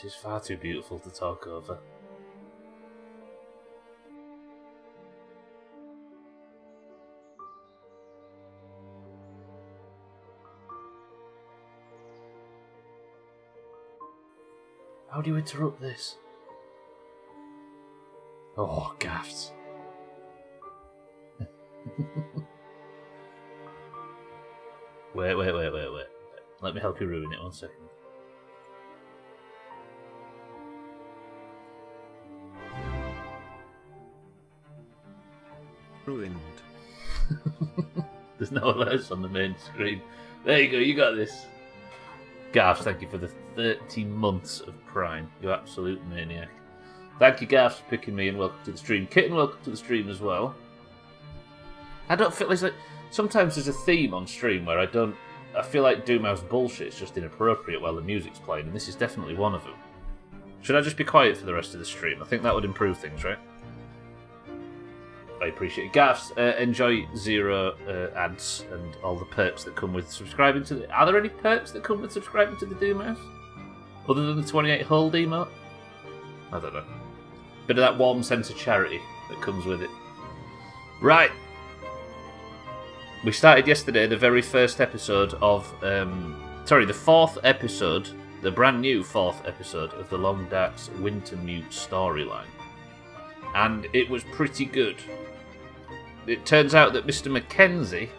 This is far too beautiful to talk over. How do you interrupt this? Oh, gaffs. Wait. Let me help you ruin it 1 second. Ruined. There's no alerts on the main screen. There you go, you got this. Gaffs, thank you for the 30 months of Prime. You absolute maniac. Thank you, Gaffs, for picking me and welcome to the stream. Kitten, welcome to the stream as well. I don't feel like sometimes there's a theme on stream where I feel like Doomhaus bullshit is just inappropriate while the music's playing, and this is definitely one of them. Should I just be quiet for the rest of the stream? I think that would improve things, right? I appreciate it. Gaffs, enjoy zero ads and all the perks that come with subscribing to the... Are there any perks that come with subscribing to the Doomhaus? Other than the 28 hold emote? I don't know. Bit of that warm sense of charity that comes with it. Right. We started yesterday the very first episode of... the fourth episode, the brand new fourth episode of the Long Dark's Wintermute storyline. And it was pretty good. It turns out that Mr. Mackenzie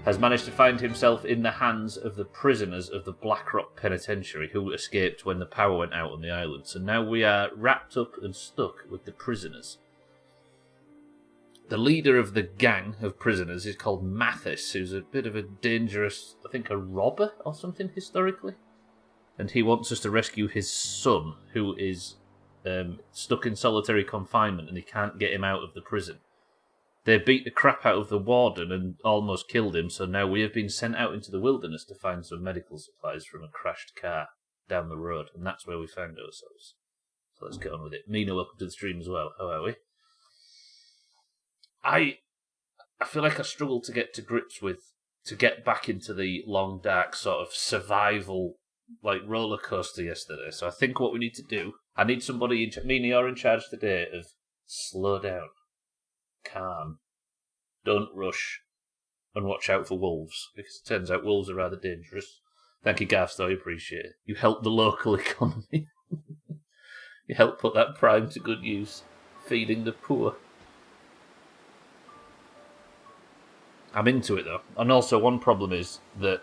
has managed to find himself in the hands of the prisoners of the Blackrock Penitentiary who escaped when the power went out on the island. So now we are wrapped up and stuck with the prisoners. The leader of the gang of prisoners is called Mathis, who's a bit of a dangerous, I think a robber or something historically. And he wants us to rescue his son, who is stuck in solitary confinement and he can't get him out of the prison. They beat the crap out of the warden and almost killed him, so now we have been sent out into the wilderness to find some medical supplies from a crashed car down the road, and that's where we found ourselves. So let's get on with it. Mina, welcome to the stream as well. How are we? I feel like I struggle to get to grips with, to get back into the Long Dark sort of survival, like, roller coaster yesterday. So I think what we need to do, I need somebody, Mina, you're in charge today of slow down, calm, don't rush, and watch out for wolves, because it turns out wolves are rather dangerous. Thank you, Gav, though, I appreciate it. You help the local economy. You help put that prime to good use, feeding the poor. I'm into it, though. And also, one problem is that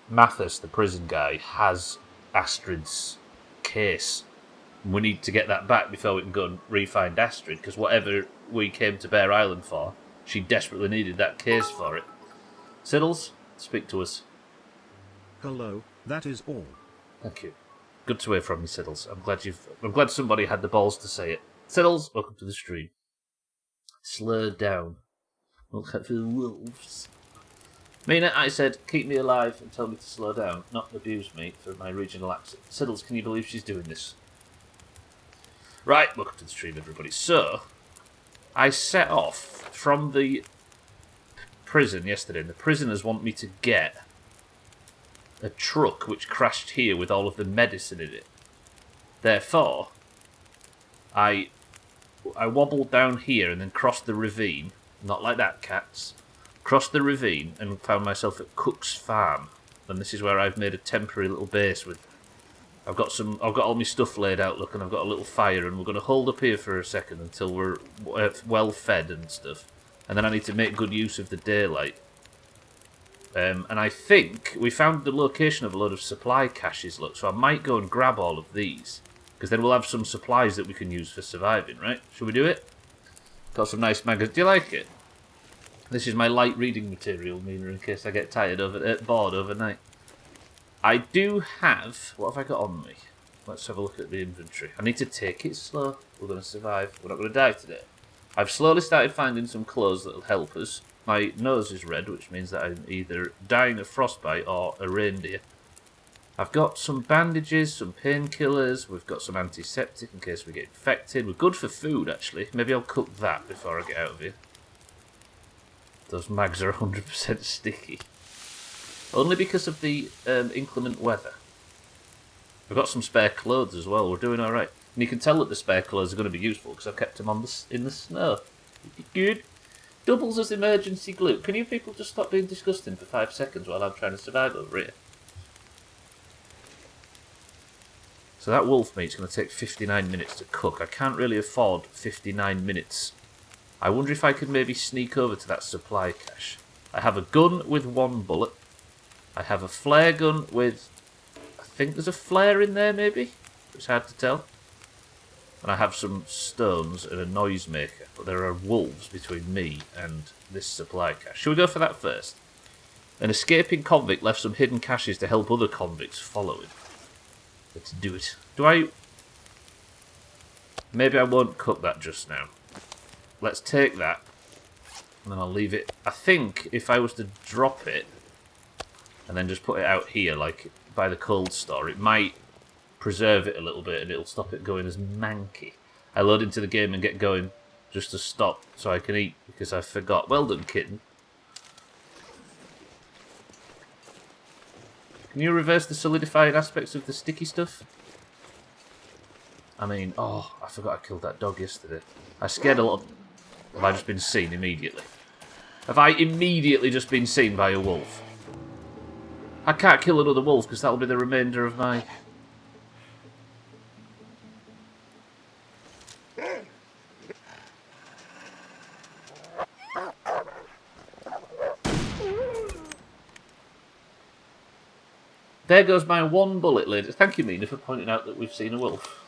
Mathis, the prison guy, has Astrid's case. We need to get that back before we can go and re-find Astrid, because whatever we came to Bear Island for, she desperately needed that case for it. Siddles, speak to us. Hello, that is all. Thank you. Good to hear from you, Siddles. I'm glad somebody had the balls to say it. Siddles, welcome to the stream. Slow down. Look out for the wolves. Mina, I said, keep me alive and tell me to slow down, not abuse me for my regional accent. Siddles, can you believe she's doing this? Right, welcome to the stream, everybody. So, I set off from the prison yesterday, and the prisoners want me to get a truck which crashed here with all of the medicine in it. Therefore, I wobbled down here and then crossed the ravine. Not like that, cats. Crossed the ravine and found myself at Cook's Farm. And this is where I've made a temporary little base with... I've got all my stuff laid out, look, and I've got a little fire, and we're going to hold up here for a second until we're well fed and stuff. And then I need to make good use of the daylight. And I think we found the location of a load of supply caches, look, so I might go and grab all of these. Because then we'll have some supplies that we can use for surviving, right? Should we do it? Got some nice magazines. Do you like it? This is my light reading material, Mina, in case I get bored overnight. I do have... What have I got on me? Let's have a look at the inventory. I need to take it slow. We're going to survive. We're not going to die today. I've slowly started finding some clothes that will help us. My nose is red, which means that I'm either dying of frostbite or a reindeer. I've got some bandages, some painkillers. We've got some antiseptic in case we get infected. We're good for food, actually. Maybe I'll cook that before I get out of here. Those mags are 100% sticky. Only because of the inclement weather. I've got some spare clothes as well. We're doing all right. And you can tell that the spare clothes are going to be useful because I've kept them on in the snow. Good. Doubles as emergency glue. Can you people just stop being disgusting for 5 seconds while I'm trying to survive over here? So that wolf meat's going to take 59 minutes to cook. I can't really afford 59 minutes. I wonder if I could maybe sneak over to that supply cache. I have a gun with 1 bullet. I have a flare gun with... I think there's a flare in there maybe? It's hard to tell. And I have some stones and a noisemaker. But there are wolves between me and this supply cache. Should we go for that first? An escaping convict left some hidden caches to help other convicts follow him. Let's do it. Maybe I won't cook that just now. Let's take that. And then I'll leave it. I think if I was to drop it and then just put it out here, like by the cold store, it might preserve it a little bit and it'll stop it going as manky. I load into the game and get going just to stop so I can eat because I forgot. Well done, kitten. Can you reverse the solidifying aspects of the sticky stuff? I mean, oh, I forgot I killed that dog yesterday. I scared a lot. Have I just been seen immediately? Have I immediately just been seen by a wolf? I can't kill another wolf because that'll be the remainder of my... There goes my 1 bullet, ladies. Thank you, Mina, for pointing out that we've seen a wolf.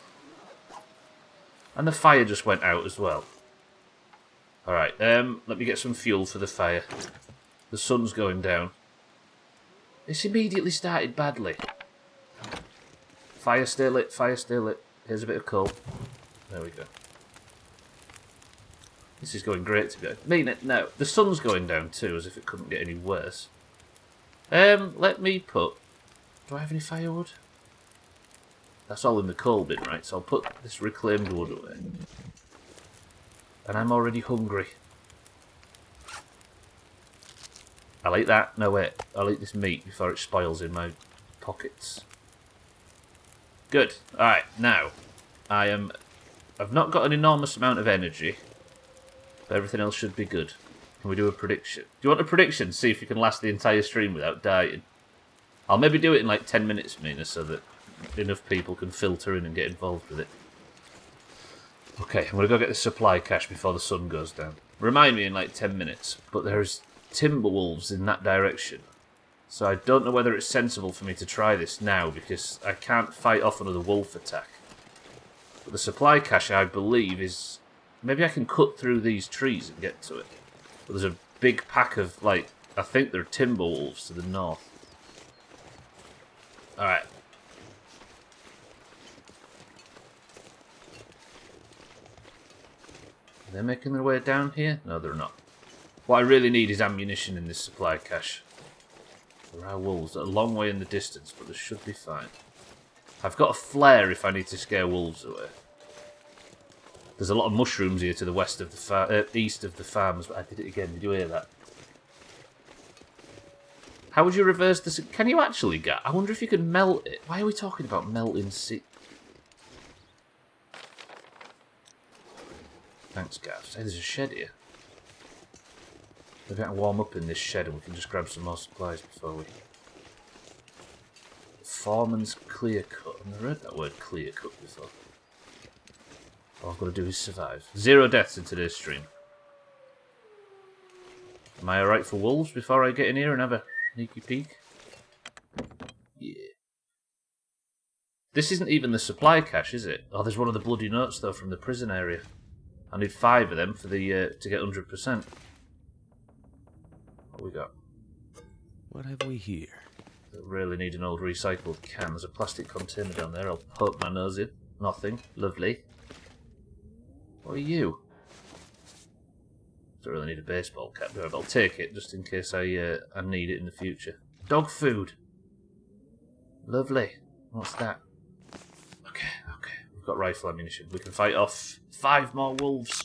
And the fire just went out as well. Alright, let me get some fuel for the fire. The sun's going down. It's immediately started badly. Fire stay lit, fire stay lit. Here's a bit of coal. There we go. This is going great to go. Mina, no. The sun's going down too, as if it couldn't get any worse. Let me put... Do I have any firewood? That's all in the coal bin, right? So I'll put this reclaimed wood away. And I'm already hungry. I'll eat that. No, wait. I'll eat this meat before it spoils in my pockets. Good. Alright, now. I've not got an enormous amount of energy. But everything else should be good. Can we do a prediction? Do you want a prediction? See if you can last the entire stream without dying. I'll maybe do it in like 10 minutes, Mina, so that enough people can filter in and get involved with it. Okay, I'm going to go get the supply cache before the sun goes down. Remind me in like 10 minutes, but there's timber wolves in that direction. So I don't know whether it's sensible for me to try this now, because I can't fight off another wolf attack. But the supply cache, I believe, is... Maybe I can cut through these trees and get to it. But there's a big pack of, like, I think they're timber wolves to the north. Alright. Are they making their way down here? No, they're not. What I really need is ammunition in this supply cache. There are wolves. They're a long way in the distance, but they should be fine. I've got a flare if I need to scare wolves away. There's a lot of mushrooms here to the west of the east of the farms, but I did it again. Did you hear that? How would you reverse this? Can you actually get? I wonder if you can melt it. Why are we talking about melting sea? Thanks, Gav. Hey, there's a shed here. Maybe I can warm up in this shed and we can just grab some more supplies before we... Foreman's clear cut. I've never heard that word clear cut before. All I've got to do is survive. 0 deaths in today's stream. Am I alright for wolves before I get in here and have a sneaky peek? Yeah. This isn't even the supply cache, is it? Oh, there's one of the bloody notes, though, from the prison area. I need 5 of them for the to get 100%. What we got? What have we here? I really need an old recycled can. There's a plastic container down there. I'll poke my nose in. Nothing. Lovely. What are you? Don't really need a baseball cap, do I? But I'll take it just in case I need it in the future. Dog food. Lovely. What's that? Okay. We've got rifle ammunition. We can fight off 5 more wolves.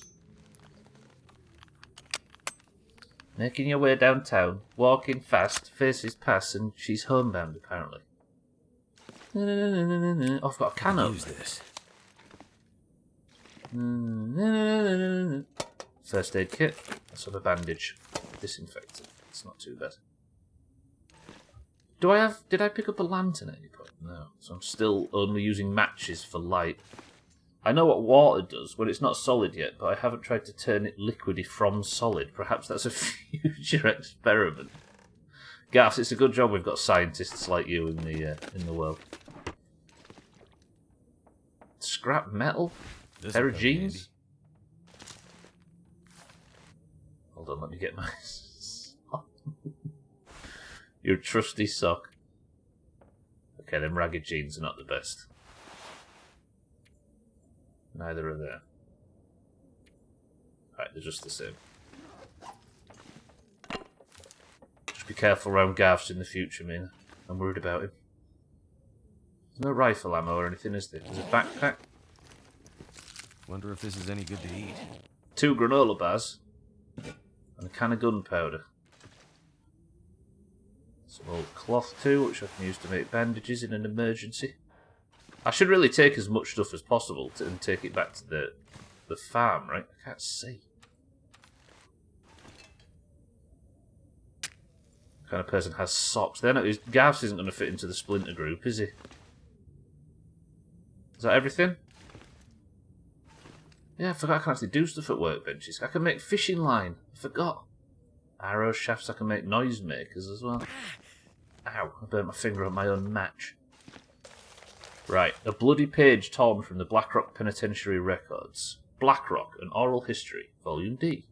Making your way downtown, walking fast, faces pass, and she's homebound apparently. Oh, I've got a can Use opener. this. First aid kit. Let's have a bandage. Disinfectant. It's not too bad. Did I pick up a lantern at any point? No. So I'm still only using matches for light. I know what water does when it's not solid yet, but I haven't tried to turn it liquidy from solid. Perhaps that's a future experiment. Gaffs, it's a good job we've got scientists like you in the world. Scrap metal? Pair of jeans? Hold on, let me get my sock. Your trusty sock. Okay, them ragged jeans are not the best. Neither are there. Right, they're just the same. Just be careful around Garths in the future, man. I'm worried about him. There's no rifle ammo or anything, is there? There's a backpack. Wonder if this is any good to eat. 2 granola bars. And a can of gunpowder. Some old cloth too, which I can use to make bandages in an emergency. I should really take as much stuff as possible and take it back to the farm, right? I can't see. What kind of person has socks? Garths isn't going to fit into the splinter group, is he? Is that everything? Yeah, I forgot I can actually do stuff at workbenches. I can make fishing line. I forgot. Arrow shafts, I can make noisemakers as well. Ow, I burnt my finger on my own match. Right, a bloody page torn from the Blackrock Penitentiary Records. Blackrock, an Oral History, Volume D.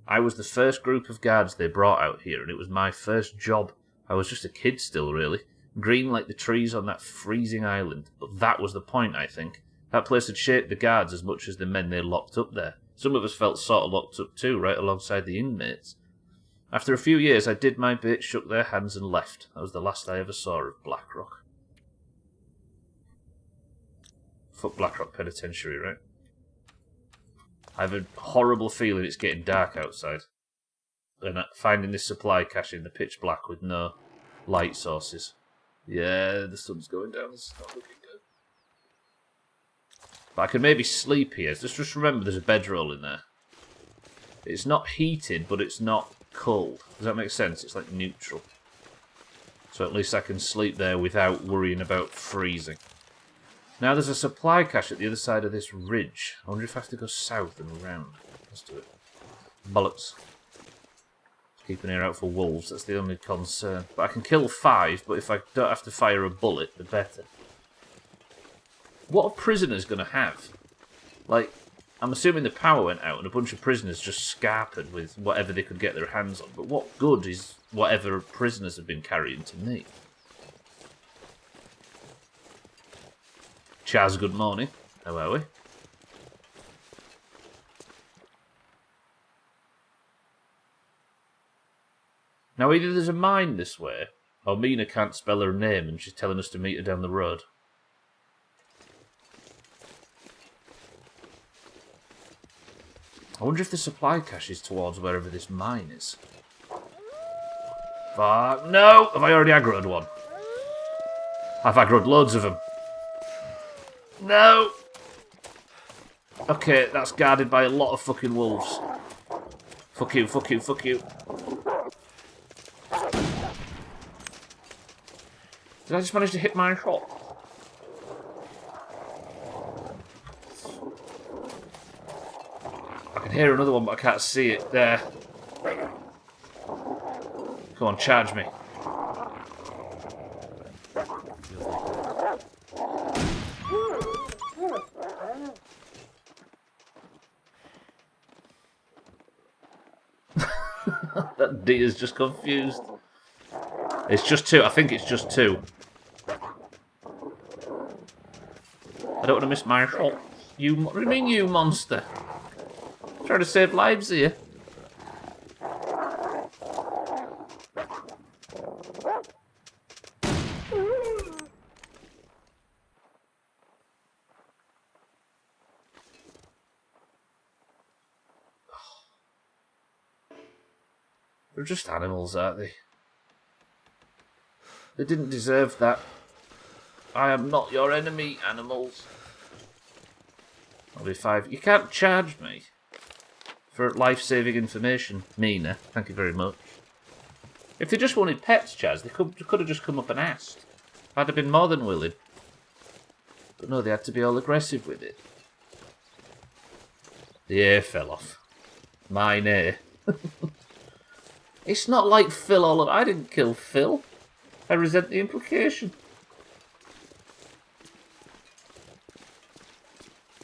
I was the first group of guards they brought out here, and it was my first job. I was just a kid still, really. Green like the trees on that freezing island. But that was the point, I think. That place had shaped the guards as much as the men they locked up there. Some of us felt sort of locked up too, right alongside the inmates. After a few years, I did my bit, shook their hands and left. That was the last I ever saw of Blackrock. Fuck Blackrock Penitentiary, right? I have a horrible feeling it's getting dark outside. And finding this supply cache in the pitch black with no light sources. Yeah, the sun's going down. This is not looking good. But I can maybe sleep here. Just remember there's a bedroll in there. It's not heated, but it's not cold. Does that make sense? It's like neutral. So at least I can sleep there without worrying about freezing. Now there's a supply cache at the other side of this ridge. I wonder if I have to go south and around. Let's do it. Bollocks. Keep an ear out for wolves, that's the only concern. But I can kill 5, but if I don't have to fire a bullet, the better. What are prisoners going to have? Like, I'm assuming the power went out and a bunch of prisoners just scarpered with whatever they could get their hands on. But what good is whatever prisoners have been carrying to me? Chaz, good morning. How are we? Now either there's a mine this way, or Mina can't spell her name and she's telling us to meet her down the road. I wonder if the supply cache is towards wherever this mine is. Fuck, no! Have I already aggroed one? I've aggroed loads of them. No! Okay, that's guarded by a lot of fucking wolves. Fuck you, fuck you, fuck you. Did I just manage to hit my shot? I can hear another one, but I can't see it. There. Come on, charge me. That deer's just confused. It's just 2. I think it's just 2. I don't want to miss my shot. What do you mean, you monster? I'm trying to save lives here. They're just animals, aren't they? They didn't deserve that. I am not your enemy, animals. I'll be 5. You can't charge me for life-saving information, Mina. Thank you very much. If they just wanted pets, Chaz, they could have just come up and asked. I'd have been more than willing. But no, they had to be all aggressive with it. The ear fell off. Mine ear. It's not like Phil all of... I didn't kill Phil. I resent the implication.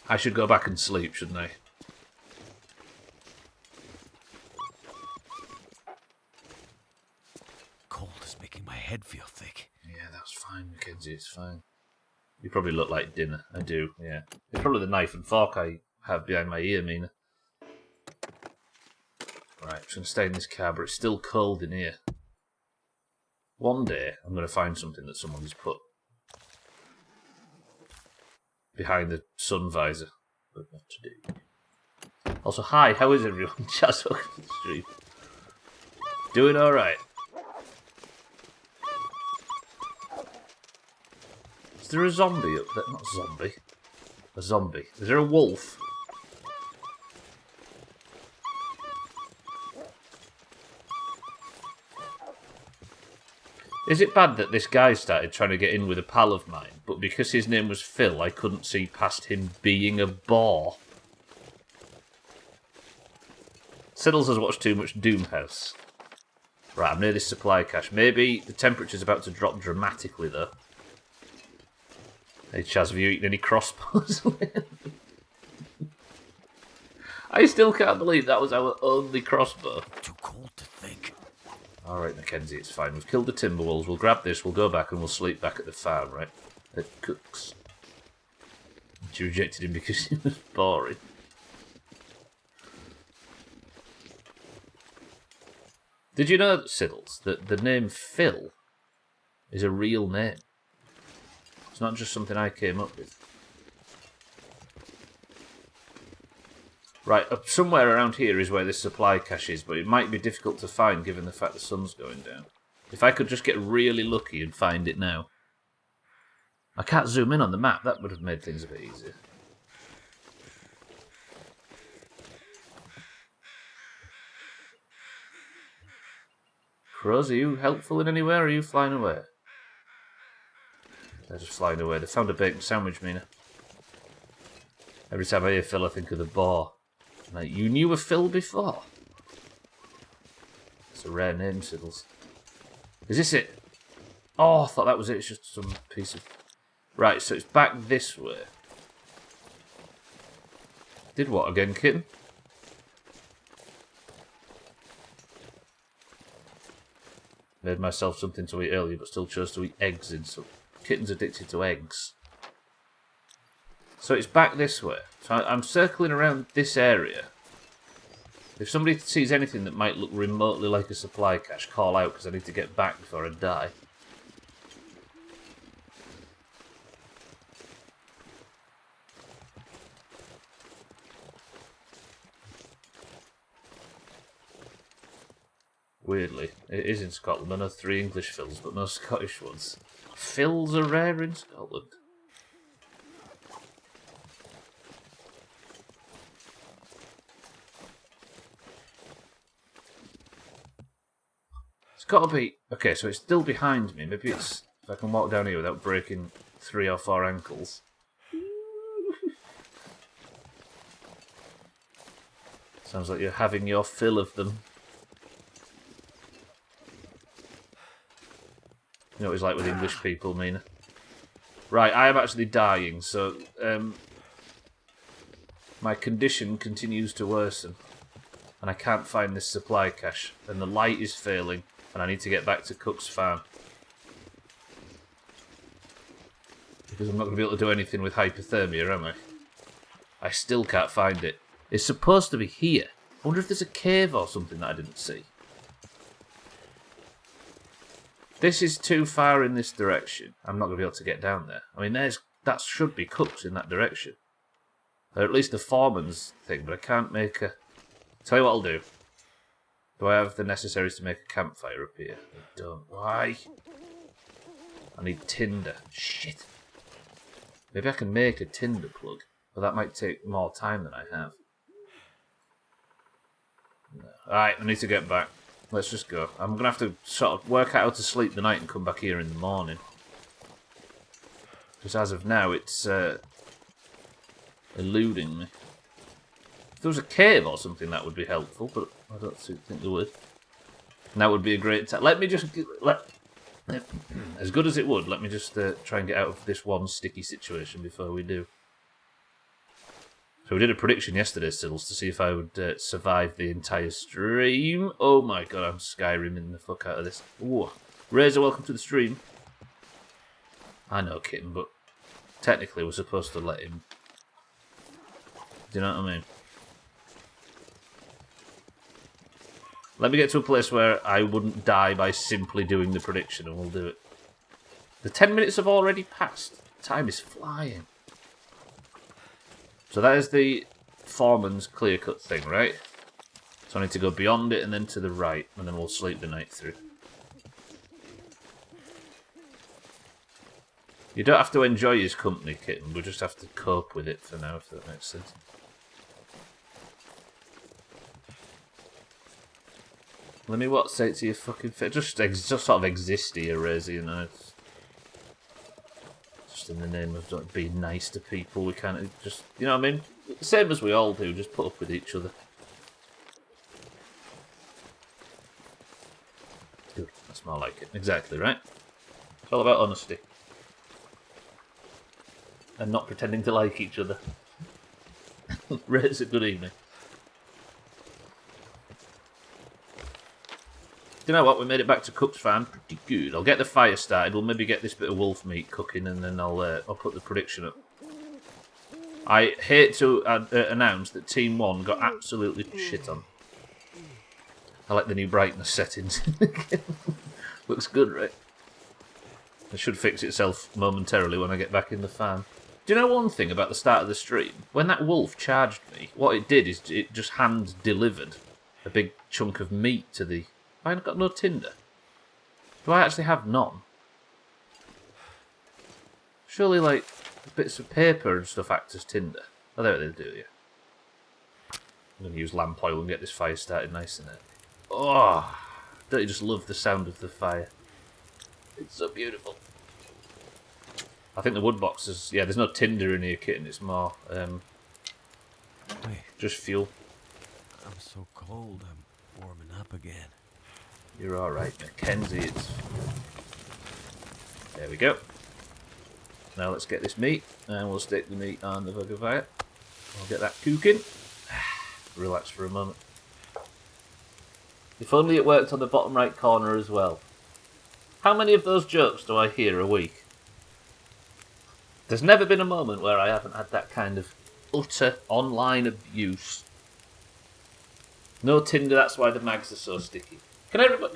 I should go back and sleep, shouldn't I? Cold is making my head feel thick. Yeah, that's fine, Mackenzie, it's fine. You probably look like dinner. I do, yeah. It's probably the knife and fork I have behind my ear, Mina. Right, I'm just going to stay in this car, but it's still cold in here. One day, I'm going to find something that someone's put behind the sun visor. But not today. Also, hi, how is everyone? Just welcome to the stream. Doing alright. Is there a zombie up there? Not zombie. A zombie. Is there a wolf? Is it bad that this guy started trying to get in with a pal of mine, but because his name was Phil, I couldn't see past him being a bore? Siddles has watched too much Doomhaus. Right, I'm near this supply cache. Maybe the temperature's about to drop dramatically, though. Hey, Chaz, have you eaten any crossbows? I still can't believe that was our only crossbow. Too cold to think. Alright, Mackenzie, it's fine. We've killed the Timberwolves. We'll grab this, we'll go back, and we'll sleep back at the farm, right? At Cook's. She rejected him because he was boring. Did you know, Siddles, that the name Phil is a real name? It's not just something I came up with. Right, up somewhere around here is where this supply cache is, but it might be difficult to find given the fact the sun's going down. If I could just get really lucky and find it now. I can't zoom in on the map, that would have made things a bit easier. Crows, are you helpful in any way, or are you flying away? They're just flying away. They found a bacon sandwich, Mina. Every time I hear Phil, I think of the boar. Like, you knew a Phil before? It's a rare name, Siddles. Is this it? Oh, I thought that was it. It's just some piece of... Right, so it's back this way. Did what again, kitten? Made myself something to eat earlier, but still chose to eat eggs in. So kitten's addicted to eggs. So it's back this way. So I'm circling around this area. If somebody sees anything that might look remotely like a supply cache, call out, because I need to get back before I die. Weirdly, it is in Scotland. I know 3 English Phils, but no Scottish ones. Phils are rare in Scotland. It's got to be... Okay, so it's still behind me. Maybe it's... If I can walk down here without breaking 3 or 4 ankles. Sounds like you're having your fill of them. You know what it's like with English people, Mina. Right, I am actually dying, so... my condition continues to worsen. And I can't find this supply cache. And the light is failing. And I need to get back to Cook's farm. Because I'm not going to be able to do anything with hypothermia, am I? I still can't find it. It's supposed to be here. I wonder if there's a cave or something that I didn't see. This is too far in this direction. I'm not going to be able to get down there. I mean, that should be Cook's in that direction. Or at least the foreman's thing, but I can't make a... Tell you what I'll do. Do I have the necessaries to make a campfire up here? I don't. Why? I need tinder. Shit. Maybe I can make a tinder plug, but that might take more time than I have. No. Alright, I need to get back. Let's just go. I'm going to have to sort of work out how to sleep the night and come back here in the morning. Because as of now, it's eluding me. If there was a cave or something, that would be helpful, but I don't think there would. And that would be a great time. Let me just... as good as it would, let me just try and get out of this one sticky situation before we do. So we did a prediction yesterday, Sills, to see if I would survive the entire stream. Oh my god, I'm Skyriming the fuck out of this. Ooh. Razor, welcome to the stream. I know, kitten, but technically we're supposed to let him. Do you know what I mean? Let me get to a place where I wouldn't die by simply doing the prediction, and we'll do it. The 10 minutes have already passed. Time is flying. So that is the foreman's clear-cut thing, right? So I need to go beyond it and then to the right, and then we'll sleep the night through. You don't have to enjoy his company, kitten. We just have to cope with it for now, if that makes sense. Let me say it to your fucking face. Just sort of exist here, Razor, you know. It's just in the name of being nice to people, we can't just, you know what I mean? Same as we all do, just put up with each other. Good, that's more like it. Exactly, right? It's all about honesty. And not pretending to like each other. Razor, good evening. You know what? We made it back to Cook's Farm. Pretty good. I'll get the fire started. We'll maybe get this bit of wolf meat cooking, and then I'll put the prediction up. I hate to announce that Team 1 got absolutely shit on. I like the new brightness settings. Looks good, right? It should fix itself momentarily when I get back in the farm. Do you know one thing about the start of the stream? When that wolf charged me, what it did is it just hand-delivered a big chunk of meat to the... I've got no tinder. Do I actually have none? Surely, like, bits of paper and stuff act as tinder. Oh, there they do, yeah. I'm going to use lamp oil and get this fire started nice and early. Oh, don't you just love the sound of the fire? It's so beautiful. I think the wood box is... Yeah, there's no tinder in here, kitten. It's more... just fuel. I'm so cold, I'm warming up again. You're alright, Mackenzie. It's... There we go. Now let's get this meat, and we'll stick the meat on the bugger fire. I'll get that cooking. Relax for a moment. If only it worked on the bottom right corner as well. How many of those jokes do I hear a week? There's never been a moment where I haven't had that kind of utter online abuse. No Tinder, that's why the mags are so sticky. Can everybody...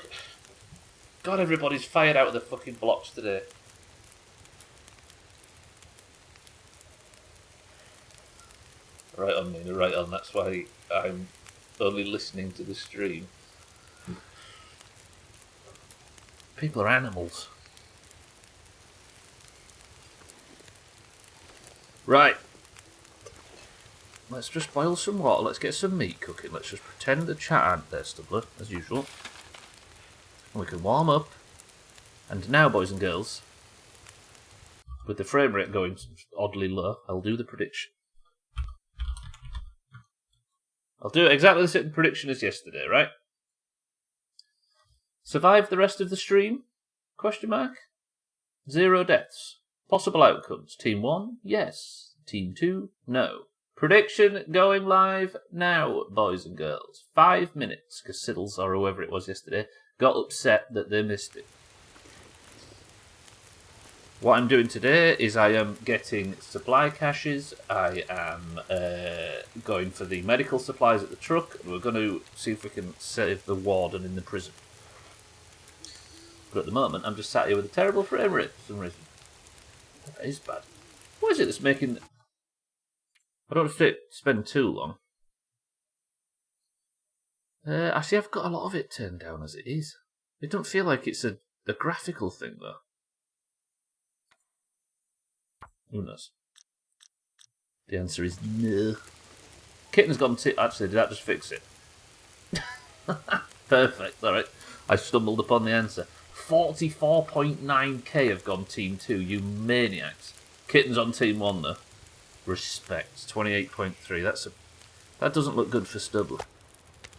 God, everybody's fired out of the fucking blocks today. Right on, Nina, right on. That's why I'm only listening to the stream. People are animals. Right. Let's just boil some water. Let's get some meat cooking. Let's just pretend the chat aren't there, Stubbler, as usual. And we can warm up. And now, boys and girls, with the frame rate going oddly low, I'll do the prediction. I'll do exactly the same prediction as yesterday, right? Survive the rest of the stream? Question mark. 0 deaths. Possible outcomes. Team 1, yes. Team 2, no. Prediction going live now, boys and girls. 5 minutes, because Siddles, or whoever it was yesterday, got upset that they missed it. What I'm doing today is I am getting supply caches, I am going for the medical supplies at the truck, and we're going to see if we can save the warden in the prison. But at the moment, I'm just sat here with a terrible frame rate for some reason. That is bad. What is it that's making... I don't want to spend too long. Actually, I've got a lot of it turned down as it is. It don't feel like it's a graphical thing, though. Who knows? The answer is no. Kitten's gone actually, did that just fix it? Perfect, alright. I stumbled upon the answer. 44.9k have gone Team 2, you maniacs. Kitten's on Team 1 though. Respect. 28.3. That doesn't look good for Stubbler.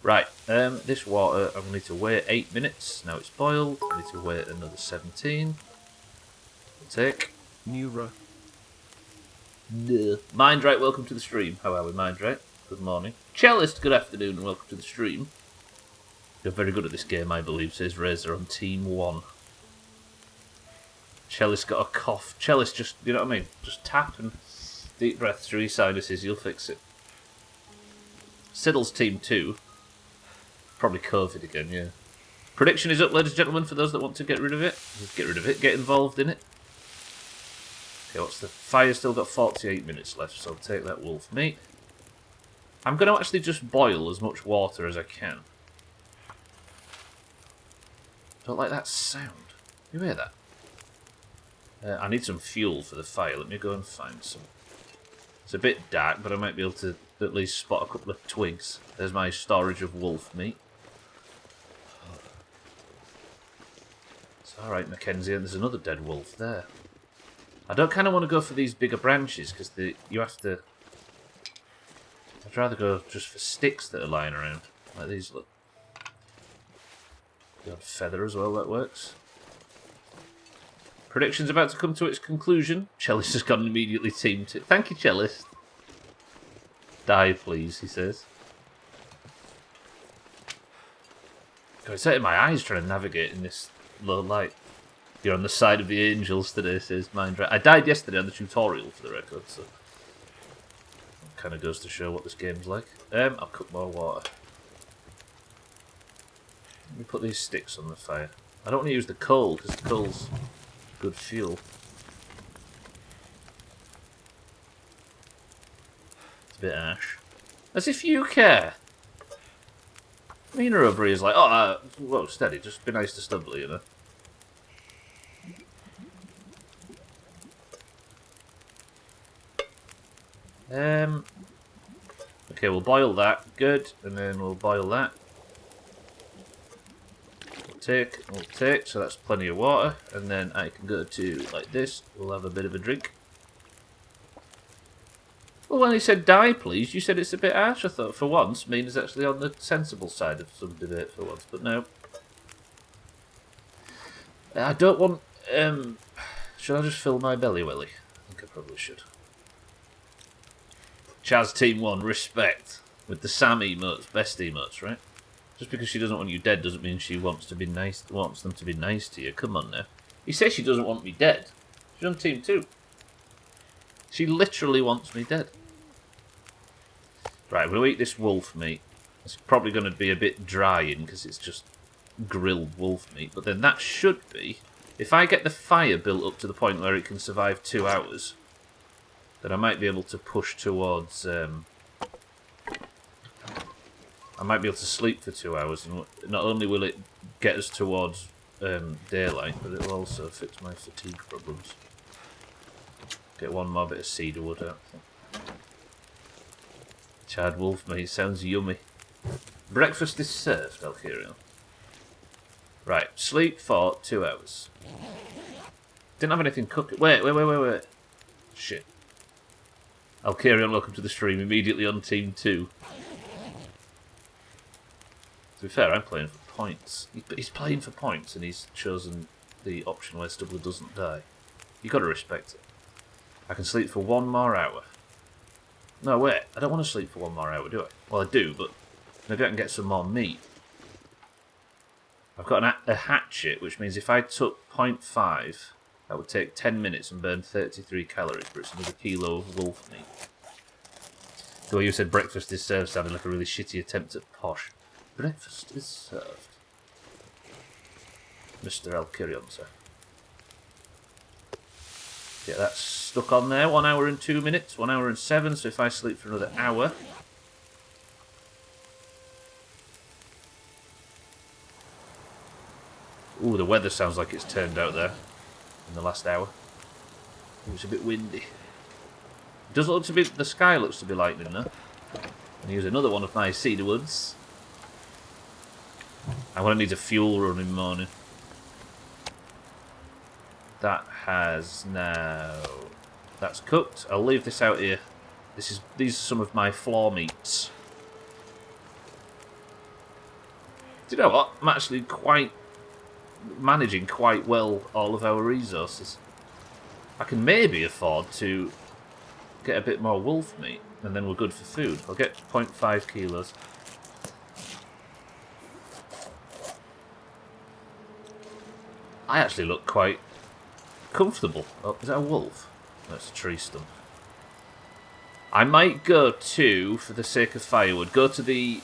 Right, this water, I'm going to need to wait 8 minutes. Now it's boiled. I need to wait another 17. Take. Neura. No. Mindrate, welcome to the stream. How are we, Mindrate? Good morning. Cellist, good afternoon and welcome to the stream. You're very good at this game, I believe, says Razor on Team 1. Cellist got a cough. Cellist, just, you know what I mean? Just tap and deep breath through your sinuses, you'll fix it. Siddle's Team 2. Probably COVID again, yeah. Prediction is up, ladies and gentlemen, for those that want to get rid of it. Get rid of it, get involved in it. Okay, what's the... Fire's still got 48 minutes left, so I'll take that wolf meat. I'm going to actually just boil as much water as I can. Don't like that sound. You hear that? I need some fuel for the fire. Let me go and find some. It's a bit dark, but I might be able to at least spot a couple of twigs. There's my storage of wolf meat. It's alright, Mackenzie, and there's another dead wolf there. I don't kind of want to go for these bigger branches, because you have to... I'd rather go just for sticks that are lying around. Like these, look. The odd feather as well, that works. Prediction's about to come to its conclusion. Cellist has gone immediately Team 2. Thank you, Cellist. Die, please, he says. God, it's hurting my eyes trying to navigate in this low light. You're on the side of the angels today, says Mindra. I died yesterday on the tutorial, for the record, so... Kind of goes to show what this game's like. I'll cook more water. Let me put these sticks on the fire. I don't want to use the coal, because the coal's good fuel. It's a bit ash. As if you care! Mina over here is like, oh, whoa, steady, just be nice to Stubbler, you know? Okay, we'll boil that. Good. And then we'll boil that. We'll take. So that's plenty of water. And then I can go to, like this. We'll have a bit of a drink. Well, when he said die, please, you said it's a bit harsh. I thought, for once, Mina's actually on the sensible side of some debate for once. But no. I don't want... should I just fill my belly welly? I think I probably should. Chaz Team 1, respect. With the Sam emotes, best emotes, right? Just because she doesn't want you dead doesn't mean she wants to be nice. Wants them to be nice to you. Come on now. He says she doesn't want me dead. She's on Team 2. She literally wants me dead. Right, we'll eat this wolf meat. It's probably going to be a bit drying because it's just grilled wolf meat. But then that should be... If I get the fire built up to the point where it can survive 2 hours... then I might be able to push towards... I might be able to sleep for 2 hours, and not only will it get us towards daylight, but it will also fix my fatigue problems. Get one more bit of cedar wood out. Charred wolf meat sounds yummy. Breakfast is served, Alkirion. Right, sleep for 2 hours. Didn't have anything cooking. Wait. Shit. Alkirion, welcome to the stream, immediately on Team 2. To be fair, I'm playing for points. He's playing for points, and he's chosen the option where Stubbler doesn't die. You've got to respect it. I can sleep for 1 more hour. No, wait, I don't want to sleep for 1 more hour, do I? Well, I do, but maybe I can get some more meat. I've got a hatchet, which means if I took 0.5... that would take 10 minutes and burn 33 calories, but it's another kilo of wolf meat. The way you said breakfast is served sounded like a really shitty attempt at posh. Breakfast is served. Mr. Alkirion, sir. Yeah, that's stuck on there. 1 hour and 2 minutes. 1 hour and 7, so if I sleep for another hour... Ooh, the weather sounds like it's turned out there. In the last hour. It was a bit windy. Does look to be the sky looks to be lightning though. And use another one of my cedar woods. I'm gonna need a fuel run in the morning. That has now. That's cooked. I'll leave this out here. These are some of my floor meats. Do you know what? I'm actually managing quite well all of our resources. I can maybe afford to get a bit more wolf meat, and then we're good for food. I'll get 0.5 kilos. I actually look quite comfortable. Oh, is that a wolf? That's a tree stump. I might go to, for the sake of firewood, go to the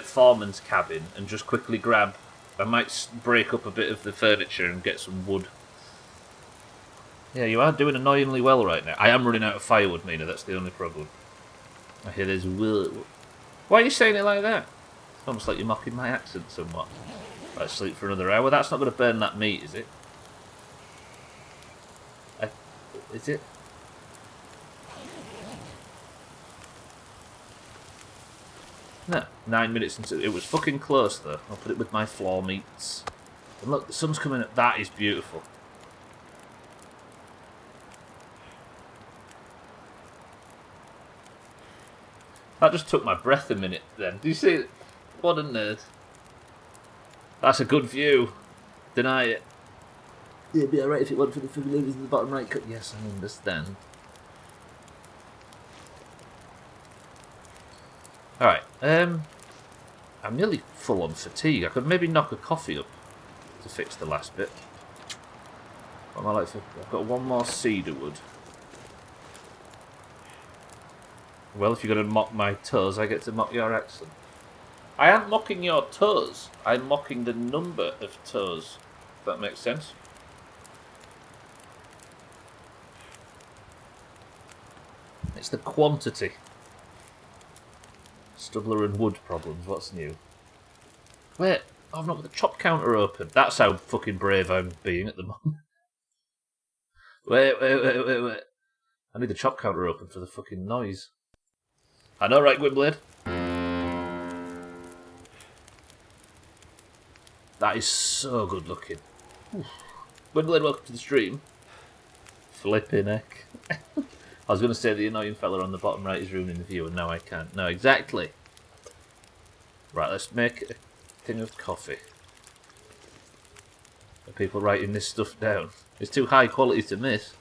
foreman's cabin and just quickly grab. I might break up a bit of the furniture and get some wood. Yeah, you are doing annoyingly well right now. I am running out of firewood, Mina. That's the only problem. I hear there's wood. Why are you saying it like that? It's almost like you're mocking my accent somewhat. Let's sleep for another hour. That's not going to burn that meat, is it? Is it? No, 9 minutes into it. Was fucking close though. I'll put it with my floor meats. And look, the sun's coming up. That is beautiful. That just took my breath a minute then. Do you see it? What a nerd. That's a good view. Deny it. It'd be alright if it wasn't for the familiars in the bottom right cut. Yes, I understand. Alright, I'm nearly full on fatigue. I could maybe knock a coffee up to fix the last bit. What am I like for? I've got one more cedar wood. Well, if you're going to mock my toes, I get to mock your accent. I am mocking your toes. I'm mocking the number of toes. If that makes sense. It's the quantity. Stubbler and wood problems. What's new? Wait, I've not got the chop counter open. That's how fucking brave I'm being at the moment. Wait. I need the chop counter open for the fucking noise. I know, right, Gwynblade? That is so good looking. Gwynblade, welcome to the stream. Flipping heck. I was going to say the annoying fella on the bottom right is ruining the view, and now I can't. No, exactly. Right, let's make a thing of coffee. Are people writing this stuff down? It's too high quality to miss.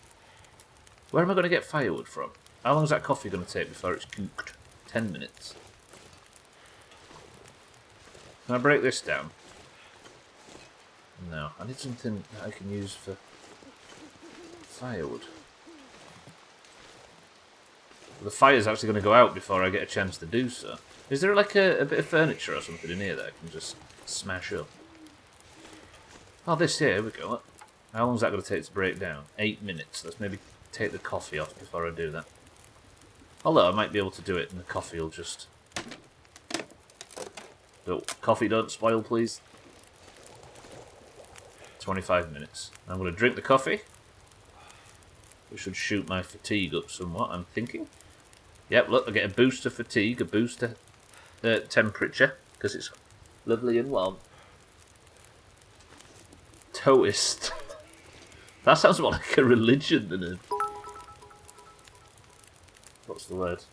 Where am I going to get firewood from? How long is that coffee going to take before it's cooked? 10 minutes. Can I break this down? No, I need something that I can use for firewood. The fire's actually going to go out before I get a chance to do so. Is there like a bit of furniture or something in here that I can just smash up? Oh, this here we go. How long is that going to take to break down? 8 minutes. Let's maybe take the coffee off before I do that. Although I might be able to do it and the coffee will just... Oh, coffee don't spoil, please. 25 minutes. I'm going to drink the coffee. Which should shoot my fatigue up somewhat, I'm thinking. Yep, look, I get a boost of fatigue, a boost of temperature, because it's lovely and warm. Toast. That sounds more like a religion than a... What's the word?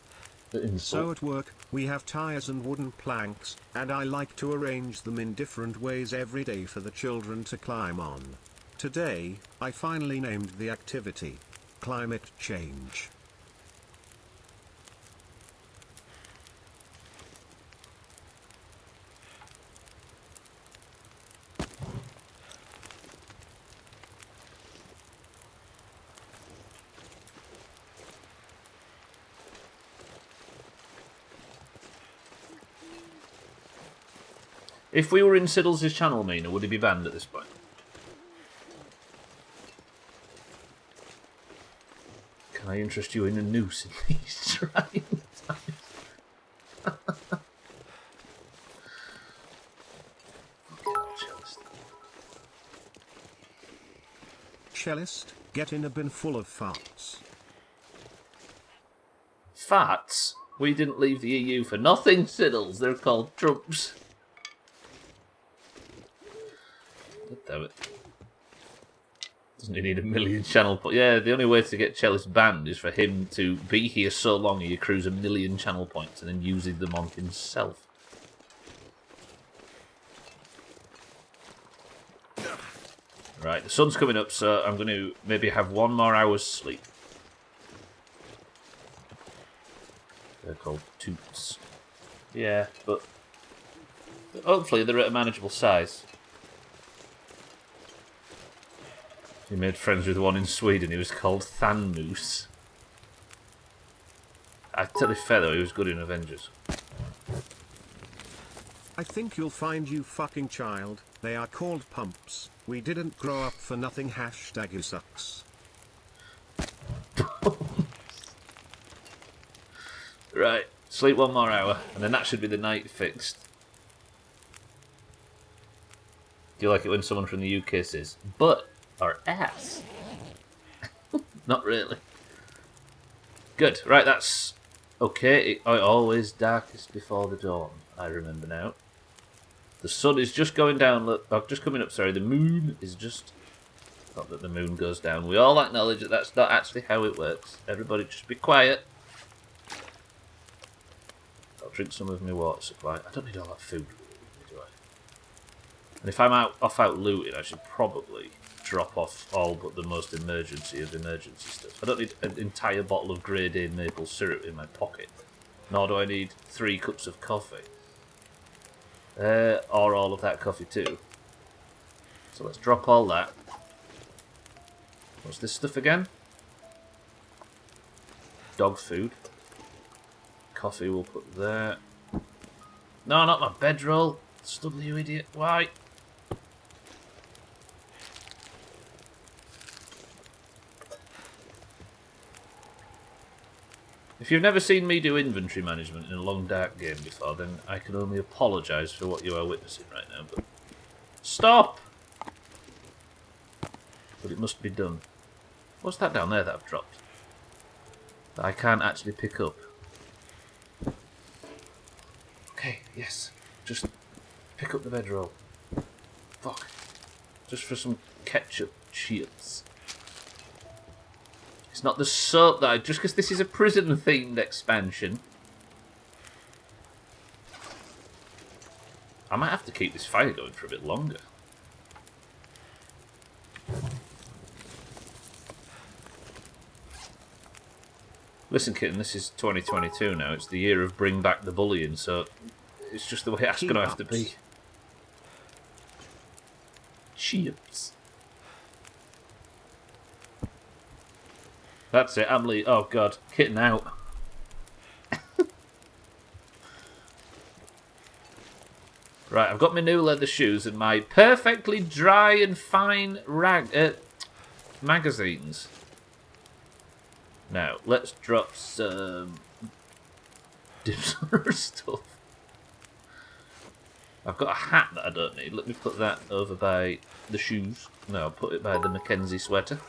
The insult. So at work, we have tires and wooden planks, and I like to arrange them in different ways every day for the children to climb on. Today, I finally named the activity climate change. If we were in Siddles' channel, Mina, would he be banned at this point? Can I interest you in a noose in these trying times? Cellist, get in a bin full of farts. Farts. We didn't leave the EU for nothing, Siddles. They're called Trumps. Damn it. Doesn't he need a million channel points? Yeah, the only way to get Chalice banned is for him to be here so long he accrues a million channel points and then uses them on himself. Right, the sun's coming up, so I'm going to maybe have 1 more hour's sleep. They're called toots. Yeah, but hopefully they're at a manageable size. He made friends with one in Sweden. He was called Thanmoose. I tell you fair though, he was good in Avengers. I think you'll find, you fucking child. They are called pumps. We didn't grow up for nothing. Hashtag you sucks. Right, sleep 1 more hour, and then that should be the night fixed. Do you like it when someone from the UK says, butt or ass? Not really. Good, right, that's okay. It always darkest before the dawn, I remember now. The sun is just going down, look, just coming up, sorry, the moon is just, not that the moon goes down. We all acknowledge that that's not actually how it works. Everybody just be quiet. I'll drink some of my water supply. I don't need all that food, really, do I? And if I'm off out looting, I should probably drop off all but the most emergency of emergency stuff. I don't need an entire bottle of grade A maple syrup in my pocket. Nor do I need 3 cups of coffee. Or all of that coffee too. So let's drop all that. What's this stuff again? Dog food. Coffee we'll put there. No, not my bedroll. Stubbler, you idiot. Why? If you've never seen me do inventory management in a long dark game before, then I can only apologise for what you are witnessing right now, but stop! But it must be done. What's that down there that I've dropped? That I can't actually pick up. Okay, yes. Just pick up the bedroll. Fuck. Just for some ketchup chips. It's not the soap that I... Just because this is a prison-themed expansion. I might have to keep this fire going for a bit longer. Listen, kitten, this is 2022 now. It's the year of bring back the bullying, so it's just the way it's going to have to be. Chips. That's it, I'm leaving. Oh god, kitten out. Right, I've got my new leather shoes and my perfectly dry and fine magazines. Now, let's drop some dips on our stuff. I've got a hat that I don't need. Let me put that over by the shoes. No, I'll put it by the Mackenzie sweater.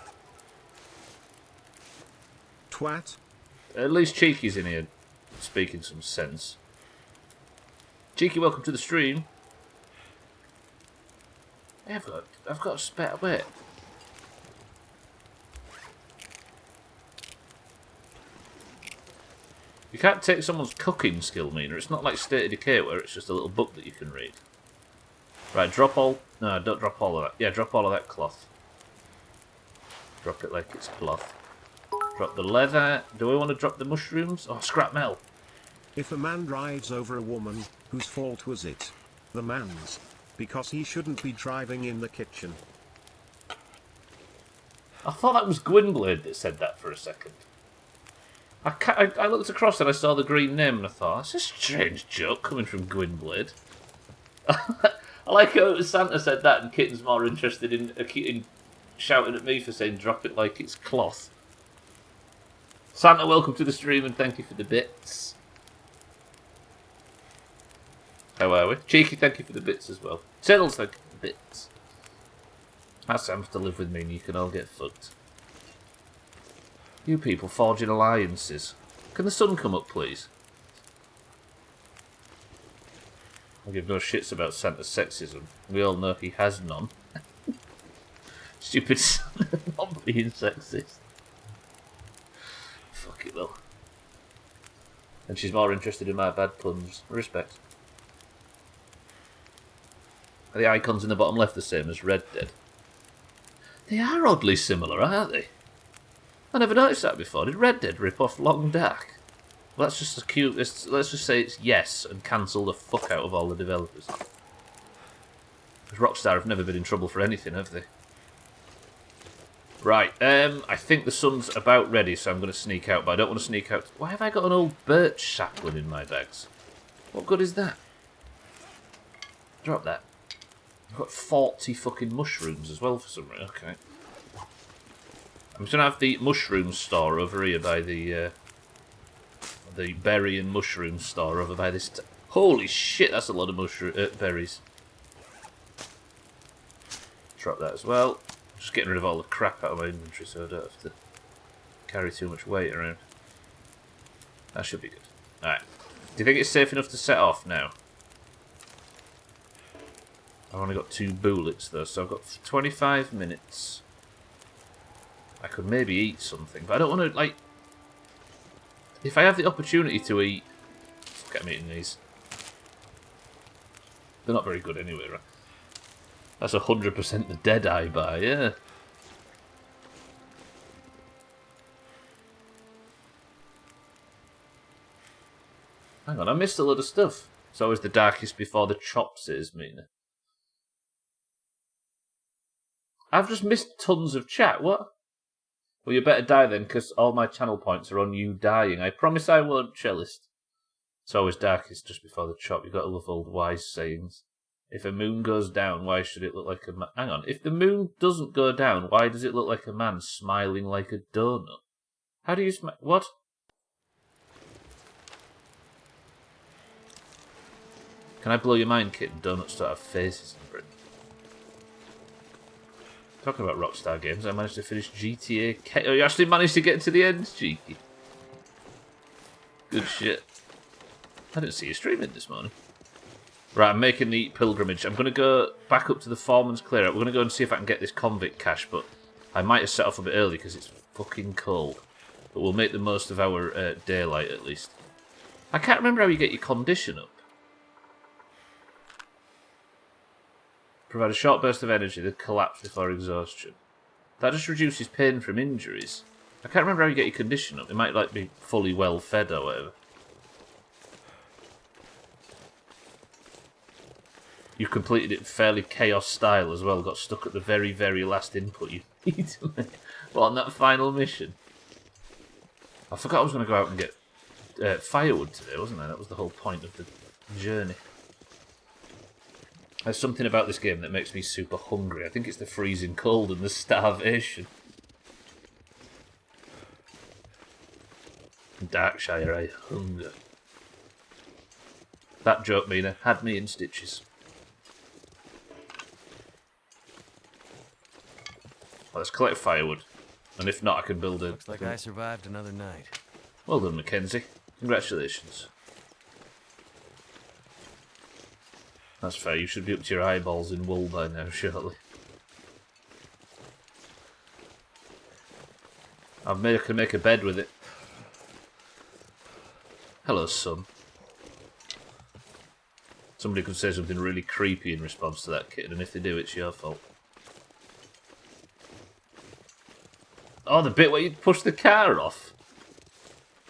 Twat. At least Cheeky's in here speaking some sense. Cheeky, welcome to the stream. Hey, I've got a spare bit. You can't take someone's cooking skill, Mina. It's not like State of Decay where it's just a little book that you can read. Right, drop all... No, don't drop all of that. Yeah, drop all of that cloth. Drop it like it's cloth. Drop the leather. Do we want to drop the mushrooms? Oh, scrap metal. If a man rides over a woman, whose fault was it? The man's. Because he shouldn't be driving in the kitchen. I thought that was Gwynblade that said that for a second. I looked across and I saw the green name and I thought, that's a strange joke coming from Gwynblade. I like how Santa said that and Kitten's more interested in shouting at me for saying drop it like it's cloth. Santa, welcome to the stream and thank you for the bits. How are we? Cheeky, thank you for the bits as well. Tiddles, thank you for the bits. That's Sam to live with me and you can all get fucked. You people forging alliances. Can the sun come up, please? I give no shits about Santa's sexism. We all know he has none. Stupid Santa not being sexist. Fuck it though. And she's more interested in my bad puns. Respect. Are the icons in the bottom left the same as Red Dead? They are oddly similar, aren't they? I never noticed that before. Did Red Dead rip off Long Dark? Well, that's just a cute. Let's just say it's yes and cancel the fuck out of all the developers. Because Rockstar have never been in trouble for anything, have they? Right, I think the sun's about ready, so I'm going to sneak out, but I don't want to sneak out. Why have I got an old birch sapling in my bags? What good is that? Drop that. I've got 40 fucking mushrooms as well for some reason. Okay. I'm just going to have the mushroom store over here by the berry and mushroom store over by this... Holy shit, that's a lot of berries. Drop that as well. Just getting rid of all the crap out of my inventory so I don't have to carry too much weight around. That should be good. Alright. Do you think it's safe enough to set off now? I've only got 2 bullets though, so I've got 25 minutes. I could maybe eat something, but I don't want to, like... If I have the opportunity to eat... Fuck, I'm eating these. They're not very good anyway, right? That's 100% the dead eye buy, yeah. Hang on, I missed a lot of stuff. It's always the darkest before the chops is, Mina. I've just missed tons of chat, what? Well, you better die then, because all my channel points are on you dying. I promise I won't, Cellist. It's always darkest just before the chop. You've got to love old wise sayings. If a moon goes down, why should it look like a man? Hang on. If the moon doesn't go down, why does it look like a man smiling like a donut? How do you what? Can I blow your mind, kitten? Donuts don't have faces in Britain. Talking about Rockstar games, I managed to finish GTA. Oh, you actually managed to get to the end, cheeky. Good shit. I didn't see you streaming this morning. Right, I'm making the pilgrimage. I'm going to go back up to the Foreman's Clear. We're going to go and see if I can get this convict cache, but I might have set off a bit early because it's fucking cold. But we'll make the most of our daylight at least. I can't remember how you get your condition up. Provide a short burst of energy, then collapse before exhaustion. That just reduces pain from injuries. I can't remember how you get your condition up. It might like be fully well fed or whatever. You completed it in fairly chaos style as well. Got stuck at the very, very last input you need to make. Well, on that final mission. I forgot I was going to go out and get firewood today, wasn't I? That was the whole point of the journey. There's something about this game that makes me super hungry. I think it's the freezing cold and the starvation. Darkshire, I hunger. That joke, Mina, had me in stitches. Well, let's collect firewood. And if not, I can build a... Looks like I survived another night. Well done, Mackenzie. Congratulations. That's fair. You should be up to your eyeballs in wool by now, surely. I can make a bed with it. Hello, son. Somebody could say something really creepy in response to that kitten, and if they do, it's your fault. Oh, the bit where you push the car off.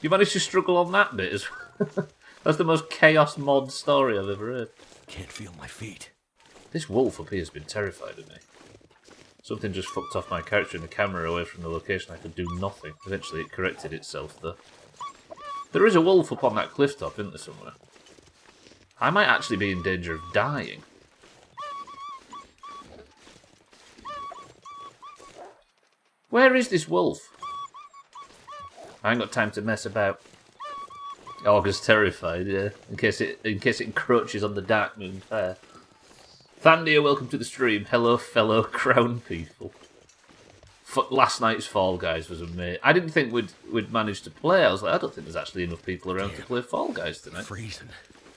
You managed to struggle on that bit as well. That's the most chaos mod story I've ever heard. Can't feel my feet. This wolf up here has been terrified of me. Something just fucked off my character in the camera away from the location. I could do nothing. Eventually it corrected itself, though. There is a wolf up on that cliff top, isn't there, somewhere? I might actually be in danger of dying. Where is this wolf? I ain't got time to mess about. Augur's terrified, yeah. In case it encroaches on the Dark Moon Fair. Thandia, welcome to the stream. Hello, fellow crown people. last night's Fall Guys was amazing. I didn't think we'd manage to play. I was like, I don't think there's actually enough people around to play Fall Guys tonight. Freezing.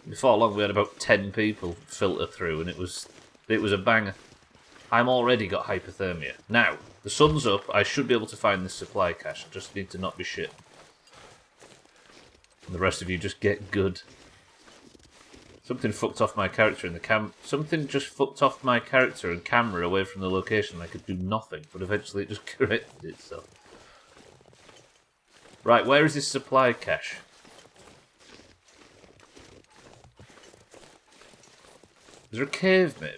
Before long, we had about 10 people filter through, and it was a banger. I'm already got hypothermia. Now, the sun's up. I should be able to find this supply cache. I just need to not be shit. And the rest of you just get good. Something fucked off my character in the Something just fucked off my character and camera away from the location. I could do nothing, but eventually it just corrected itself. Right, where is this supply cache? Is there a cave, maybe?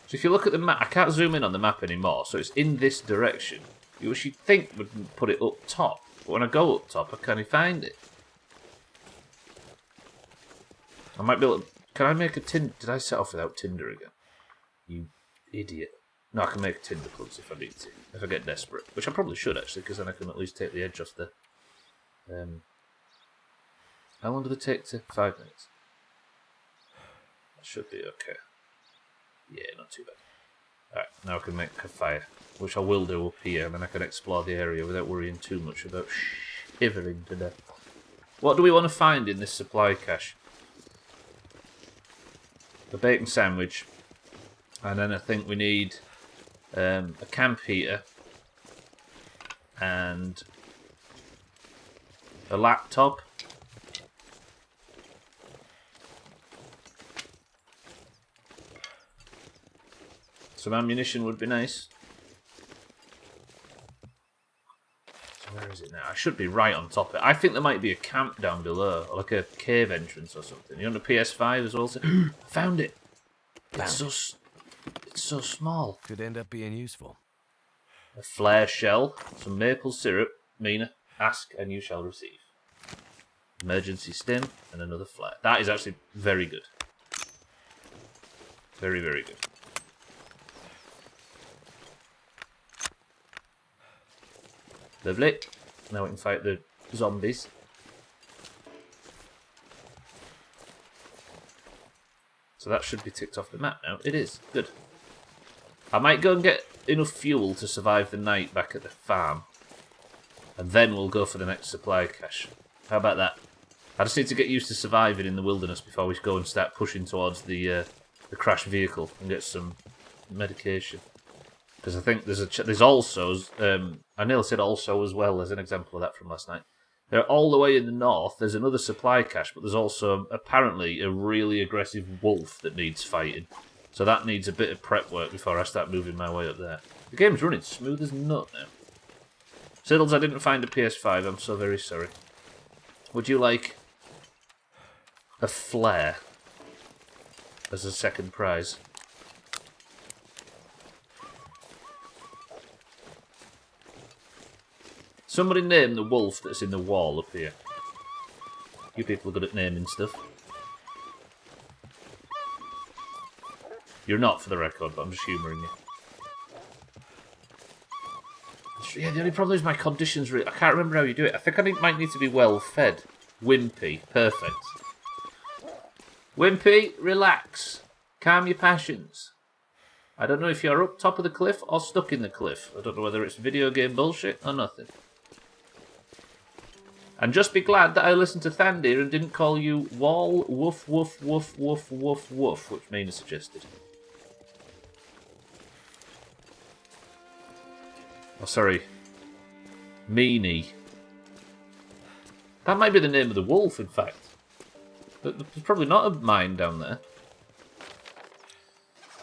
So if you look at the map, I can't zoom in on the map anymore, so it's in this direction. Which you'd think would put it up top, but when I go up top, I can't find it. I might be able to... Can I make a Tinder... Did I set off without Tinder again? You idiot. No, I can make Tinder plugs if I need to. If I get desperate. Which I probably should, actually, because then I can at least take the edge off the... How long do they take to... 5 minutes? That should be okay. Yeah, not too bad. Alright, now I can make a fire. Which I will do up here, and then I can explore the area without worrying too much about shivering to death. What do we want to find in this supply cache? A bacon sandwich, and then I think we need a camp heater and a laptop. Some ammunition would be nice. So where is it now? I should be right on top of it. I think there might be a camp down below, or like a cave entrance or something. You on the PS5 as well? I found it. It's so small. Could end up being useful. A flare shell, some maple syrup. Mina, ask and you shall receive. Emergency stim and another flare. That is actually very good. Very, very good. Lovely. Now we can fight the zombies. So that should be ticked off the map now. It is. Good. I might go and get enough fuel to survive the night back at the farm. And then we'll go for the next supply cache. How about that? I just need to get used to surviving in the wilderness before we go and start pushing towards the crashed vehicle and get some medication. Because I think there's also, I nearly said also as well as an example of that from last night. They're all the way in the north. There's another supply cache, but there's also apparently a really aggressive wolf that needs fighting. So that needs a bit of prep work before I start moving my way up there. The game's running smooth as nut now. Siddles, I didn't find a PS5. I'm so very sorry. Would you like a flare as a second prize? Somebody name the wolf that's in the wall up here. You people are good at naming stuff. You're not, for the record, but I'm just humouring you. Yeah, the only problem is my conditions. I can't remember how you do it. I think I might need to be well fed. Wimpy, perfect. Wimpy, relax. Calm your passions. I don't know if you're up top of the cliff or stuck in the cliff. I don't know whether it's video game bullshit or nothing. And just be glad that I listened to Thandir and didn't call you Wall Woof Woof Woof Woof Woof Woof, which Mina suggested. Oh, sorry. Meanie. That might be the name of the wolf, in fact. But there's probably not a mine down there.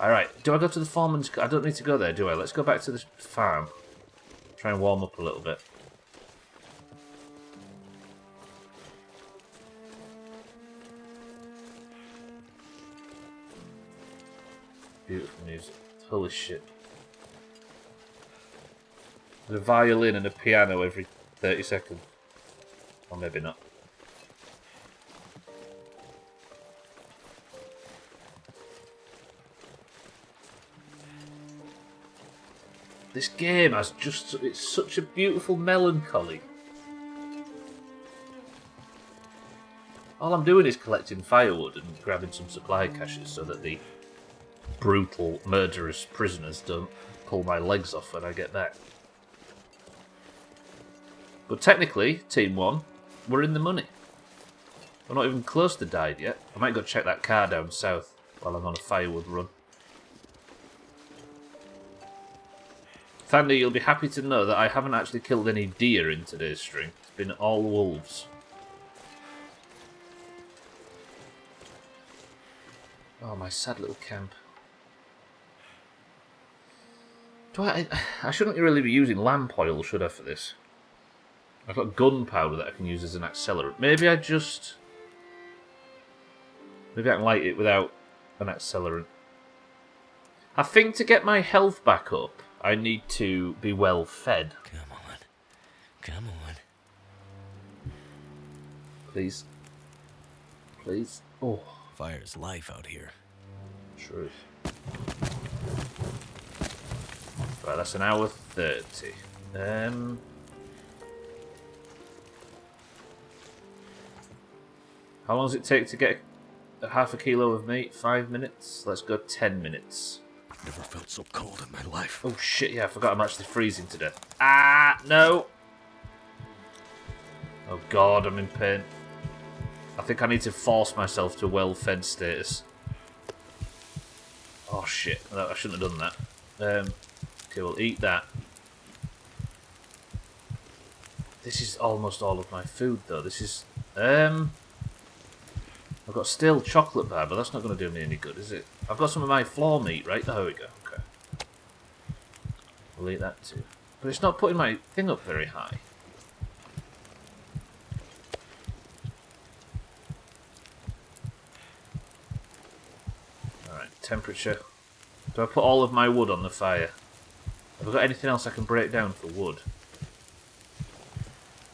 Alright, do I go to the foreman's... I don't need to go there, do I? Let's go back to the farm. Try and warm up a little bit. Beautiful music. Holy shit. There's a violin and a piano every 30 seconds. Or maybe not. This game has just... It's such a beautiful melancholy. All I'm doing is collecting firewood and grabbing some supply caches so that the brutal, murderous prisoners don't pull my legs off when I get back. But technically, Team 1, we're in the money. We're not even close to died yet. I might go check that car down south while I'm on a firewood run. Thandy, you'll be happy to know that I haven't actually killed any deer in today's stream. It's been all wolves. Oh, my sad little camp. I shouldn't really be using lamp oil, should I, for this? I've got gunpowder that I can use as an accelerant. Maybe I can light it without an accelerant. I think to get my health back up, I need to be well fed. Come on. Come on. Please. Please. Oh. Fire's life out here. Truth. Right, that's an hour 30. How long does it take to get a half a kilo of meat? 5 minutes? Let's go 10 minutes. Never felt so cold in my life. Oh shit, yeah, I forgot I'm actually freezing to death. Ah, no! Oh god, I'm in pain. I think I need to force myself to well-fed status. Oh shit, I shouldn't have done that. Okay, we'll eat that. This is almost all of my food though. This is... I've got stale chocolate bar, but that's not going to do me any good, is it? I've got some of my floor meat, right? Oh, here we go. Okay. We'll eat that too. But it's not putting my thing up very high. Alright, temperature. Do I put all of my wood on the fire? Have I got anything else I can break down for wood?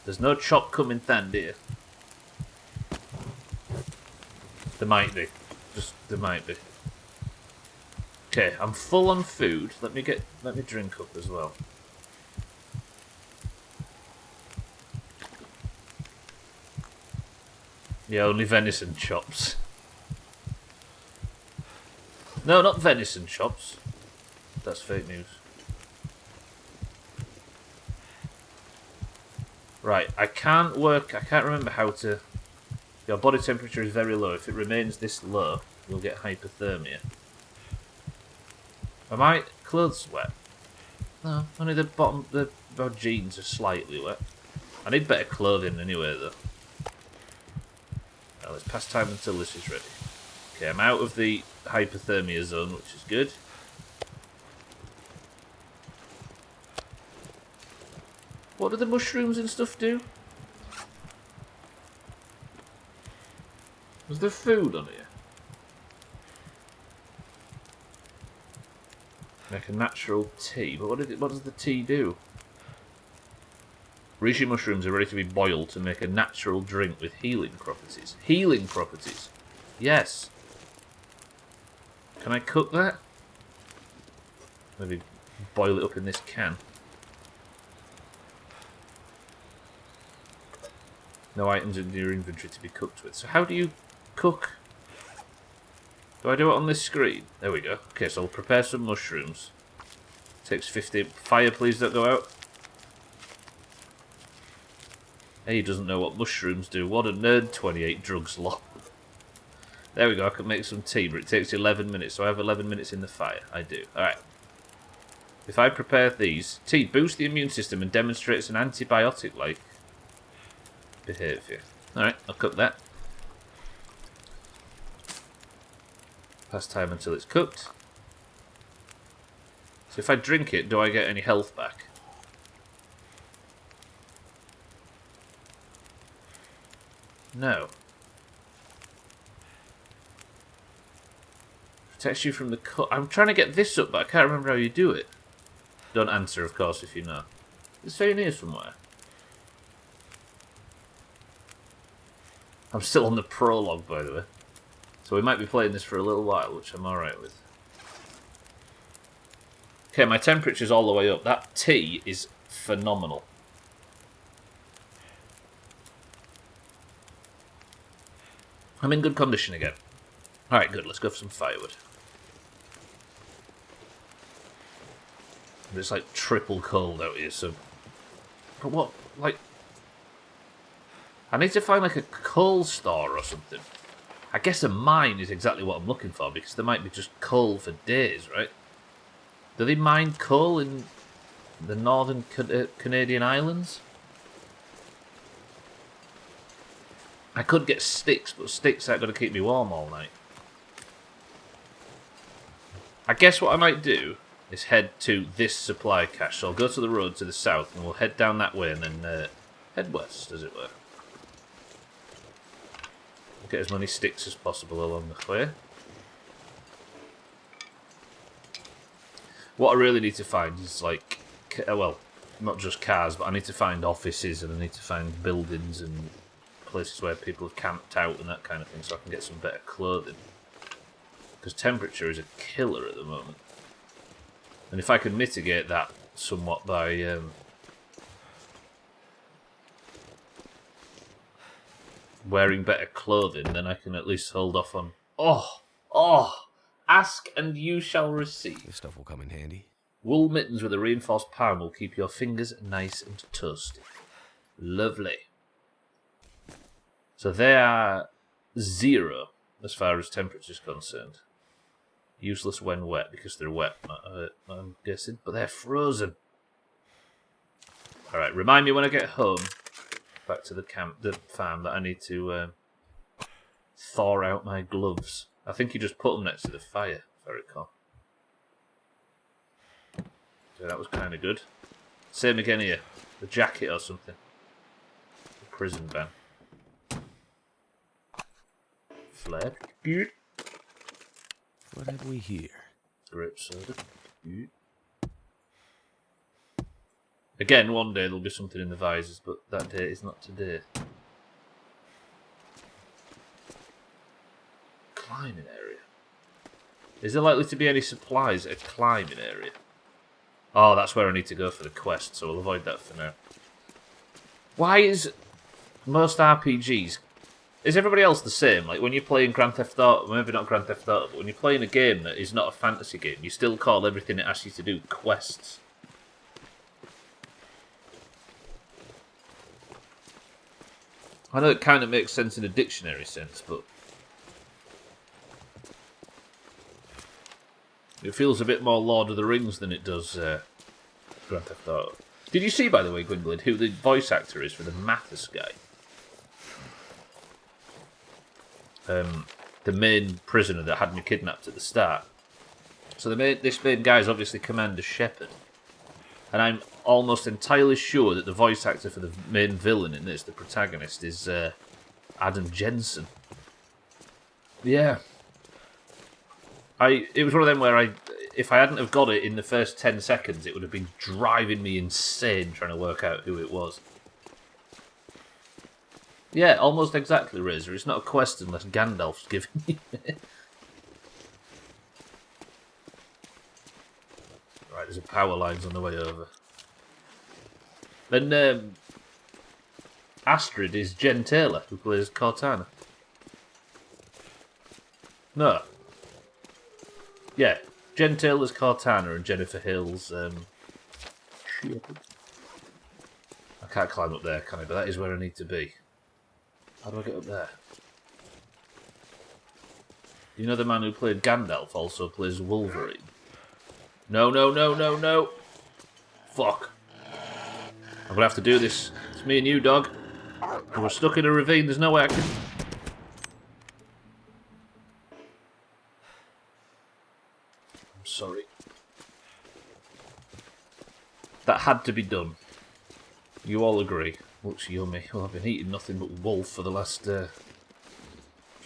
There's no chop coming, Thandir. There might be. There might be. Okay, I'm full on food. Let me drink up as well. Yeah, only venison chops. No, not venison chops. That's fake news. Right, I can't remember how to... Your body temperature is very low. If it remains this low, you'll get hypothermia. Are my clothes wet? No, only the bottom, my jeans are slightly wet. I need better clothing anyway, though. Now, let's pass time until this is ready. Okay, I'm out of the hypothermia zone, which is good. What do the mushrooms and stuff do? Was there food on here? Make a natural tea. But what does the tea do? Reishi mushrooms are ready to be boiled to make a natural drink with healing properties. Healing properties? Yes. Can I cook that? Maybe boil it up in this can. No items in your inventory to be cooked with. So how do you cook? Do I do it on this screen? There we go. Okay, so I'll prepare some mushrooms. Takes 50. Fire, please don't go out. He doesn't know what mushrooms do. What a nerd. 28 drugs lot. There we go. I can make some tea, but it takes 11 minutes. So I have 11 minutes in the fire. I do. Alright. If I prepare these, tea boosts the immune system and demonstrates an antibiotic-like behaviour. Alright, I'll cook that. Pass time until it's cooked. So if I drink it, do I get any health back? No. Protects you from the cut. I'm trying to get this up, but I can't remember how you do it. Don't answer, of course, if you know. It's very near somewhere. I'm still on the prologue, by the way. So we might be playing this for a little while, which I'm alright with. Okay, my temperature's all the way up. That tea is phenomenal. I'm in good condition again. Alright, good. Let's go for some firewood. It's like triple cold out here, so... But what, like... I need to find like a coal store or something. I guess a mine is exactly what I'm looking for, because there might be just coal for days, right? Do they mine coal in the northern Canadian islands? I could get sticks, but sticks aren't going to keep me warm all night. I guess what I might do is head to this supply cache. So I'll go to the road to the south and we'll head down that way and then head west, as it were. We'll get as many sticks as possible along the way. What I really need to find is like, well, not just cars, but I need to find offices and I need to find buildings and places where people have camped out and that kind of thing so I can get some better clothing. Because temperature is a killer at the moment. And if I can mitigate that somewhat by wearing better clothing, then I can at least hold off on... Ask and you shall receive. This stuff will come in handy. Wool mittens with a reinforced palm will keep your fingers nice and toasty. Lovely. So they are 0 as far as temperature is concerned. Useless when wet, because they're wet, I'm guessing. But they're frozen. Alright, remind me when I get home, back to the farm, that I need to thaw out my gloves. I think you just put them next to the fire, if I recall. So that was kind of good. Same again here. The jacket or something. The prison van. Flare. Good. What have we here? Grape soda. Good. Again, one day there'll be something in the visors, but that day is not today. Climbing area. Is there likely to be any supplies at a climbing area? Oh, that's where I need to go for the quest, so we'll avoid that for now. Why is most RPGs... Is everybody else the same? Like, when you're playing Grand Theft Auto... Maybe not Grand Theft Auto, but when you're playing a game that is not a fantasy game, you still call everything it asks you to do quests. I know it kind of makes sense in a dictionary sense, but... It feels a bit more Lord of the Rings than it does Grand Theft Auto. Did you see, by the way, Gwynblade, who the voice actor is for the Mathis guy? The main prisoner that had me kidnapped at the start. So this main guy is obviously Commander Shepard. And I'm almost entirely sure that the voice actor for the main villain in this, the protagonist, is Adam Jensen. Yeah. It was one of them where if I hadn't have got it in the first 10 seconds, it would have been driving me insane trying to work out who it was. Yeah, almost exactly, Razor. It's not a quest unless Gandalf's giving you it. Right, there's a power lines on the way over. Then Astrid is Jen Taylor, who plays Cortana. No. Yeah, Jen Taylor's Cortana and Jennifer Hill's Shepard. I can't climb up there, can I? But that is where I need to be. How do I get up there? You know the man who played Gandalf also plays Wolverine? No, no, no, no, no! Fuck. I'm gonna have to do this. It's me and you, dog. And we're stuck in a ravine, there's no way I can... I'm sorry. That had to be done. You all agree. Looks yummy. Well, I've been eating nothing but wolf for the last sort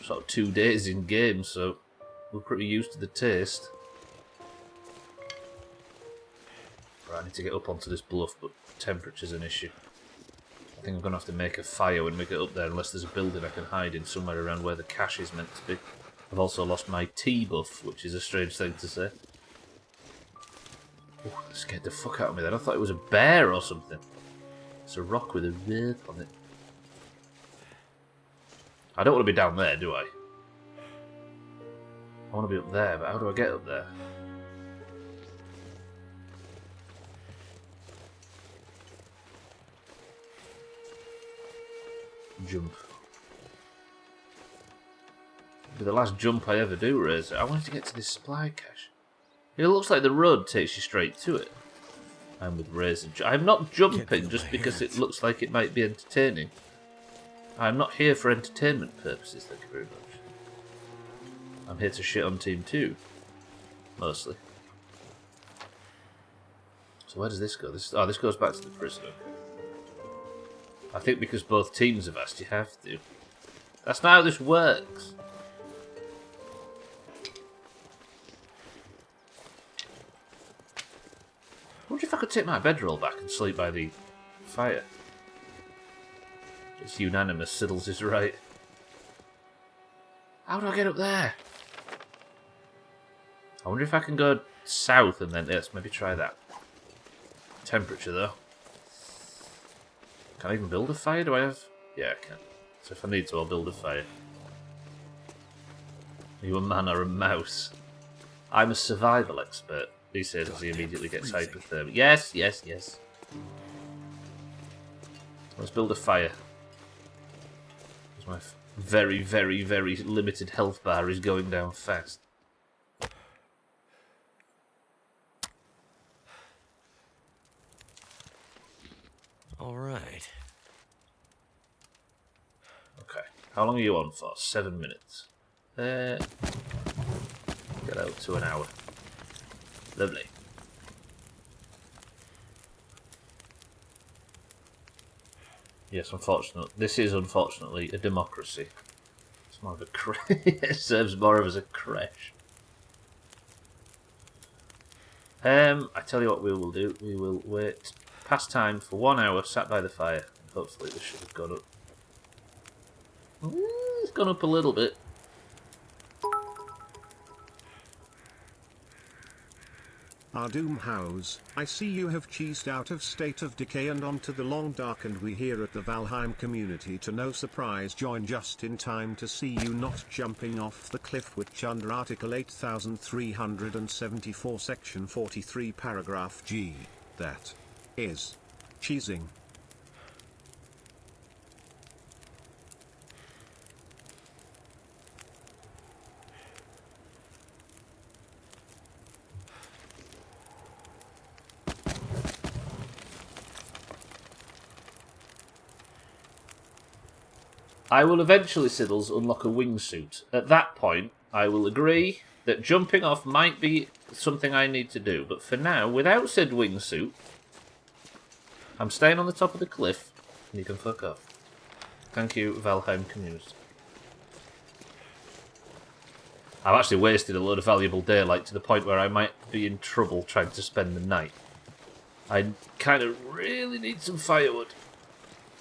of 2 days in game, so we're pretty used to the taste. Right, I need to get up onto this bluff, but temperature's an issue. I think I'm going to have to make a fire when we get up there, unless there's a building I can hide in somewhere around where the cache is meant to be. I've also lost my tea buff, which is a strange thing to say. Ooh, that scared the fuck out of me then. I thought it was a bear or something. It's a rock with a wraith on it. I don't want to be down there, do I? I want to be up there, but how do I get up there? jump. It'll be the last jump I ever do, Razor. I wanted to get to this supply cache. It looks like the road takes you straight to it. I'm with Razor. I'm not jumping just because it looks like it might be entertaining. I'm not here for entertainment purposes, thank you very much. I'm here to shit on Team 2. Mostly. So where does this go? This goes back to the prison. I think because both teams have asked, you have to. That's not how this works. I wonder if I could take my bedroll back and sleep by the fire. It's unanimous, Siddles is right. How do I get up there? I wonder if I can go south and then... Let's maybe try that. Temperature, though. Can I even build a fire? Do I have... Yeah, I can. So if I need to, I'll build a fire. Are you a man or a mouse? I'm a survival expert. He says as he immediately gets hypothermic. Yes, yes, yes. Let's build a fire. My very, very, very limited health bar is going down fast. All right. Okay. How long are you on for? 7 minutes. Get out to an hour. Lovely. Yes, unfortunately. This is unfortunately a democracy. It's more of a it serves more of as a creche. I tell you what we will do. We will wait past time for 1 hour, sat by the fire, and hopefully this should have gone up. It's gone up a little bit. Our Doomhaus, I see you have cheesed out of State of Decay and onto the Long Dark, and we here at the Valheim community to no surprise join just in time to see you not jumping off the cliff, which under Article 8374 Section 43 Paragraph G, that is cheesing. I will eventually, Siddles, unlock a wingsuit. At that point, I will agree that jumping off might be something I need to do. But for now, without said wingsuit, I'm staying on the top of the cliff, and you can fuck off. Thank you, Valheim community. I've actually wasted a load of valuable daylight to the point where I might be in trouble trying to spend the night. I kind of really need some firewood.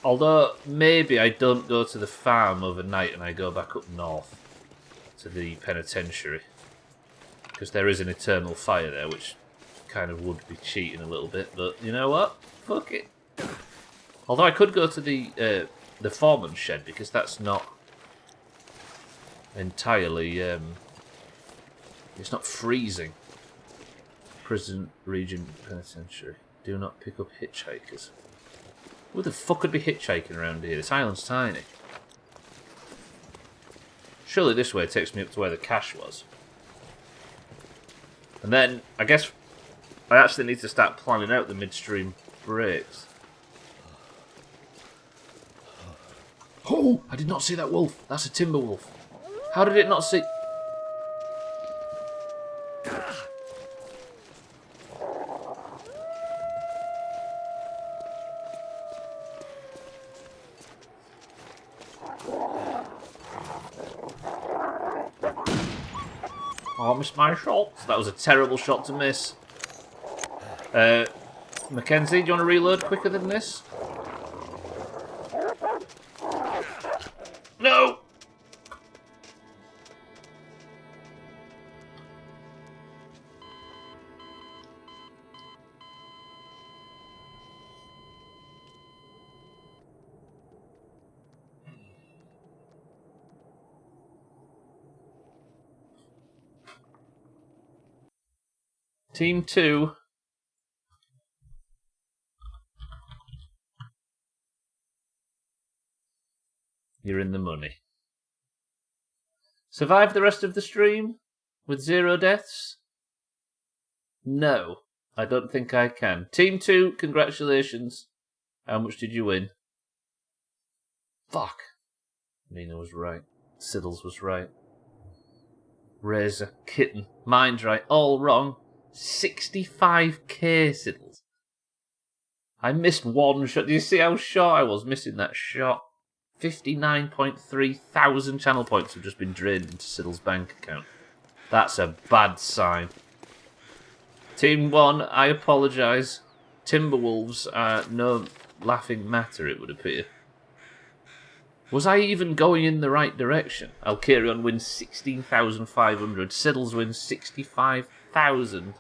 Although, maybe I don't go to the farm overnight and I go back up north to the penitentiary. Because there is an eternal fire there, which kind of would be cheating a little bit. But, you know what? Fuck it. Although I could go to the foreman's shed, because that's not entirely... it's not freezing. Prison Region Penitentiary. Do not pick up hitchhikers. Who the fuck could be hitchhiking around here? This island's tiny. Surely this way takes me up to where the cache was. And then, I guess, I actually need to start planning out the midstream breaks. Oh! I did not see that wolf. That's a timber wolf. How did it not see... Oh, I missed my shots. That was a terrible shot to miss. Mackenzie, do you want to reload quicker than this? No! Team 2. You're in the money. Survive the rest of the stream with 0 deaths? No, I don't think I can. Team 2, congratulations. How much did you win? Fuck. Mina was right. Siddles was right. Razor, Kitten, mine's right. All wrong. 65k, Siddles. I missed one shot. Do you see how short I was missing that shot? 59.3 thousand channel points have just been drained into Siddle's bank account. That's a bad sign. Team 1, I apologise. Timberwolves are no laughing matter, it would appear. Was I even going in the right direction? Alkarion wins 16,500. Siddles wins 65,000.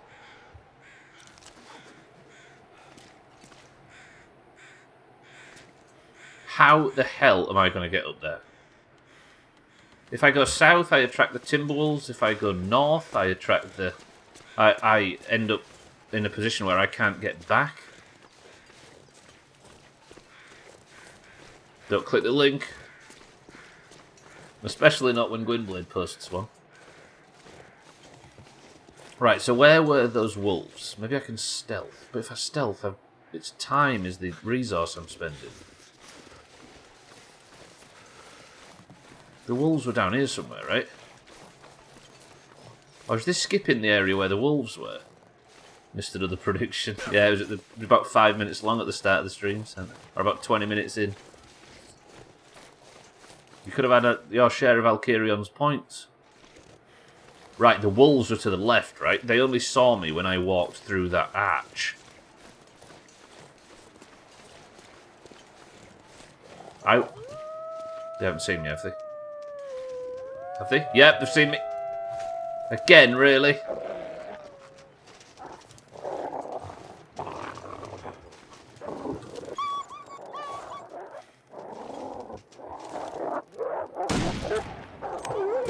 How the hell am I going to get up there? If I go south, I attract the Timberwolves. If I go north, I attract the... I end up in a position where I can't get back. Don't click the link. Especially not when Gwynblade posts one. Right, so where were those wolves? Maybe I can stealth. But if I stealth, it's time is the resource I'm spending. The wolves were down here somewhere, right? Or is this skipping the area where the wolves were? Missed another prediction. Yeah, it was about 5 minutes long at the start of the stream, or about 20 minutes in. You could have had your share of Alkarion's points. Right, the wolves were to the left, right? They only saw me when I walked through that arch. They haven't seen me, have they? Have they? Yep, they've seen me. Again, really?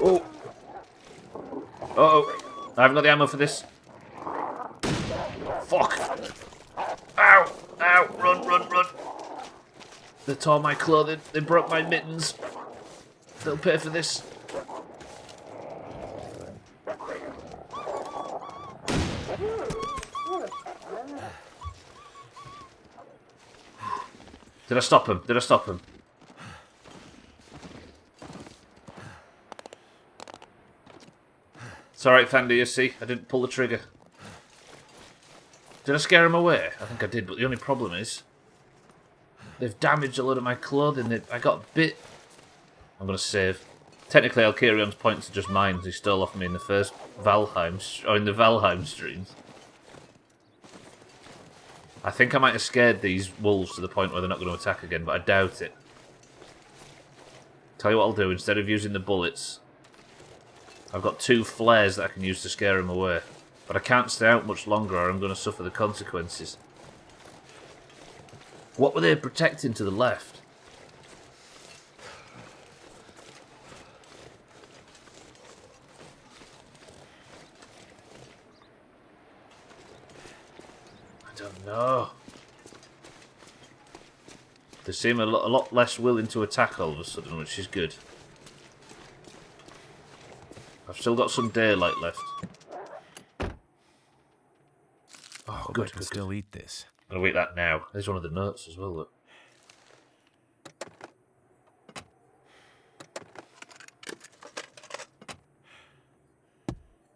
Oh. Uh-oh. I haven't got the ammo for this. Fuck. Ow. Ow. Run, run, run. They tore my clothing. They broke my mittens. They'll pay for this. Did I stop him? Did I stop him? It's alright, Fandy, you see. I didn't pull the trigger. Did I scare him away? I think I did, but the only problem is they've damaged a lot of my clothing. I got bit. I'm going to save. Technically, Alkarion's points are just mine. He stole off me in the first Valheim streams. I think I might have scared these wolves to the point where they're not going to attack again, but I doubt it. Tell you what I'll do, instead of using the bullets, I've got 2 flares that I can use to scare them away. But I can't stay out much longer or I'm going to suffer the consequences. What were they protecting to the left? I don't know. They seem a lot less willing to attack all of a sudden, which is good. I've still got some daylight left. Oh, good, I can still eat this. I'm going to eat that now. There's one of the nuts as well, look.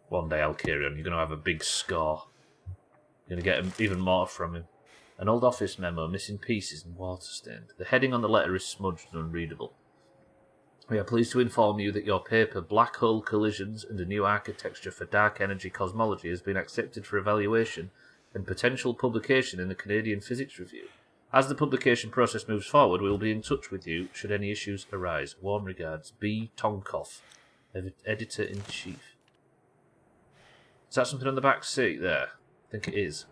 One day, Alkarion, you're going to have a big score. You're going to get even more from him. An old office memo, missing pieces and water-stained. The heading on the letter is smudged and unreadable. We are pleased to inform you that your paper, Black Hole Collisions and a New Architecture for Dark Energy Cosmology, has been accepted for evaluation and potential publication in the Canadian Physics Review. As the publication process moves forward, we will be in touch with you should any issues arise. Warm regards, B. Tonkoff, Editor-in-Chief. Is that something on the back seat there? I think it is.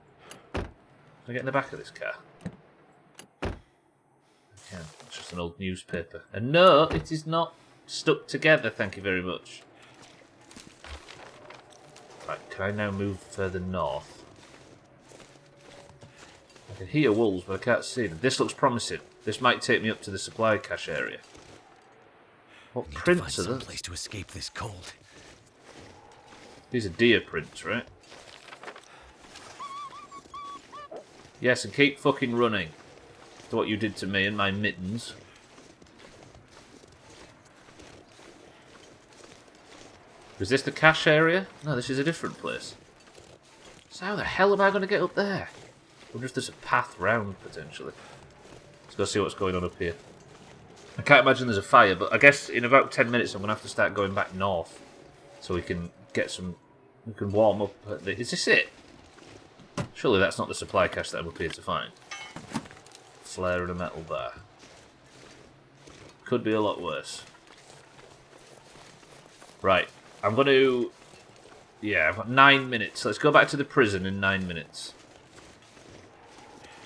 Can I get in the back of this car? I can. It's just an old newspaper. And no, it is not stuck together, thank you very much. Right, can I now move further north? I can hear wolves, but I can't see them. This looks promising. This might take me up to the supply cache area. What Need to find prints are some those? place to escape this cold. These are deer prints, right? Yes, and keep fucking running. To what you did to me and my mittens. Is this the cache area? No, this is a different place. So how the hell am I going to get up there? I wonder if there's a path round, potentially. Let's go see what's going on up here. I can't imagine there's a fire, but I guess in about 10 minutes I'm going to have to start going back north. So we can get some... We can warm up. Is this it? Surely that's not the supply cache that I'm up here to find. Flare and a metal bar. Could be a lot worse. Right. I'm going to... Yeah, I've got 9 minutes. Let's go back to the prison in 9 minutes.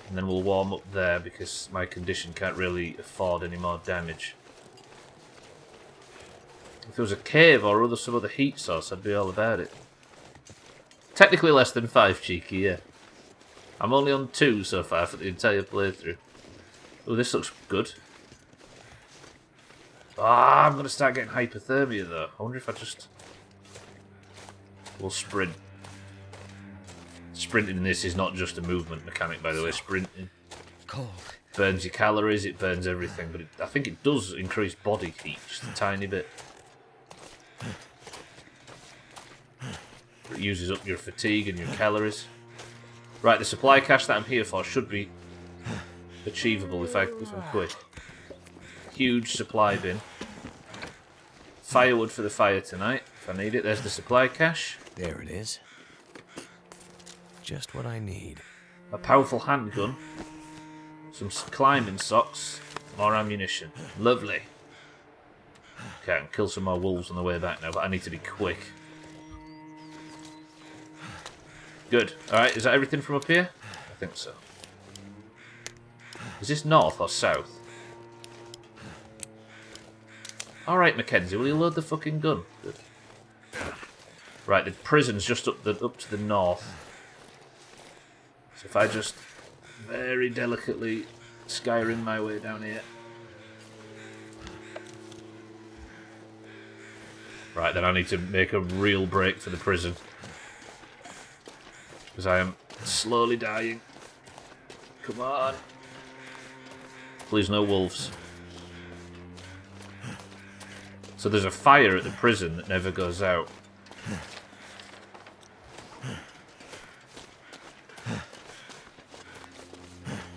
And then we'll warm up there because my condition can't really afford any more damage. If there was a cave or some other heat source, I'd be all about it. Technically less than 5, cheeky, yeah. I'm only on 2 so far for the entire playthrough. Oh, this looks good. Ah, I'm going to start getting hypothermia though. I wonder if I just... We'll sprint. Sprinting in this is not just a movement mechanic, by the way. Sprinting Cold. burns your calories, it burns everything, but I think it does increase body heat just a tiny bit. It uses up your fatigue and your calories. Right, the supply cache that I'm here for should be achievable if I'm quick. Huge supply bin. Firewood for the fire tonight, if I need it. There's the supply cache. There it is. Just what I need. A powerful handgun. Some climbing socks. More ammunition. Lovely. Okay, I can kill some more wolves on the way back now, but I need to be quick. Good. Alright, is that everything from up here? I think so. Is this north or south? Alright, Mackenzie, will you load the fucking gun? Good. Right, the prison's just up to the north. So if I just very delicately Skyrim my way down here. Right, then I need to make a real break for the prison. Because I am slowly dying. Come on. Please, no wolves. So there's a fire at the prison that never goes out.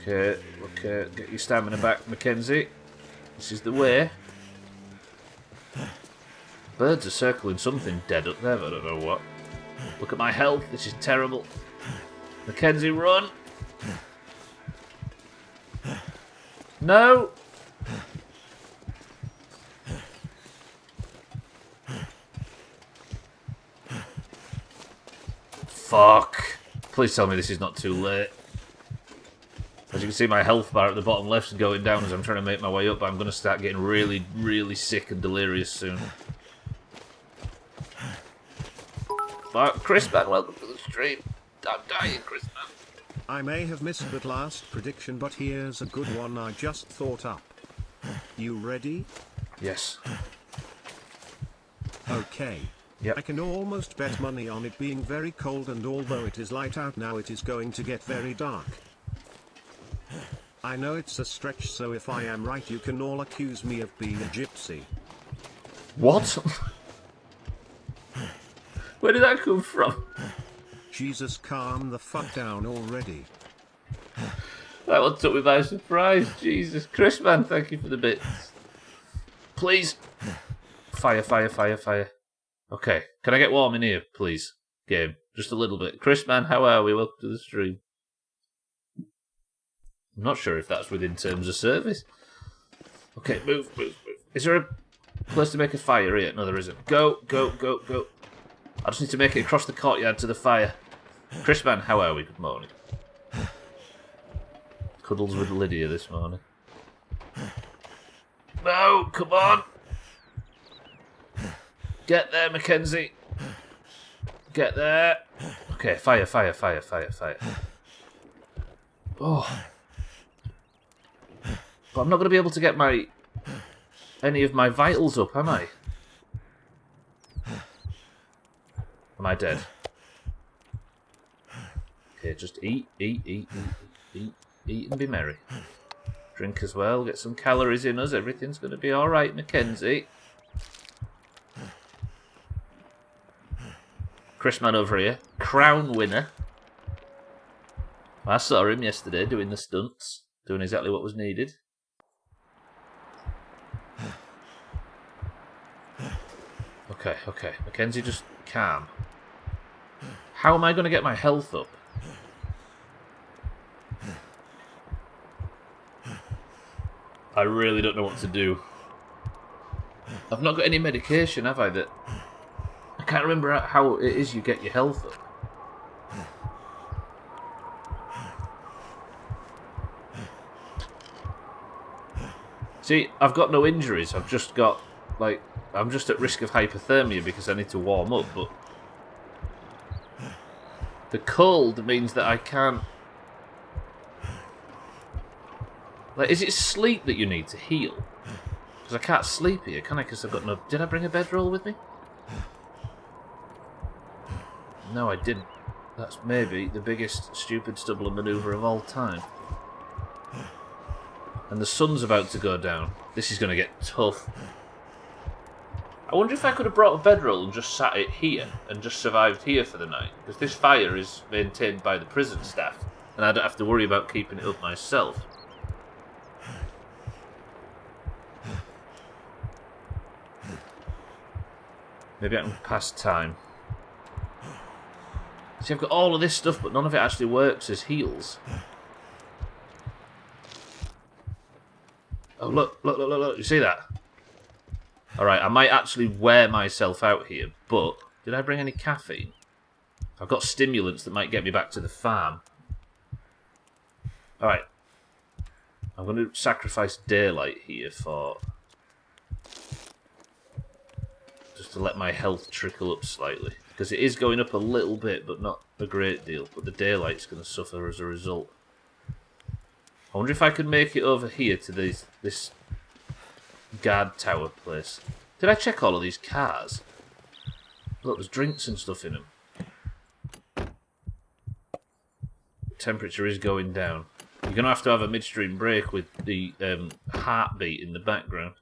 Okay, get your stamina back, Mackenzie. This is the way. Birds are circling something dead up there, but I don't know what. Look at my health, this is terrible. Mackenzie, run! No! Fuck. Please tell me this is not too late. As you can see, my health bar at the bottom left is going down as I'm trying to make my way up, but I'm going to start getting really, really sick and delirious soon. Fuck, Chris, man, welcome to the stream. I'm dying, Chris, man. I may have missed that last prediction, but here's a good one I just thought up. You ready? Yes. Okay. Yep. I can almost bet money on it being very cold, and although it is light out now, it is going to get very dark. I know it's a stretch, so if I am right, you can all accuse me of being a gypsy. What? Where did that come from? Jesus, calm the fuck down already. That one took me by surprise. Jesus. Chris, man, thank you for the bits. Please. Fire, fire, fire, fire. Okay, can I get warm in here, please? Game. Just a little bit. Chris, man, how are we? Welcome to the stream. I'm not sure if that's within terms of service. Okay, move, move, move. Is there a place to make a fire here? No, there isn't. Go, go, go, go. I just need to make it across the courtyard to the fire. Chris, man, how are we? Good morning. Cuddles with Lydia this morning. No, come on. Get there, Mackenzie. Get there. Okay, fire, fire, fire, fire, fire. Oh. But I'm not going to be able to get my any of my vitals up, am I? Am I dead? Okay, just eat, and be merry. Drink as well, get some calories in us, everything's going to be alright, Mackenzie. Chris Man over here, crown winner. I saw him yesterday doing the stunts, doing exactly what was needed. Okay, Mackenzie, just calm. How am I going to get my health up? I really don't know what to do. I've not got any medication, have I? That I can't remember how it is you get your health up. See, I've got no injuries. I've just got, like, I'm just at risk of hypothermia because I need to warm up, but the cold means that I can't... Like, is it sleep that you need to heal? Because I can't sleep here, can I? Because I've got no... Did I bring a bedroll with me? No, I didn't. That's maybe the biggest stupid Stubbler manoeuvre of all time. And the sun's about to go down. This is going to get tough. I wonder if I could have brought a bedroll and just sat it here and just survived here for the night. Because this fire is maintained by the prison staff. And I don't have to worry about keeping it up myself. Maybe I can pass time. See, I've got all of this stuff, but none of it actually works as heals. Oh, look. You see that? Alright, I might actually wear myself out here, but... Did I bring any caffeine? I've got stimulants that might get me back to the farm. Alright. I'm going to sacrifice daylight here for... just to let my health trickle up slightly. Because it is going up a little bit, but not a great deal. But the daylight's going to suffer as a result. I wonder if I could make it over here to this guard tower place. Did I check all of these cars? Look, there's drinks and stuff in them. The temperature is going down. You're going to have a midstream break with the heartbeat in the background.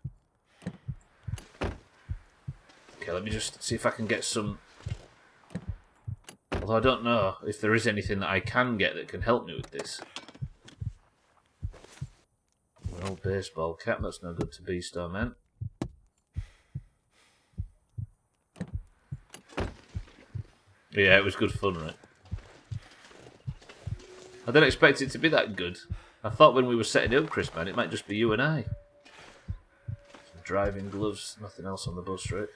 Okay, let me just see if I can get some... Although I don't know if there is anything that I can get that can help me with this. An old baseball cap, that's no good to Beastar, man. Yeah, it was good fun, right? I didn't expect it to be that good. I thought when we were setting it up, Chris, man, it might just be you and I. Some driving gloves, nothing else on the bus, right?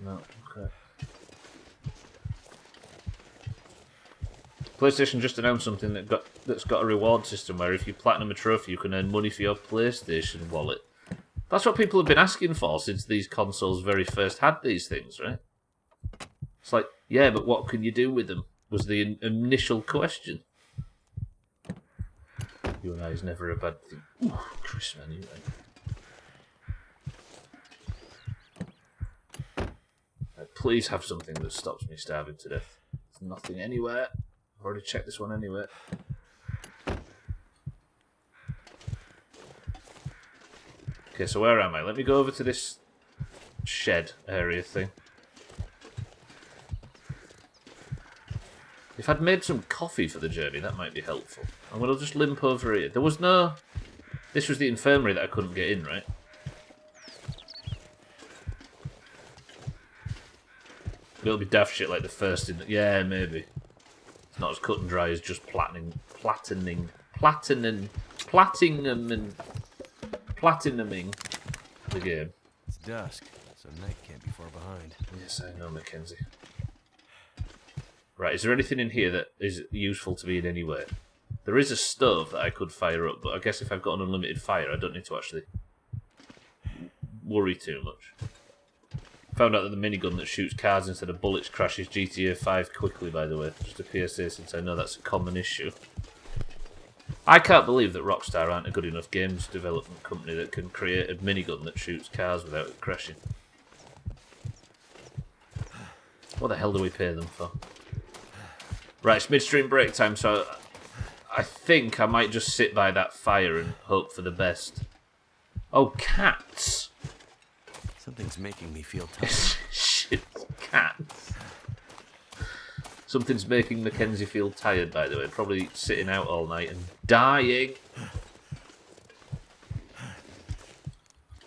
No, okay. PlayStation just announced something that's got a reward system where if you platinum a trophy, you can earn money for your PlayStation wallet. That's what people have been asking for since these consoles very first had these things, right? It's like, yeah, but what can you do with them? Was the initial question. You and I is never a bad thing. Ooh, Chris, man, you right. Please have something that stops me starving to death. There's nothing anywhere. I've already checked this one anyway. Okay, so where am I? Let me go over to this shed area thing. If I'd made some coffee for the journey, that might be helpful. I'm going to just limp over here. There was no... This was the infirmary that I couldn't get in, right? It'll be daft shit like the first in... Yeah, maybe. It's not as cut and dry as just platinuming the game. It's dusk, so night can't be far behind. Yes, I know, Mackenzie. Right, is there anything in here that is useful to me in any way? There is a stove that I could fire up, but I guess if I've got an unlimited fire, I don't need to actually worry too much. Found out that the minigun that shoots cars instead of bullets crashes GTA 5 quickly, by the way. Just a PSA, since I know that's a common issue. I can't believe that Rockstar aren't a good enough games development company that can create a minigun that shoots cars without it crashing. What the hell do we pay them for? Right, it's midstream break time, so I think I might just sit by that fire and hope for the best. Oh, cats! Something's making me feel tired. Shit, cats. Something's making Mackenzie feel tired, by the way. Probably sitting out all night and dying.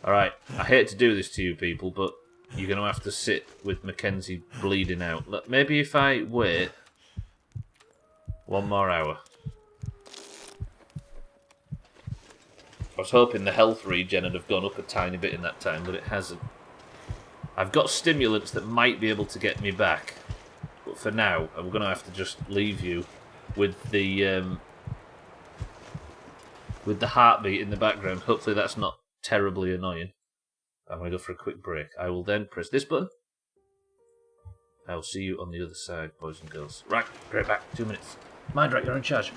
Alright, I hate to do this to you people, but you're going to have to sit with Mackenzie bleeding out. Look, maybe if I wait 1 more hour. I was hoping the health regen would have gone up a tiny bit in that time, but it hasn't. I've got stimulants that might be able to get me back. But for now, I'm going to have to just leave you with the heartbeat in the background. Hopefully that's not terribly annoying. I'm going to go for a quick break. I will then press this button. I will see you on the other side, boys and girls. Right, straight back. 2 minutes. Mind right, you're in charge.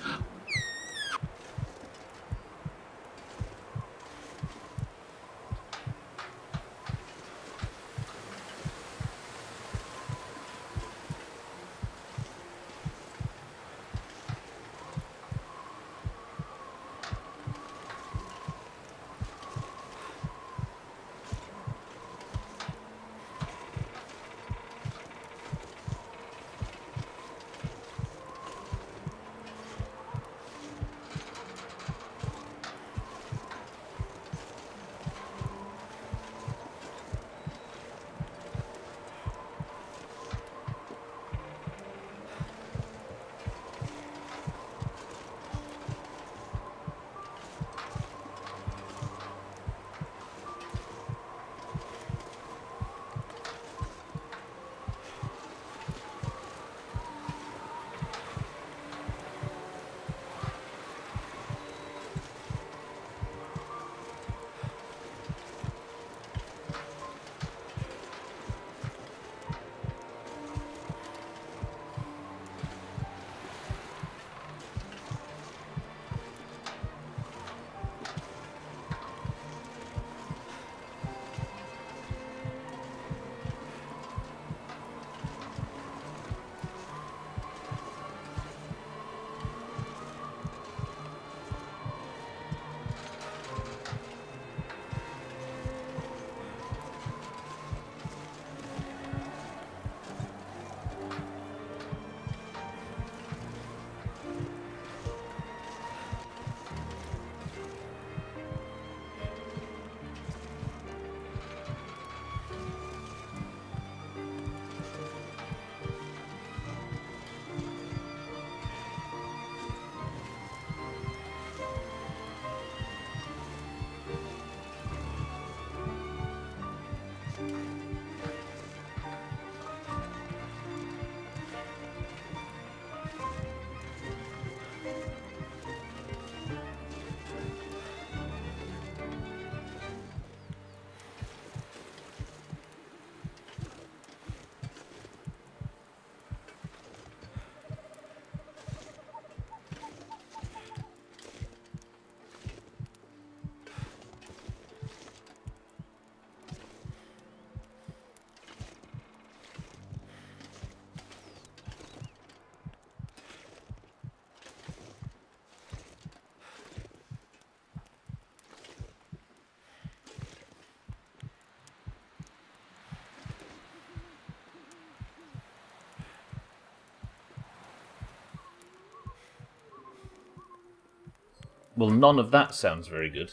Well, none of that sounds very good.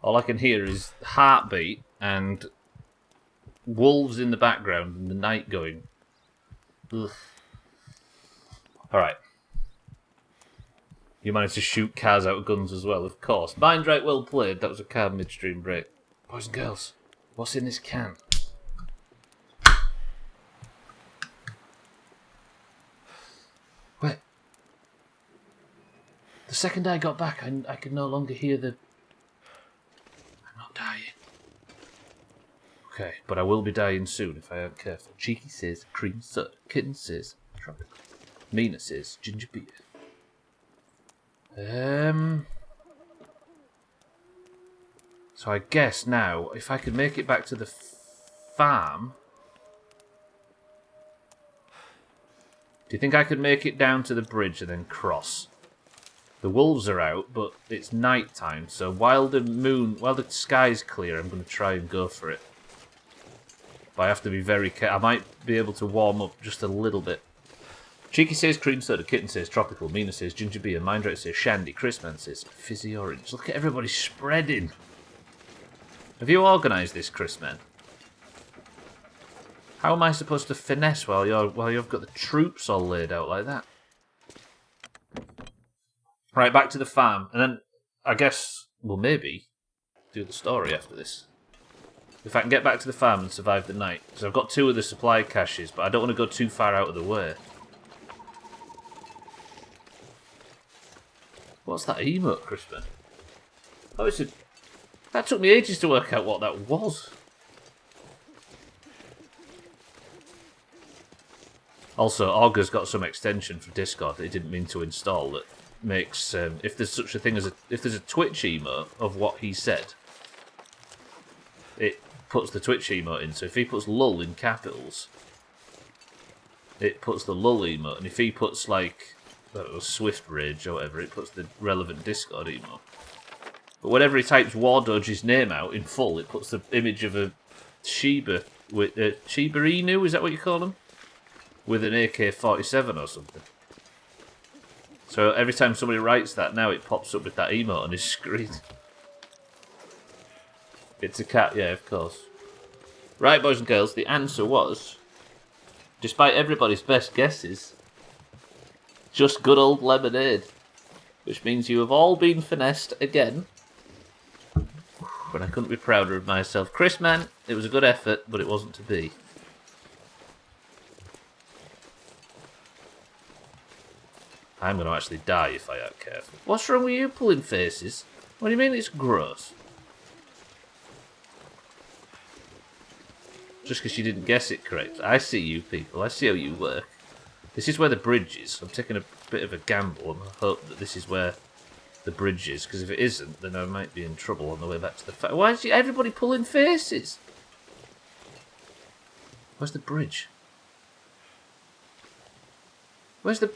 All I can hear is heartbeat and wolves in the background and the night going. Ugh. Alright. You managed to shoot cars out of guns as well, of course. Mind right, well played. That was a car midstream break. Boys and girls, what's in this can? Wait. The second I got back, I could no longer hear the... I'm not dying. Okay, but I will be dying soon if I aren't careful. Cheeky says cream soda. Kitten says tropical. Mina says ginger beer. So I guess now, if I could make it back to the farm... Do you think I could make it down to the bridge and then cross? The wolves are out, but it's night time, so while the sky's clear, I'm going to try and go for it. But I have to be very careful. I might be able to warm up just a little bit. Cheeky says cream soda, Kitten says tropical, Mina says ginger beer, Mindrake says shandy, Chrisman says fizzy orange. Look at everybody spreading. Have you organised this, Chrisman? How am I supposed to finesse while you've got the troops all laid out like that? Right, back to the farm, and then I guess we'll maybe do the story after this. If I can get back to the farm and survive the night, because I've got 2 of the supply caches, but I don't want to go too far out of the way. What's that emote, Crispin? Oh, that took me ages to work out what that was. Also, Augur's got some extension for Discord that he didn't mean to install that makes if there's such a thing as if there's a Twitch emote of what he said, it puts the Twitch emote in. So if he puts lull in capitals, it puts the lull emote, and if he puts like Swift Rage or whatever, it puts the relevant Discord emote. But whenever he types War Doge's name out in full, it puts the image of a Shiba with Shiba Inu. Is that what you call them? With an AK-47 or something. So every time somebody writes that now, it pops up with that emote on his screen. It's a cat, yeah, of course. Right, boys and girls, the answer was, despite everybody's best guesses, just good old lemonade. Which means you have all been finessed again. But I couldn't be prouder of myself. Chris, man, it was a good effort, but it wasn't to be. I'm going to actually die if I aren't careful. What's wrong with you pulling faces? What do you mean it's gross? Just because you didn't guess it correct. I see you people. I see how you work. This is where the bridge is. I'm taking a bit of a gamble and I hope that this is where the bridge is. Because if it isn't, then I might be in trouble on the way back to the... Why is everybody pulling faces? Where's the bridge? Where's the...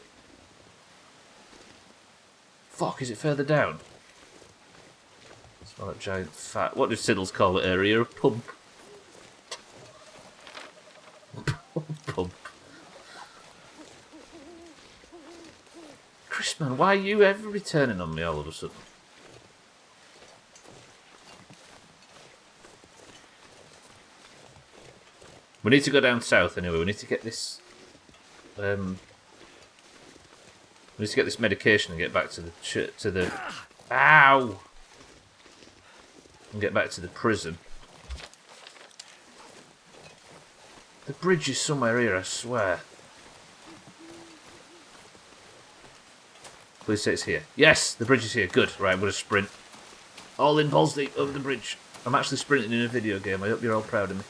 Fuck, is it further down? It's not a giant fat... What do Siddles call it area? A pump. Pump. Chris, man, why are you ever returning on me all of a sudden? We need to go down south anyway. We need to get this... We need to get this medication and get back to the Ow! And get back to the prison. The bridge is somewhere here, I swear. Please say it's here. Yes, the bridge is here. Good. Right, I'm going to sprint. All in balls deep over the bridge. I'm actually sprinting in a video game. I hope you're all proud of me.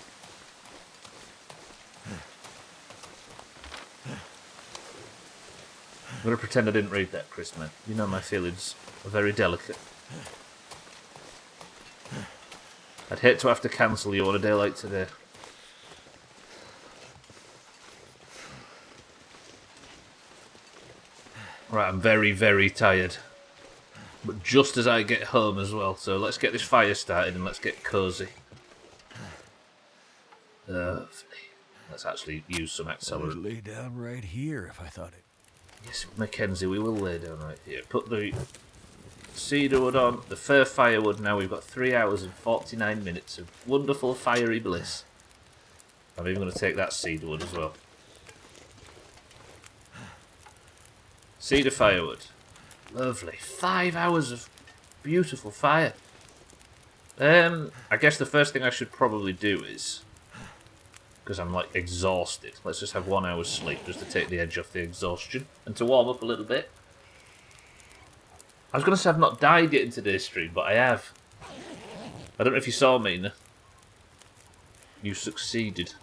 I'm going to pretend I didn't read that, Chris, man. You know my feelings are very delicate. I'd hate to have to cancel you on a day like today. Right, I'm very, very tired. But just as I get home as well, so let's get this fire started and let's get cosy. Let's actually use some accelerant. I'd lay down right here if I thought it. Yes, Mackenzie, we will lay down right here. Put the cedar wood on, the fir firewood. Now we've got 3 hours and 49 minutes of wonderful fiery bliss. I'm even going to take that cedar wood as well. Cedar firewood. Lovely. 5 hours of beautiful fire. I guess the first thing I should probably do is... Because I'm like exhausted. Let's just have 1 hour's sleep just to take the edge off the exhaustion. And to warm up a little bit. I was going to say I've not died yet in today's stream, but I have. I don't know if you saw me. You succeeded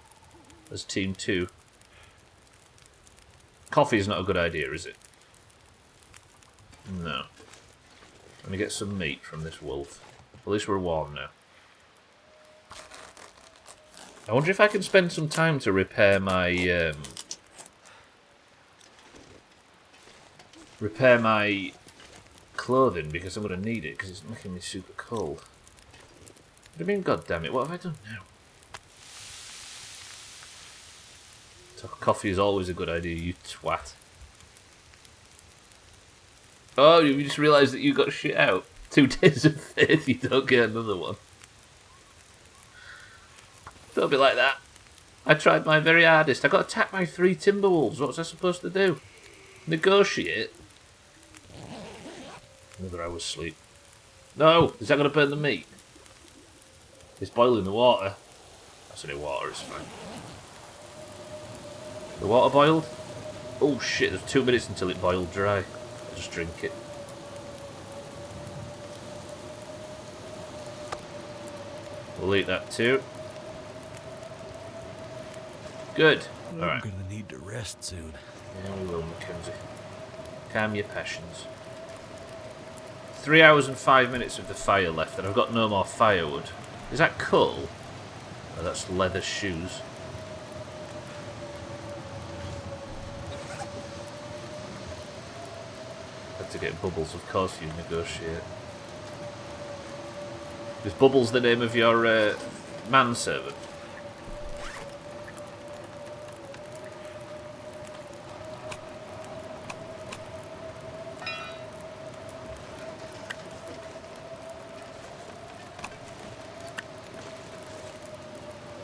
as Team 2. Coffee is not a good idea, is it? No. Let me get some meat from this wolf. At least we're warm now. I wonder if I can spend some time to repair my clothing, because I'm going to need it because it's making me super cold. What do you mean, goddammit? What have I done now? Coffee is always a good idea, you twat. Oh, you just realised that you got shit out. 2 days of faith, you don't get another one. Don't be like that. I tried my very hardest. I got attacked by 3 timber wolves. What was I supposed to do? Negotiate? Another hour's sleep. No! Is that going to burn the meat? It's boiling the water. That's only water, it's fine. The water boiled? Oh shit, there's 2 minutes until it boiled dry. I'll just drink it. We'll eat that too. Good. Alright. I'm gonna need to rest soon. Yeah, we will, Mackenzie. Calm your passions. 3 hours and 5 minutes of the fire left, and I've got no more firewood. Is that coal? Oh, that's leather shoes. Had to get Bubbles, of course you negotiate. Is Bubbles the name of your manservant?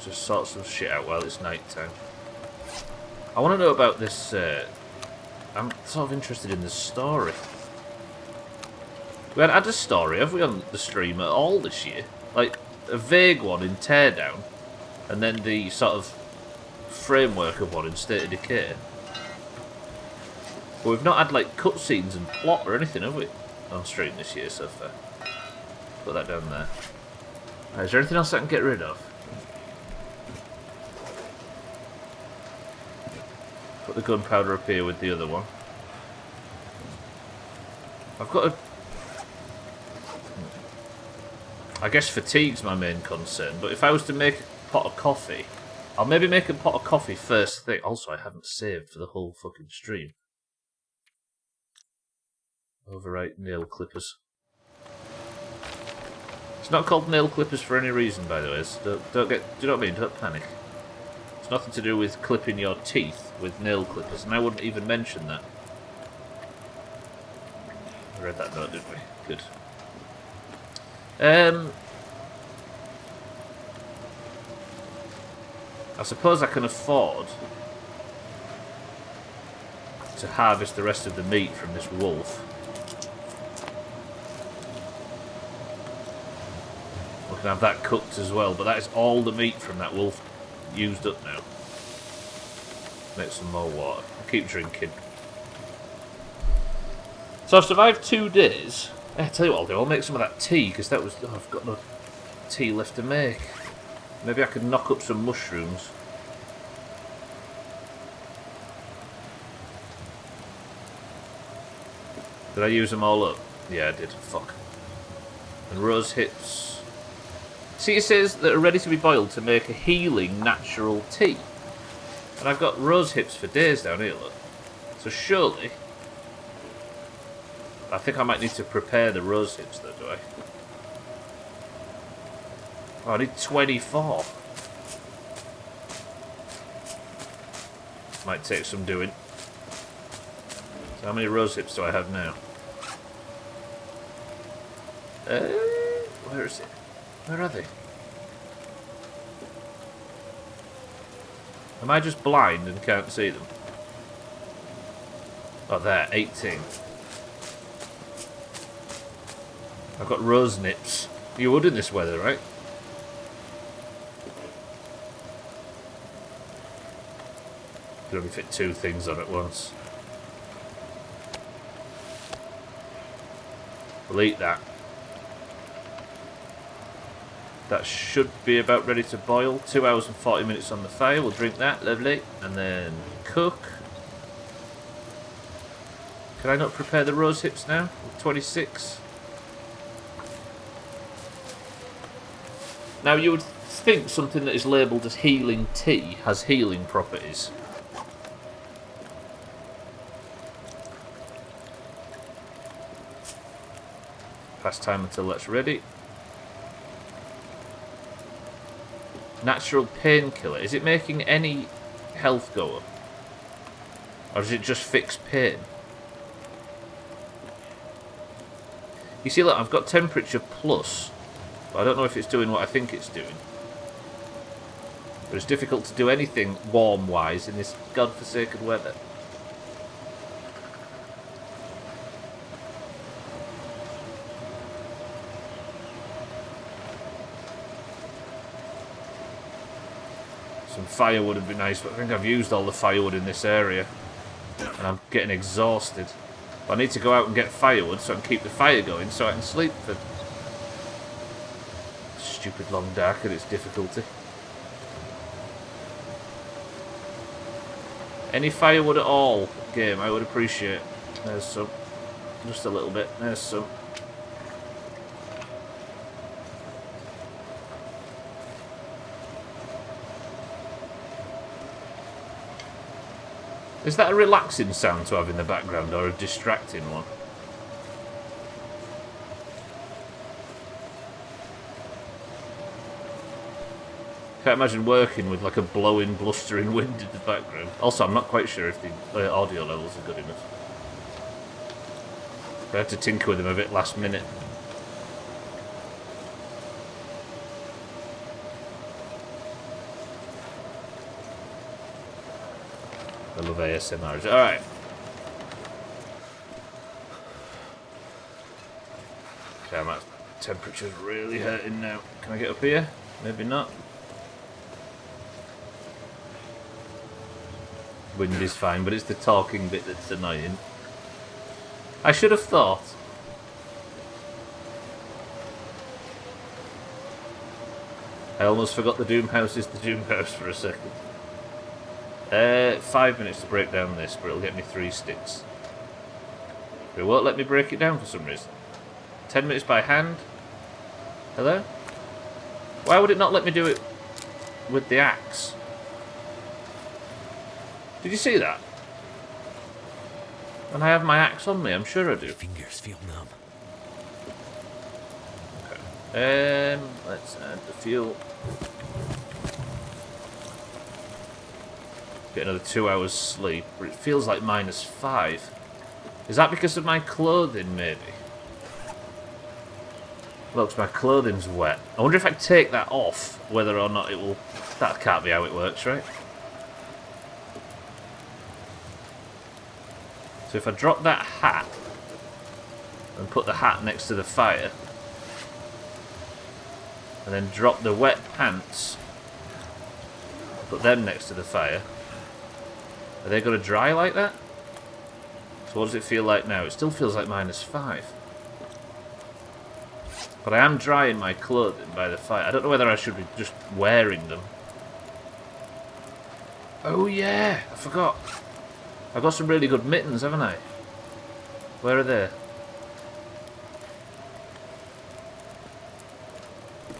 Just sort some shit out while it's night time. I want to know about this. I'm sort of interested in the story. We haven't had a story, have we, on the stream at all this year? Like, a vague one in Teardown, and then the sort of framework of one in State of Decay. But we've not had, like, cutscenes and plot or anything, have we, on stream this year so far? Put that down there. Right, is there anything else I can get rid of? Put the gunpowder up here with the other one. I've got a... I guess fatigue's my main concern, but if I was to make a pot of coffee, I'll maybe make a pot of coffee first thing. Also, I haven't saved for the whole fucking stream. Overwrite nail clippers. It's not called nail clippers for any reason, by the way. So don't get... Do you know what I mean? Don't panic. It's nothing to do with clipping your teeth with nail clippers, and I wouldn't even mention that. We read that note, didn't we? Good. I suppose I can afford to harvest the rest of the meat from this wolf. We can have that cooked as well, but that is all the meat from that wolf used up now. Make some more water. I'll keep drinking. So I've survived 2 days. I tell you what I'll do, I'll make some of that tea, because that was... Oh, I've got no tea left to make. Maybe I could knock up some mushrooms. Did I use them all up? Yeah, I did. Fuck. And rose hips. See, it says that are ready to be boiled to make a healing natural tea. And I've got rose hips for days down here, look. So surely... I think I might need to prepare the rose hips though, do I? Oh, I need 24. Might take some doing. So how many rose hips do I have now? Where is it? Where are they? Am I just blind and can't see them? Oh, there, 18. I've got rose nips. You would in this weather, right? Could only fit 2 things on at once. We'll eat that. That should be about ready to boil. 2 hours and 40 minutes on the fire. We'll drink that, lovely. And then cook. Can I not prepare the rose hips now? 26. Now, you would think something that is labelled as healing tea has healing properties. Pass time until that's ready. Natural painkiller. Is it making any health go up? Or does it just fix pain? You see, look, I've got temperature plus. But I don't know if it's doing what I think it's doing. But it's difficult to do anything warm-wise in this godforsaken weather. Some firewood would be nice, but I think I've used all the firewood in this area. And I'm getting exhausted. But I need to go out and get firewood so I can keep the fire going so I can sleep for... Stupid long dark and its difficulty. Any firewood at all, game, I would appreciate. There's some. Just a little bit. There's some. Is that a relaxing sound to have in the background or a distracting one? Can't imagine working with like a blowing, blustering wind in the background. Also, I'm not quite sure if the audio levels are good enough. I had to tinker with them a bit last minute. I love ASMR. Alright. Okay, my temperature's really hurting now. Can I get up here? Maybe not. Wind is fine, but it's the talking bit that's annoying. I should have thought. I almost forgot the Doomhaus is the Doomhaus for a second. 5 minutes to break down this, but it'll get me 3 sticks. It won't let me break it down for some reason. 10 minutes by hand. Hello? Why would it not let me do it with the axe? Did you see that? And I have my axe on me, I'm sure I do. Fingers feel numb. Okay. Let's add the fuel. Get another 2 hours sleep, but it feels like -5. Is that because of my clothing, maybe? Looks, my clothing's wet. I wonder if I take that off, whether or not it will... That can't be how it works, right? So if I drop that hat and put the hat next to the fire and then drop the wet pants, put them next to the fire, are they going to dry like that? So what does it feel like now? It still feels like -5. But I am drying my clothing by the fire. I don't know whether I should be just wearing them. Oh yeah, I forgot. I've got some really good mittens, haven't I? Where are they?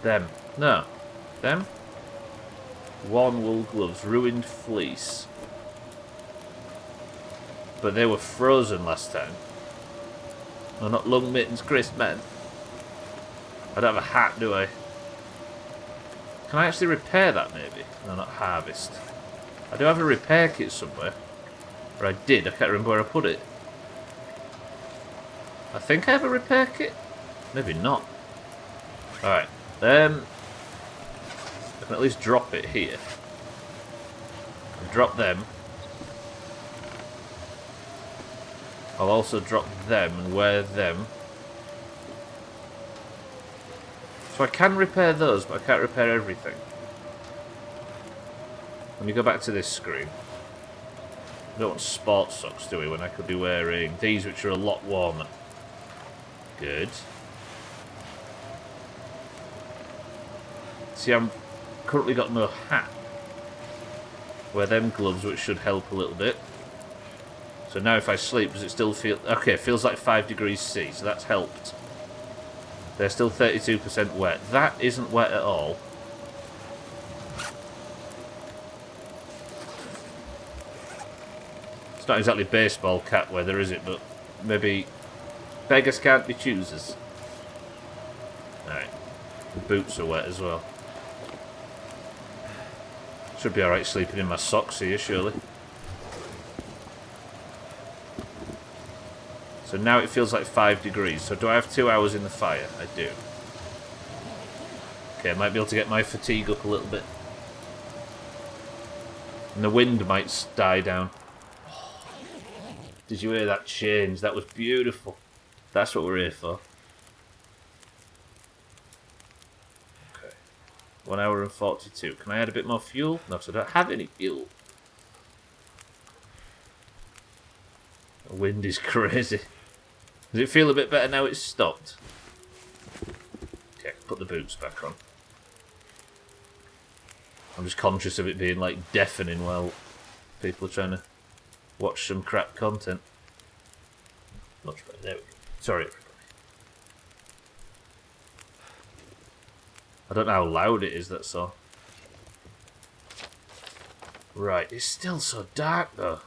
Them. No. Them? Worn wool gloves. Ruined fleece. But they were frozen last time. No, not long mittens, Chris, man. I don't have a hat, do I? Can I actually repair that, maybe? No, not harvest. I do have a repair kit somewhere. Or I did, I can't remember where I put it. I think I have a repair kit? Maybe not. Alright. I can at least drop it here. Drop them. I'll also drop them and wear them. So I can repair those, but I can't repair everything. Let me go back to this screen. We don't want sports socks, do we, when I could be wearing these, which are a lot warmer. Good. See, I'm currently got no hat. Wear them gloves, which should help a little bit. So now if I sleep, does it still feel... Okay, it feels like 5 degrees C, so that's helped. They're still 32% wet. That isn't wet at all. not exactly baseball cap weather, is it? But maybe beggars can't be choosers. Alright. The boots are wet as well. Should be alright sleeping in my socks here, surely. So now it feels like 5 degrees. So do I have 2 hours in the fire? I do. Okay, I might be able to get my fatigue up a little bit. And the wind might die down. Did you hear that change? That was beautiful. That's what we're here for. Okay. 1 hour and 42. Can I add a bit more fuel? No, because I don't have any fuel. The wind is crazy. Does it feel a bit better now it's stopped? Okay, put the boots back on. I'm just conscious of it being like deafening while people are trying to watch some crap content. Much better. There we go. Sorry, everybody. I don't know how loud it is, that's all. Right, it's still so dark though.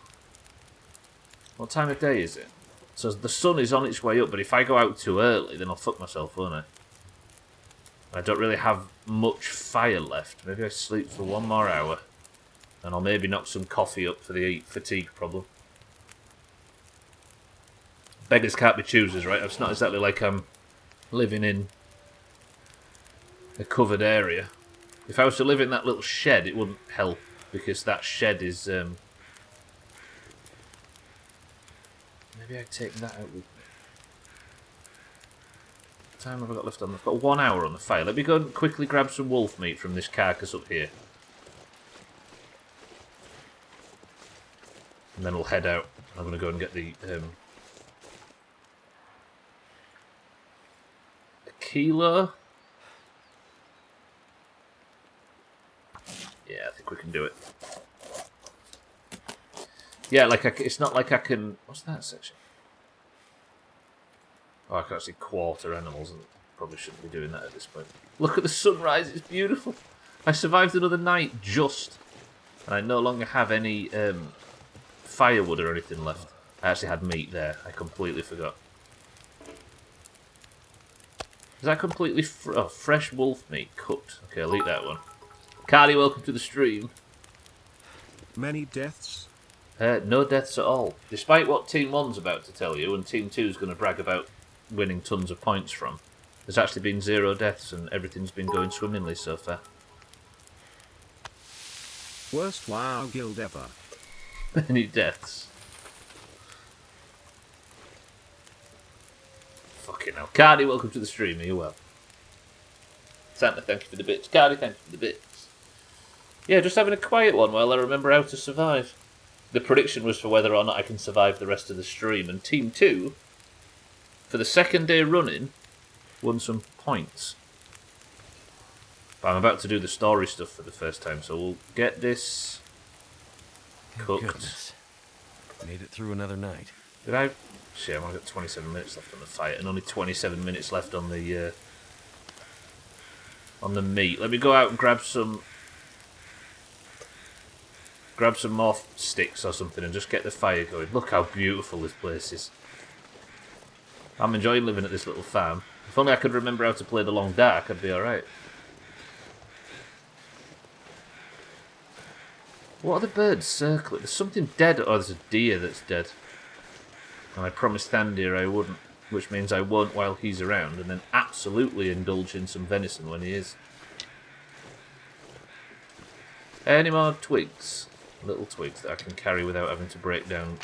What time of day is it? So the sun is on its way up, but if I go out too early, then I'll fuck myself, won't I? I don't really have much fire left. Maybe I sleep for 1 more hour. And I'll maybe knock some coffee up for the fatigue problem. Beggars can't be choosers, right? It's not exactly like I'm living in a covered area. If I was to live in that little shed, it wouldn't help. Because that shed is... Maybe I take that out with me. What time have I got left on? I've got 1 hour on the fire. Let me go and quickly grab some wolf meat from this carcass up here. And then we'll head out. I'm going to go and get the... a kilo? Yeah, I think we can do it. Yeah, like it's not like I can... What's that section? Oh, I can actually quarter animals, and probably shouldn't be doing that at this point. Look at the sunrise, it's beautiful. I survived another night just, and I no longer have any firewood or anything left. I actually had meat there. I completely forgot. Is that completely fresh wolf meat cooked? Okay, I'll eat that one. Cardi, welcome to the stream. Many deaths? No deaths at all. Despite what Team 1's about to tell you, and Team 2's going to brag about winning tons of points from, there's actually been 0 deaths and everything's been going swimmingly so far. Worst WoW guild ever. Any deaths? Fucking hell. Cardi, welcome to the stream. Are you well? Santa, thank you for the bits. Cardi, thank you for the bits. Yeah, just having a quiet one while I remember how to survive. The prediction was for whether or not I can survive the rest of the stream, and Team 2, for the 2nd day running, won some points. But I'm about to do the story stuff for the first time, so we'll get this cooked. Goodness. Made it through another night. Did I? Shit, I've only got 27 minutes left on the fight, and only 27 minutes left on the meat. Let me go out and grab some more sticks or something and just get the fire going. Look how beautiful this place is. I'm enjoying living at this little farm. If only I could remember how to play the Long Dark, I'd be alright. What are the birds circling? There's something dead. Oh, there's a deer that's dead. And I promised Thandir I wouldn't, which means I won't while he's around, and then absolutely indulge in some venison when he is. Any more twigs? Little twigs that I can carry without having to break down.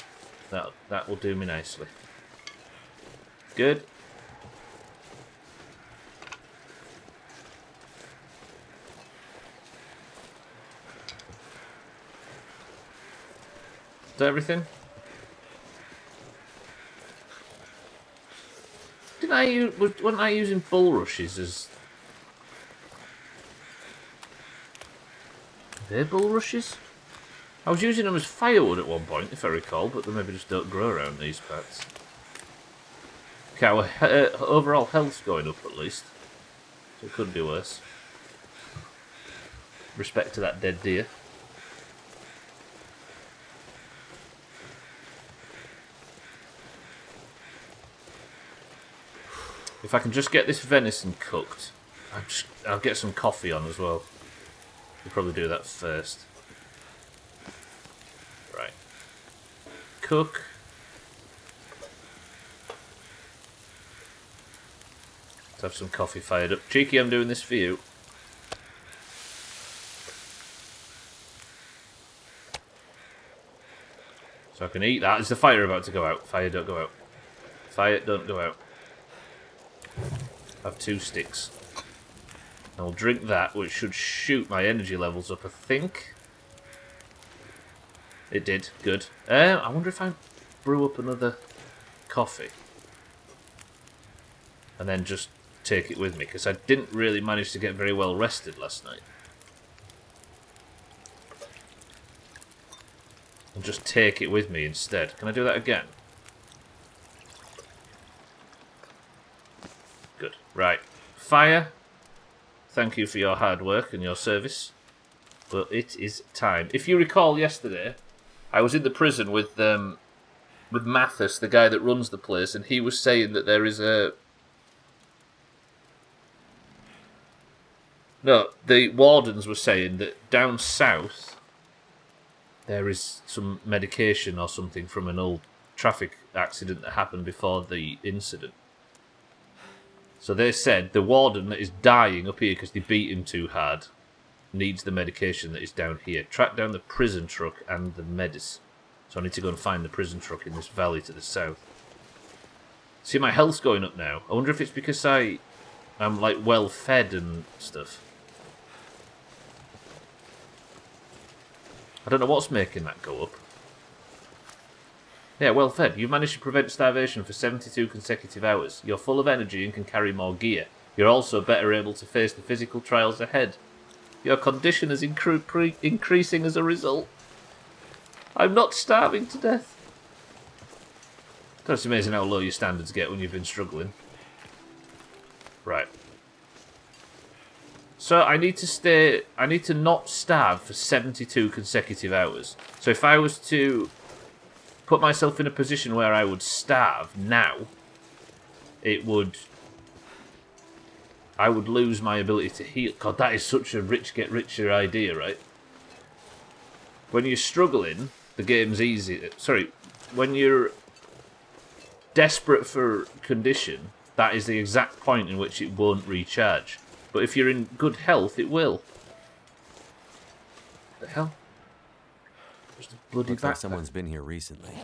That will do me nicely. Good. Is that everything? Wasn't I using bulrushes as... Are they bulrushes? I was using them as firewood at one point, if I recall, but they maybe just don't grow around these parts. Okay, our overall health's going up at least. So it could be worse. Respect to that dead deer. If I can just get this venison cooked, I'll get some coffee on as well. We'll probably do that first. Right. Cook. Let's have some coffee fired up. Cheeky, I'm doing this for you. So I can eat that. Is the fire about to go out? Fire, don't go out. Fire, don't go out. I have 2 sticks. I'll drink that, which should shoot my energy levels up, I think. It did. Good. I wonder if I brew up another coffee. And then just take it with me, because I didn't really manage to get very well rested last night. And just take it with me instead. Can I do that again? Good. Right. Fire. Thank you for your hard work and your service. But it is time. If you recall yesterday, I was in the prison with Mathis, the guy that runs the place, and he was saying that there is a... No, the wardens were saying that down south there is some medication or something from an old traffic accident that happened before the incident. So they said the warden that is dying up here because they beat him too hard needs the medication that is down here. Track down the prison truck and the medis. So I need to go and find the prison truck in this valley to the south. See, my health's going up now. I wonder if it's because I'm like well fed and stuff. I don't know what's making that go up. Yeah, well fed. You've managed to prevent starvation for 72 consecutive hours. You're full of energy and can carry more gear. You're also better able to face the physical trials ahead. Your condition is increasing as a result. I'm not starving to death. It's amazing how low your standards get when you've been struggling. Right. So I need to not starve for 72 consecutive hours. So if I was to put myself in a position where I would starve now, I would lose my ability to heal. God, that is such a rich get richer idea, right? When you're struggling, the game's easy. Sorry, when you're desperate for condition, that is the exact point in which it won't recharge. But if you're in good health, it will. The hell? Just a bloody Looks like backpack. someone's been here recently.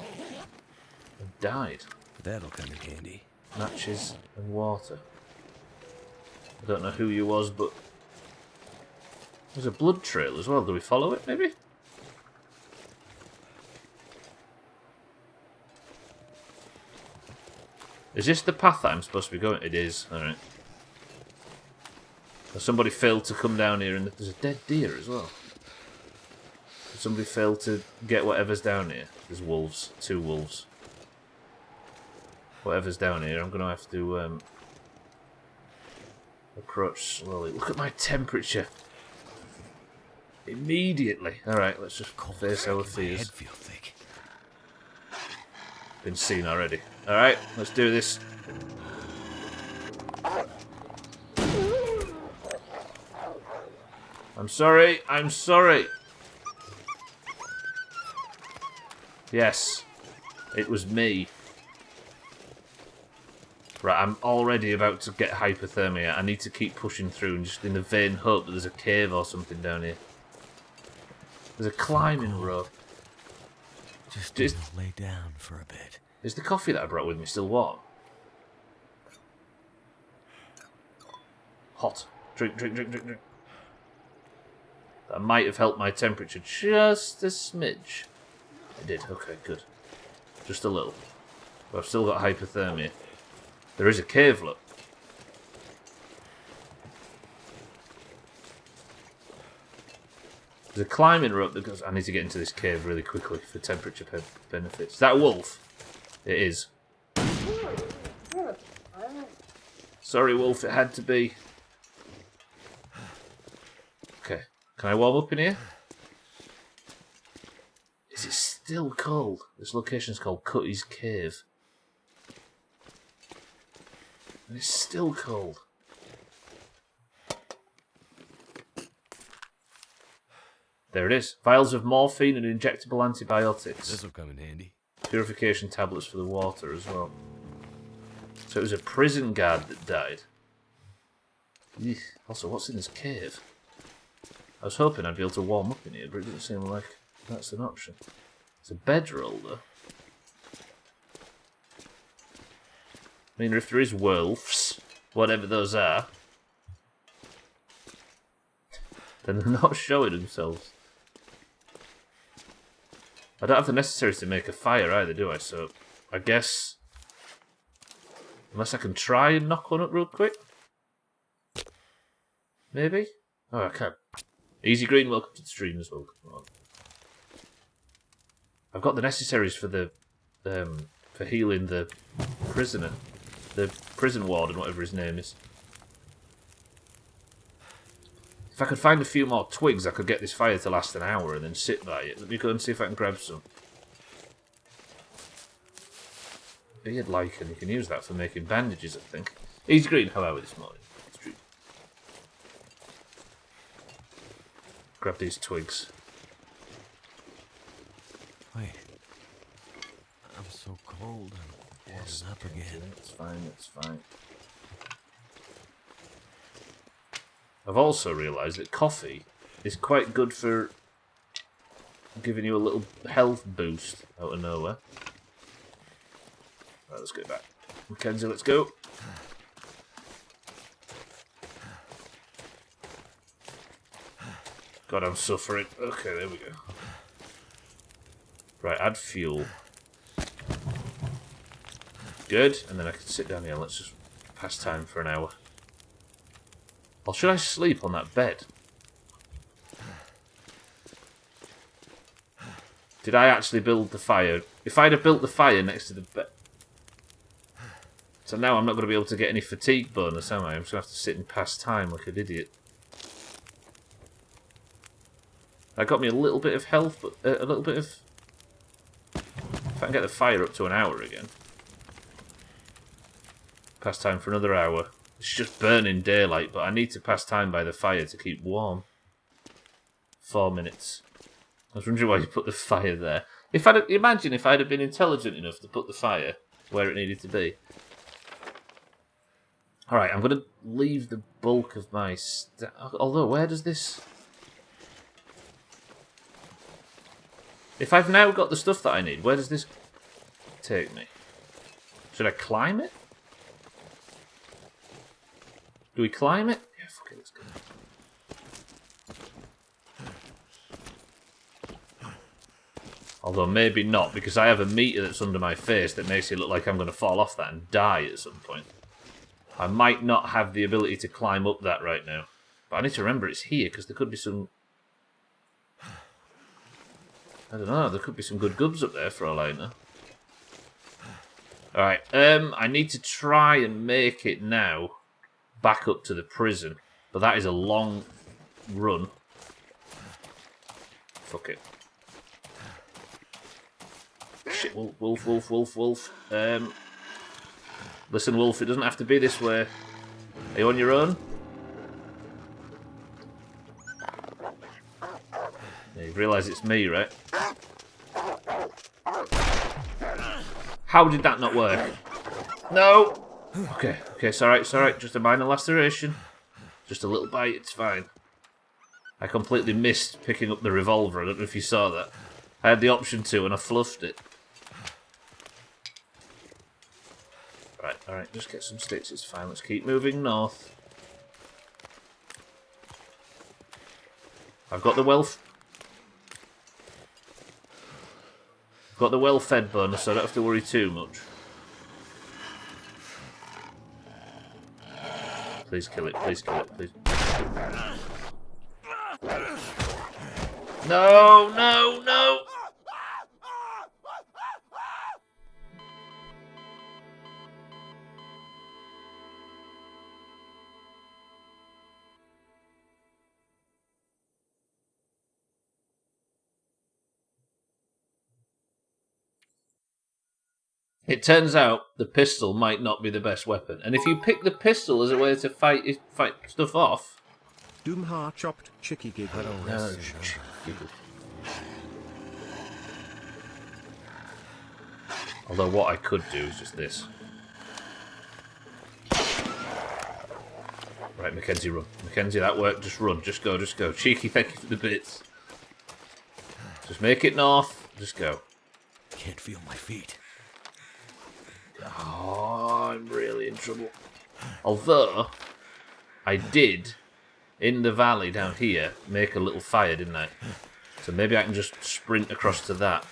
And died. That'll come in handy. Matches and water. I don't know who you was, but there's a blood trail as well. Do we follow it, maybe? Is this the path that I'm supposed to be going? It is. Alright. Somebody failed to come down here, and there's a dead deer as well. Somebody failed to get whatever's down here. There's wolves. 2 wolves. Whatever's down here, I'm going to have to approach slowly. Look at my temperature. Immediately. Alright, let's just face our fears. Head feel thick. Been seen already. Alright, let's do this. I'm sorry, I'm sorry. Yes, it was me. Right, I'm already about to get hypothermia. I need to keep pushing through and just in the vain hope that there's a cave or something down here. There's a climbing rope. Just lay down for a bit. Is the coffee that I brought with me still warm? Hot. Drink, drink, drink, drink, drink. That might have helped my temperature just a smidge. It did. Okay, good. Just a little. But I've still got hypothermia. There is a cave, look. There's a climbing rope that goes... I need to get into this cave really quickly for temperature benefits. Is that a wolf? It is. Sorry, wolf, it had to be. Okay. Can I warm up in here? Is it still cold? This location's called Cutty's Cave. And it's still cold. There it is. Vials of morphine and injectable antibiotics. This'll come in handy. Purification tablets for the water as well. So it was a prison guard that died. Eek. Also, what's in this cave? I was hoping I'd be able to warm up in here, but it doesn't seem like that's an option. It's a bedroll, though. I mean, if there is wolves, whatever those are, then they're not showing themselves. I don't have the necessaries to make a fire either, do I? So, I guess... Unless I can try and knock one up real quick? Maybe? Oh, I can't. Easy Green, welcome to the stream as well. Come on. I've got the necessaries for the... for healing the prisoner. The prison warden, whatever his name is. If I could find a few more twigs, I could get this fire to last an hour and then sit by it. Let me go and see if I can grab some. Beard lichen, you can use that for making bandages, I think. Easy Green, how are we this morning? Grab these twigs. Wait. I'm so cold. I'm warming up again. It's fine, it's fine. I've also realised that coffee is quite good for giving you a little health boost out of nowhere. Right, let's go back. Mackenzie, let's go. God, I'm suffering. Okay, there we go. Right, add fuel. Good, and then I can sit down here. Let's just pass time for an hour. Or should I sleep on that bed? Did I actually build the fire? If I'd have built the fire next to the bed... So now I'm not going to be able to get any fatigue bonus, am I? I'm just going to have to sit and pass time like an idiot. That got me a little bit of health, but a little bit of... If I can get the fire up to an hour again. Pass time for another hour. It's just burning daylight, but I need to pass time by the fire to keep warm. 4 minutes. I was wondering why you put the fire there. Imagine if I'd have been intelligent enough to put the fire where it needed to be. Alright, I'm going to leave the bulk of my... Although, where does this... If I've now got the stuff that I need, where does this take me? Should I climb it? Do we climb it? Yeah, fuck it, let's go. Although maybe not, because I have a meter that's under my face that makes it look like I'm going to fall off that and die at some point. I might not have the ability to climb up that right now. But I need to remember it's here, because there could be some... I don't know, there could be some good gubs up there for all I know. Alright, I need to try and make it now back up to the prison. But that is a long run. Fuck it. Shit, Wolf. Listen, Wolf, it doesn't have to be this way. Are you on your own? Yeah, you realise it's me, right? How did that not work? No! Okay, it's alright. Just a minor laceration. Just a little bite, it's fine. I completely missed picking up the revolver. I don't know if you saw that. I had the option to and I fluffed it. Alright, just get some sticks, it's fine. Let's keep moving north. I've got the well-fed bonus, so I don't have to worry too much. Please kill it, please. No! It turns out the pistol might not be the best weapon. And if you pick the pistol as a way to fight stuff off... Doomhaus chopped chicky giggle. Although what I could do is just this. Right, Mackenzie, run. Mackenzie, that worked. Just run. Just go, just go. Cheeky, thank you for the bits. Just make it north. Just go. Can't feel my feet. Oh, I'm really in trouble. Although, I did, in the valley down here, make a little fire, didn't I? So maybe I can just sprint across to that.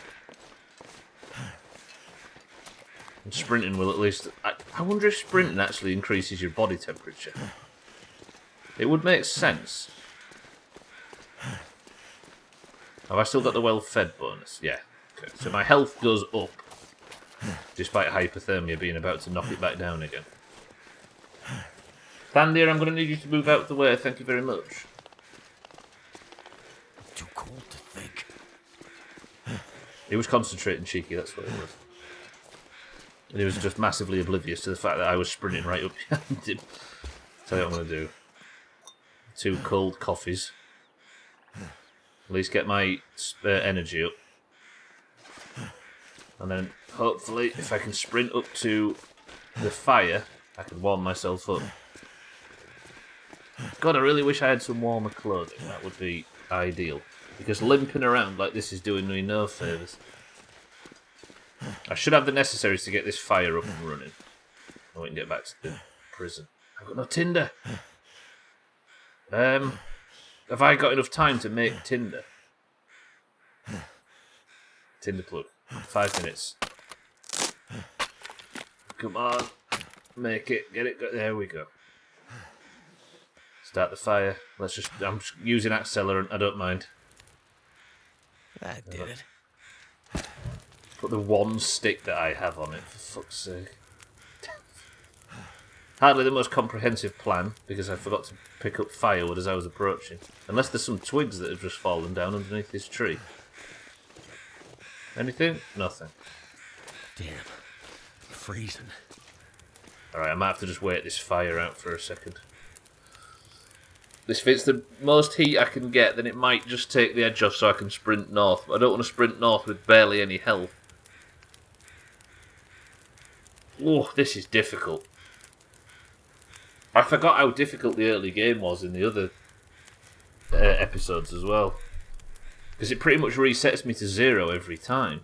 And sprinting will at least... I wonder if sprinting actually increases your body temperature. It would make sense. Have I still got the well-fed bonus? Yeah. Okay. So my health goes up, despite hypothermia being about to knock it back down again. Thandir, I'm going to need you to move out of the way. Thank you very much. Too cold to think. He was concentrating, Cheeky, that's what it was. And he was just massively oblivious to the fact that I was sprinting right up behind him. Tell you what I'm going to do. 2 cold coffees. At least get my energy up. And then, hopefully, if I can sprint up to the fire, I can warm myself up. God, I really wish I had some warmer clothing. That would be ideal. Because limping around like this is doing me no favours. I should have the necessaries to get this fire up and running. And we can get back to the prison. I've got no tinder. Have I got enough time to make tinder? Tinder plug. 5 minutes. Come on. Make it. Get it. There we go. Start the fire. I'm just using accelerant. I don't mind. That did it. Put the one stick that I have on it, for fuck's sake. Hardly the most comprehensive plan, because I forgot to pick up firewood as I was approaching. Unless there's some twigs that have just fallen down underneath this tree. Anything? Nothing. Damn. Freezing. Alright, I might have to just wait this fire out for a second. If it's the most heat I can get, then it might just take the edge off so I can sprint north. But I don't want to sprint north with barely any health. Oh, this is difficult. I forgot how difficult the early game was in the other episodes as well. Because it pretty much resets me to 0 every time.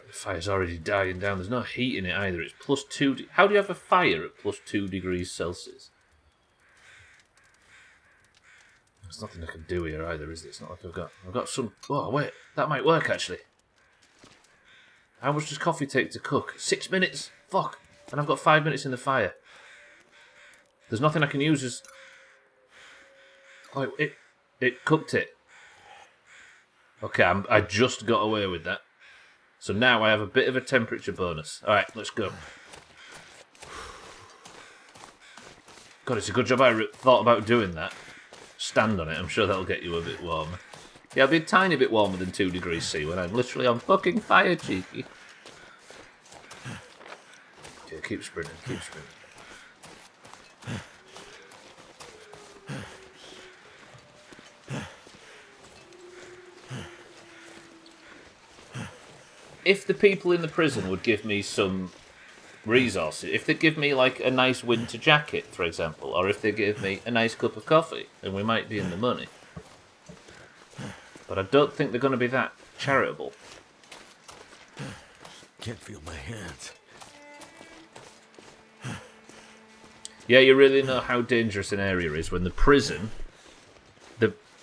The fire's already dying down. There's no heat in it either. It's +2... How do you have a fire at +2 degrees Celsius? There's nothing I can do here either, is there? It's not like I've got some... Oh, wait. That might work, actually. How much does coffee take to cook? 6 minutes? Fuck. And I've got 5 minutes in the fire. There's nothing I can use as... Oh, it cooked it. Okay, I just got away with that. So now I have a bit of a temperature bonus. Alright, let's go. God, it's a good job I thought about doing that. Stand on it, I'm sure that'll get you a bit warmer. Yeah, I'll be a tiny bit warmer than 2 degrees C when I'm literally on fucking fire, Cheeky. Okay, keep sprinting, keep sprinting. If the people in the prison would give me some resources, if they give me like a nice winter jacket, for example, or if they give me a nice cup of coffee, then we might be in the money. But I don't think they're going to be that charitable. Can't feel my hands. Yeah, you really know how dangerous an area is when the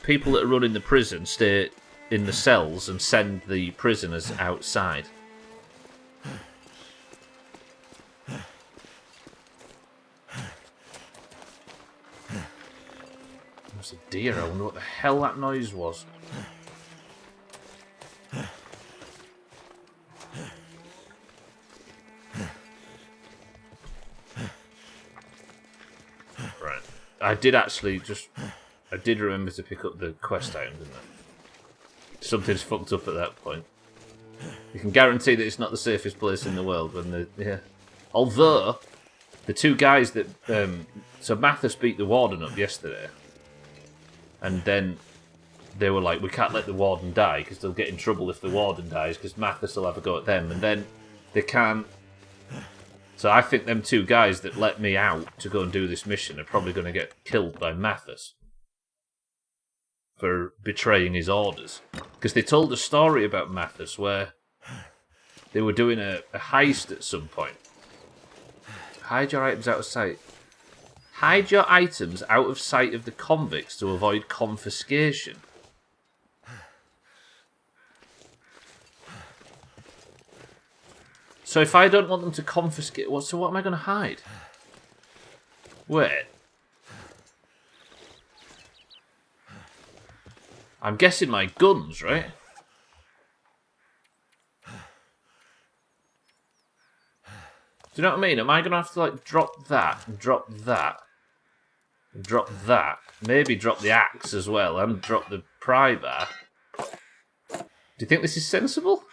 people that are running the prison stay in the cells and send the prisoners outside. There's a deer. I wonder what the hell that noise was. Right. I did actually just... I did remember to pick up the quest item, didn't I? Something's fucked up at that point. You can guarantee that it's not the safest place in the world when the yeah. Although the two guys that so Mathis beat the warden up yesterday, and then they were like, we can't let the warden die because they'll get in trouble if the warden dies because Mathis will have a go at them, and then they can't. So I think them two guys that let me out to go and do this mission are probably going to get killed by Mathis for betraying his orders. Because they told a story about Mathis where they were doing a heist at some point. Hide your items out of sight. Hide your items out of sight of the convicts to avoid confiscation. So if I don't want them to confiscate... So what am I going to hide? Wait. I'm guessing my guns, right? Do you know what I mean? Am I going to have to, like, drop that, and drop that, and drop that? Maybe drop the axe as well, and drop the pry bar. Do you think this is sensible?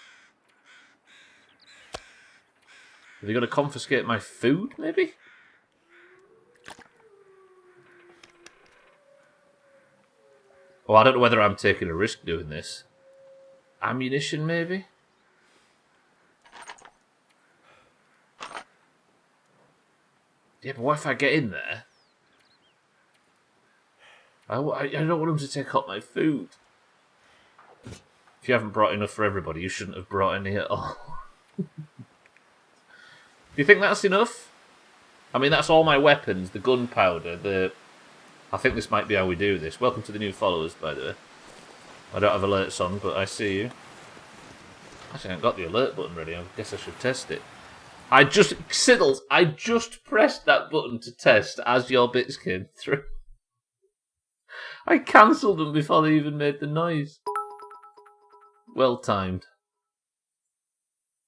Are they going to confiscate my food, maybe? Oh, I don't know whether I'm taking a risk doing this. Ammunition, maybe? Yeah, but what if I get in there? I don't want them to take up my food. If you haven't brought enough for everybody, you shouldn't have brought any at all. Do you think that's enough? I mean, that's all my weapons, the gunpowder, I think this might be how we do this. Welcome to the new followers, by the way. I don't have alerts on, but I see you. Actually, I haven't got the alert button ready. I guess I should test it. Siddles, I just pressed that button to test as your bits came through. I cancelled them before they even made the noise. Well timed.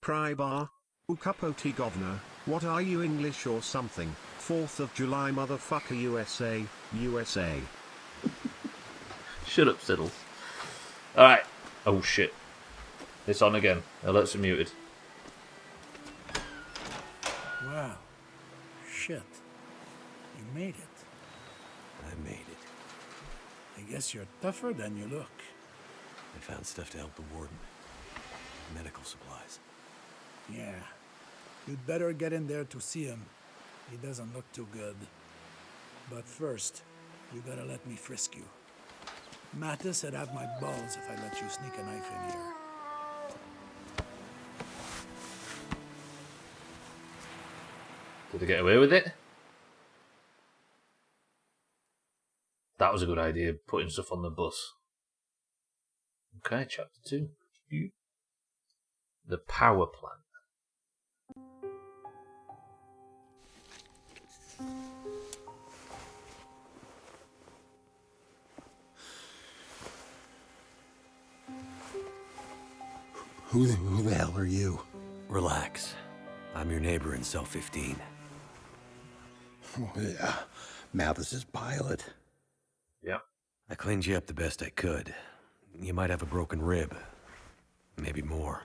Prybar, Ukapoti Governor, what are you, English or something? 4th of July, motherfucker, USA, USA. Shut up, Siddles. Alright. Oh shit. It's on again. Alerts are muted. Wow. Shit. You made it. I made it. I guess you're tougher than you look. I found stuff to help the warden. Medical supplies. Yeah. You'd better get in there to see him. He doesn't look too good. But first, you gotta let me frisk you. Mattis would have my balls if I let you sneak a knife in here. Did they get away with it? That was a good idea, putting stuff on the bus. Okay, chapter 2. The power plant. Who the hell are you? Relax. I'm your neighbor in cell 15. Oh, yeah, Mathis's pilot. Yeah. I cleaned you up the best I could. You might have a broken rib. Maybe more.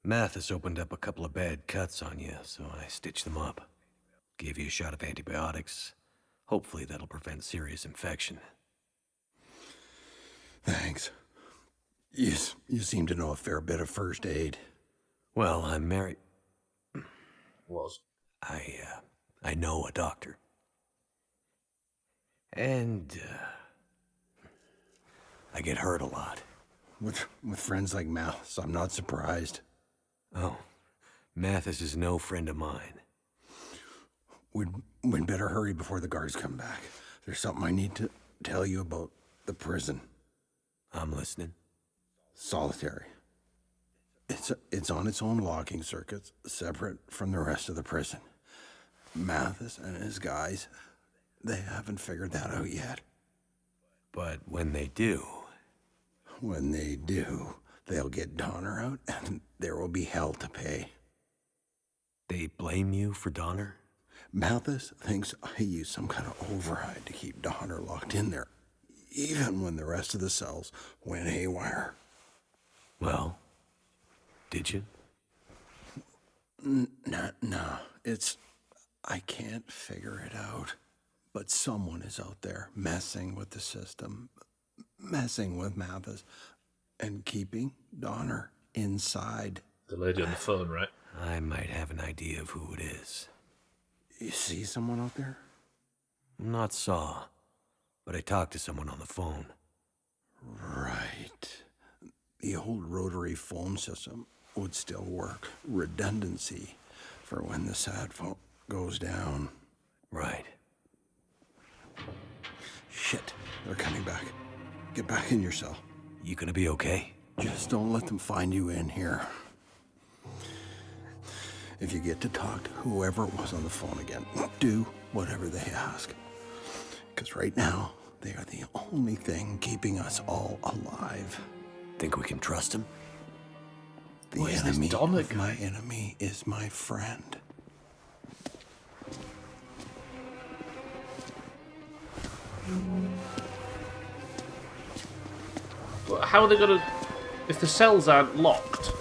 Mathis opened up a couple of bad cuts on you, so I stitched them up. Gave you a shot of antibiotics. Hopefully that'll prevent serious infection. Thanks. You seem to know a fair bit of first aid. Well, I'm married. Was. I know a doctor. And, I get hurt a lot. With friends like Mathis, I'm not surprised. Oh, Mathis is no friend of mine. We'd better hurry before the guards come back. There's something I need to tell you about the prison. I'm listening. Solitary. It's on its own locking circuits, separate from the rest of the prison. Mathis and his guys, they haven't figured that out yet. But when they do... When they do, they'll get Donner out, and there will be hell to pay. They blame you for Donner? Malthus thinks I used some kind of override to keep Donner locked in there, even when the rest of the cells went haywire. Well, did you? No, I can't figure it out. But someone is out there messing with the system, messing with Mathis, and keeping Donner inside. The lady on the phone, right? I might have an idea of who it is. You see someone out there? Not saw, but I talked to someone on the phone. Right. The old rotary phone system would still work. Redundancy for when the sat phone goes down. Right. Shit, they're coming back. Get back in your cell. You gonna be okay? Just don't let them find you in here. If you get to talk to whoever was on the phone again, do whatever they ask. Because right now, they are the only thing keeping us all alive. Think we can trust him? The What is this enemy Donner of my guy? enemy is my friend. But how are they gonna... If the cells aren't locked,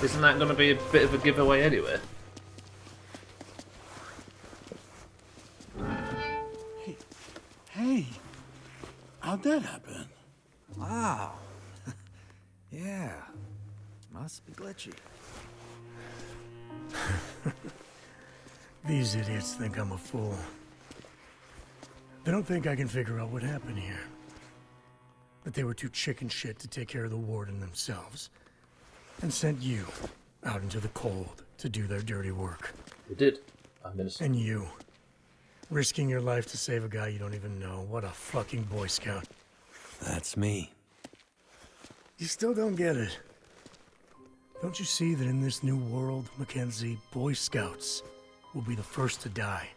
isn't that gonna be a bit of a giveaway anyway? Hey, how'd that happen? Wow. Yeah. Must be glitchy. These idiots think I'm a fool. They don't think I can figure out what happened here. But they were too chicken shit to take care of the warden themselves. And sent you out into the cold to do their dirty work. They did. I'm innocent. And you, risking your life to save a guy you don't even know. What a fucking Boy Scout. That's me. You still don't get it. Don't you see that in this new world, Mackenzie, Boy Scouts will be the first to die?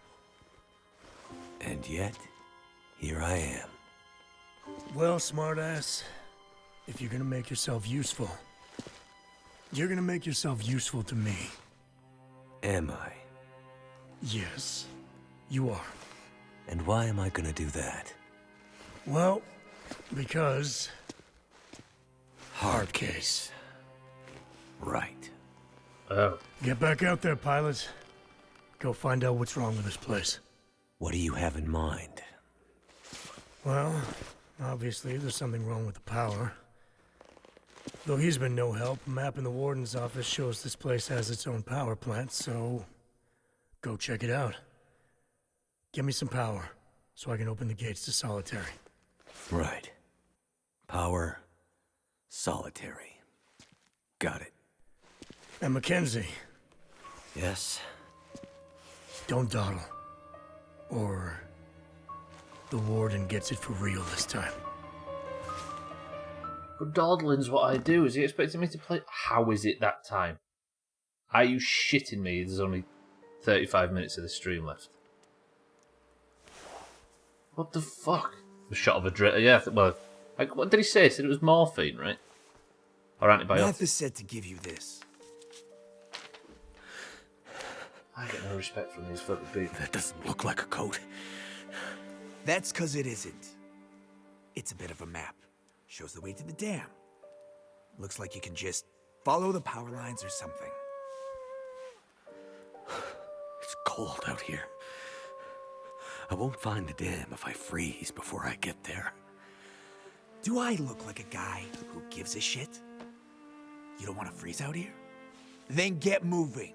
And yet, here I am. Well, smartass, if you're gonna make yourself useful, you're gonna make yourself useful to me. Am I? Yes, you are. And why am I gonna do that? Well, because... Hard case. Right. Oh. Get back out there, pilot. Go find out what's wrong with this place. What do you have in mind? Well, obviously there's something wrong with the power. Though he's been no help, a map in the warden's office shows this place has its own power plant, so... go check it out. Get me some power, so I can open the gates to Solitary. Right. Power. Solitary. Got it. And Mackenzie, Yes? don't dawdle. Or... the warden gets it for real this time. But dawdling's what I do. Is he expecting me to play? How is it that time? Are you shitting me? There's only 35 minutes of the stream left. What the fuck? The shot of a drip. Yeah, well, like, what did he say? He said it was morphine, right? Or antibiotics. Mathis said to give you this. I get no respect from these fucking people. That doesn't look like a coat. That's cause it isn't. It's a bit of a map. Shows the way to the dam. Looks like you can just follow the power lines or something. It's cold out here. I won't find the dam if I freeze before I get there. Do I look like a guy who gives a shit? You don't want to freeze out here? Then get moving.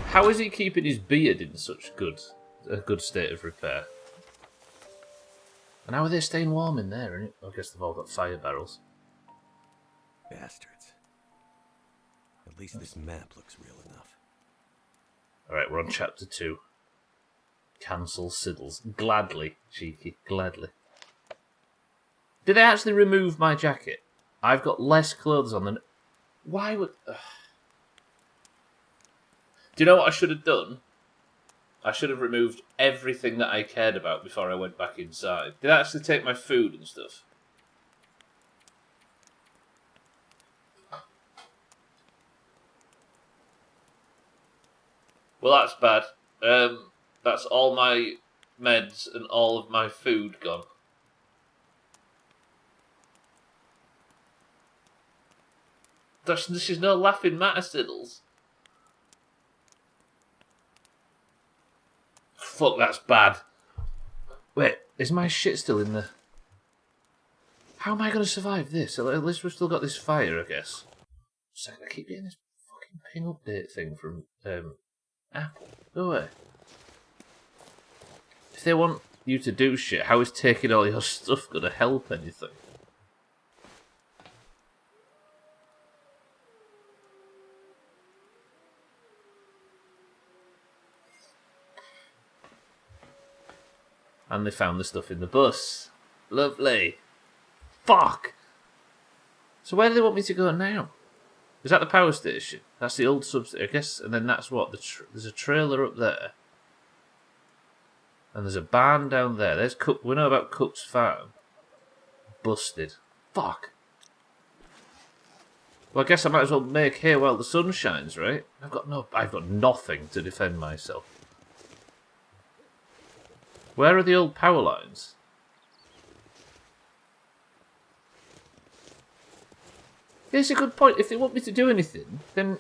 How is he keeping his beard in such a good state of repair? And how are they staying warm in there? I guess they've all got fire barrels. Bastards. At least this map looks real enough. Alright, we're on chapter 2. Cancel Siddles. Gladly, cheeky, gladly. Did they actually remove my jacket? I've got less clothes on than... Why would... Ugh. Do you know what I should have done? I should have removed everything that I cared about before I went back inside. Did I actually take my food and stuff? Well, that's bad. That's all my meds and all of my food gone. This is no laughing matter, Siddles. Fuck, that's bad. Wait, is my shit still in the... How am I going to survive this? At least we've still got this fire, I guess. Second, I keep getting this fucking ping update thing from Apple. Go away. If they want you to do shit, how is taking all your stuff going to help anything? And they found the stuff in the bus. Lovely. Fuck! So where do they want me to go now? Is that the power station? That's the old substation, I guess. And then that's what? There's a trailer up there. And there's a barn down there. There's Cook. We know about Cook's farm. Busted. Fuck. Well, I guess I might as well make hay while the sun shines, right? I've got nothing to defend myself. Where are the old power lines? Here's a good point. If they want me to do anything, then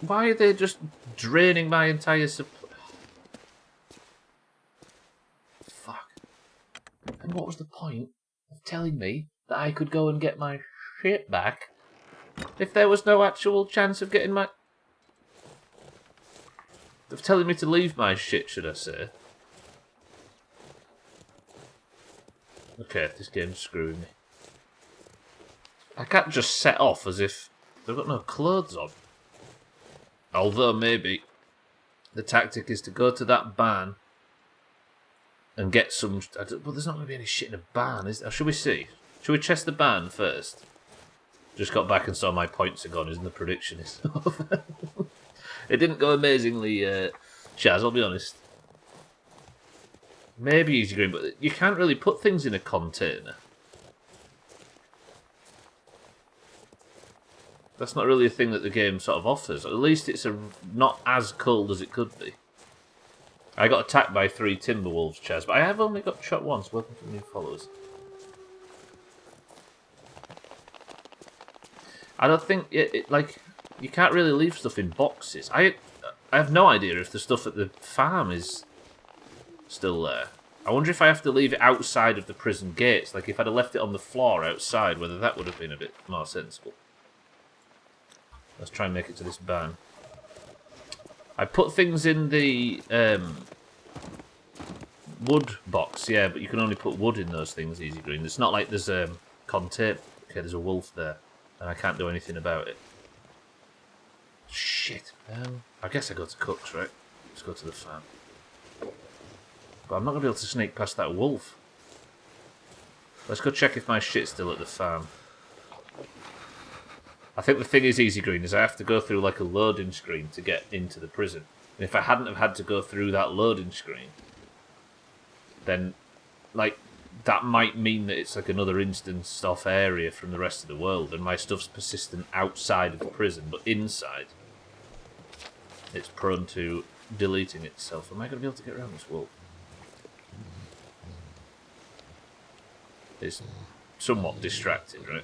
why are they just draining my entire supply? Fuck. And what was the point of telling me that I could go and get my shit back if there was no actual chance of getting my... of telling me to leave my shit, should I say? Okay, this game's screwing me. I can't just set off as if they've got no clothes on. Although maybe the tactic is to go to that barn and get some... Well, there's not going to be any shit in a barn, is there? Should we see? Should we chest the barn first? Just got back and saw my points are gone, isn't the prediction is over. It didn't go amazingly, Chaz, I'll be honest. Maybe easy green, but you can't really put things in a container. That's not really a thing that the game sort of offers. At least it's not as cold as it could be. I got attacked by 3 timber wolves, Chaz, but I have only got shot once. Welcome to new followers. I don't think like you can't really leave stuff in boxes. I have no idea if the stuff at the farm is still there. I wonder if I have to leave it outside of the prison gates. Like if I'd have left it on the floor outside, whether that would have been a bit more sensible. Let's try and make it to this barn. I put things in the wood box, yeah, but you can only put wood in those things, Easy Green. It's not like there's container. Okay, there's a wolf there, and I can't do anything about it. Shit. I guess I go to Cook's, right? Let's go to the farm. But I'm not going to be able to sneak past that wolf. Let's go check if my shit's still at the farm. I think the thing is, Easy Green, is I have to go through like a loading screen to get into the prison. And if I hadn't have had to go through that loading screen, then, like, that might mean that it's like another instanced off area from the rest of the world, and my stuff's persistent outside of the prison, but inside, it's prone to deleting itself. Am I going to be able to get around this wall? It's somewhat distracting, right?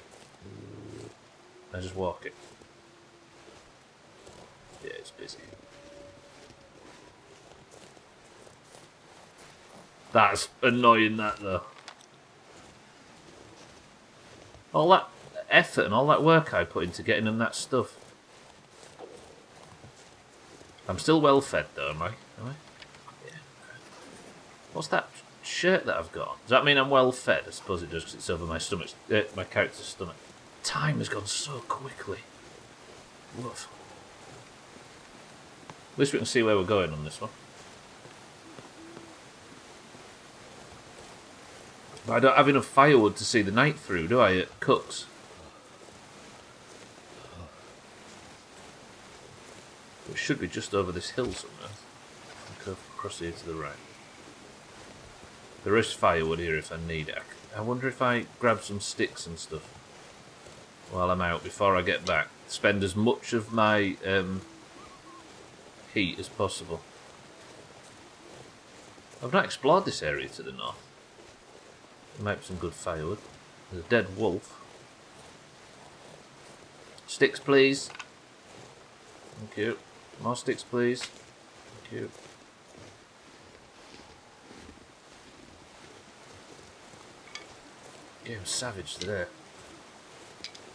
I just walk it. Yeah, it's busy. That's annoying, that though. All that effort and all that work I put into getting them that stuff. I'm still well fed though, am I? Yeah. What's that shirt that I've got? Does that mean I'm well fed? I suppose it does because it's over my stomach. My character's stomach. Time has gone so quickly. Woof. At least we can see where we're going on this one. But I don't have enough firewood to see the night through, do I, at Cook's? It should be just over this hill somewhere. I'll go across here to the right. There is firewood here if I need it. I wonder if I grab some sticks and stuff while I'm out before I get back. Spend as much of my heat as possible. I've not explored this area to the north. There might be some good firewood. There's a dead wolf. Sticks, please. Thank you. More sticks, please. Thank you. Game's savage today.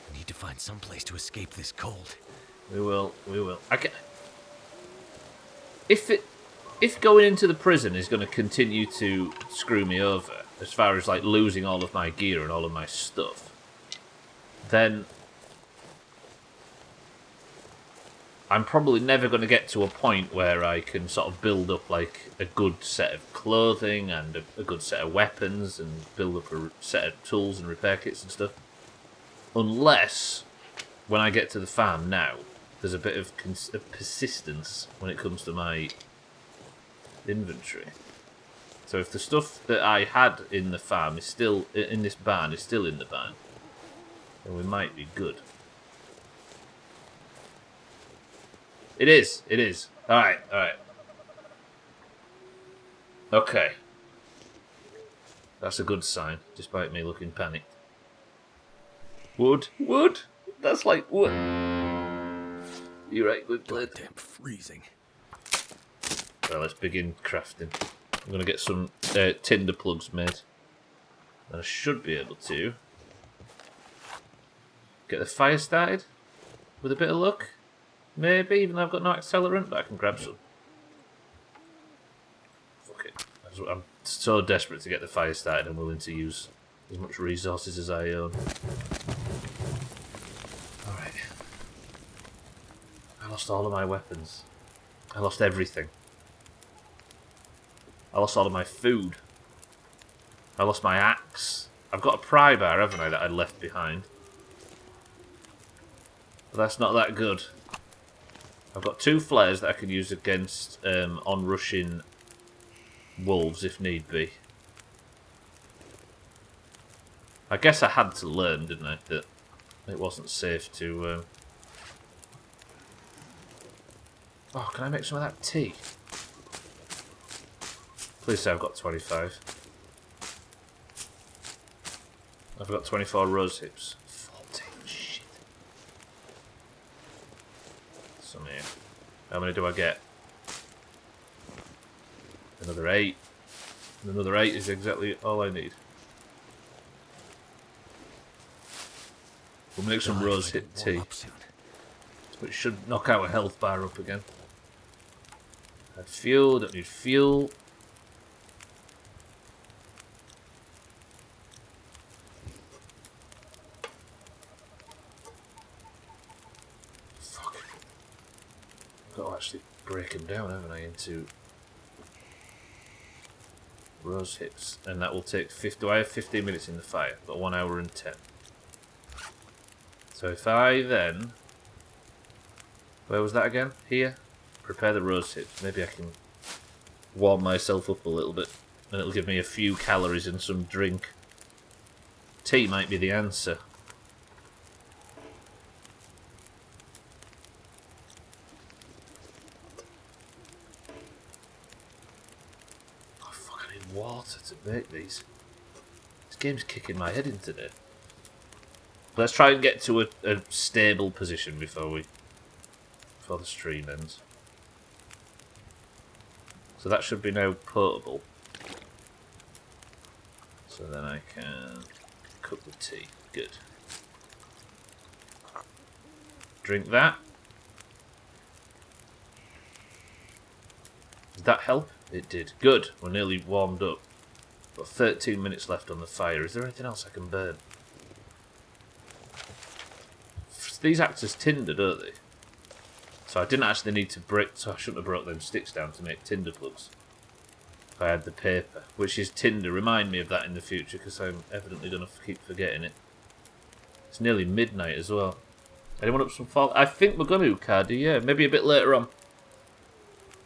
I need to find some place to escape this cold. We will. I can... If going into the prison is going to continue to screw me over, as far as like losing all of my gear and all of my stuff, then I'm probably never going to get to a point where I can sort of build up like a good set of clothing and a good set of weapons and build up a set of tools and repair kits and stuff. Unless, when I get to the farm now, there's a bit of persistence when it comes to my inventory. So if the stuff that I had in the farm is still in this barn, is still in the barn, then we might be good. It is. Alright. Okay. That's a good sign, despite me looking panicked. Wood? That's like wood. You're right, good blade. Damn freezing. Well, let's begin crafting. I'm going to get some tinder plugs made. And I should be able to get the fire started with a bit of luck. Maybe, even though I've got no accelerant, but I can grab some. Fuck it. I'm so desperate to get the fire started, I'm willing to use as much resources as I own. Alright. I lost all of my weapons. I lost everything. I lost all of my food. I lost my axe. I've got a pry bar, haven't I, that I left behind. But that's not that good. I've got 2 flares that I can use against on-rushing wolves if need be. I guess I had to learn, didn't I, that it wasn't safe to... Oh, can I make some of that tea? Please say I've got 25. I've got 24 rose hips. 14, shit. Some here. How many do I get? Another 8. And another 8 is exactly all I need. We'll make some rose hip tea. Which should knock our health bar up again. I have fuel, don't need fuel. Fuck. I've got to actually break them down, haven't I, into rose hips. And that will take 50. Do I have 15 minutes in the fire? I've got 1 hour and 10. So if I then... Where was that again? Here? Prepare the rose hips. Maybe I can warm myself up a little bit. And it'll give me a few calories and some drink. Tea might be the answer. Oh fuck, I need water to make these. This game's kicking my head in today. Let's try and get to a stable position before the stream ends. So that should be now potable. So then I can cook the tea. Good. Drink that. Did that help? It did. Good. We're nearly warmed up. Got 13 minutes left on the fire. Is there anything else I can burn? These act as tinder, don't they? So I didn't actually need to break, so I shouldn't have brought them sticks down to make tinder plugs. If I had the paper, which is tinder. Remind me of that in the future, because I'm evidently going to keep forgetting it. It's nearly midnight as well. Anyone up some fall? I think we're going to, Cardi, yeah. Maybe a bit later on.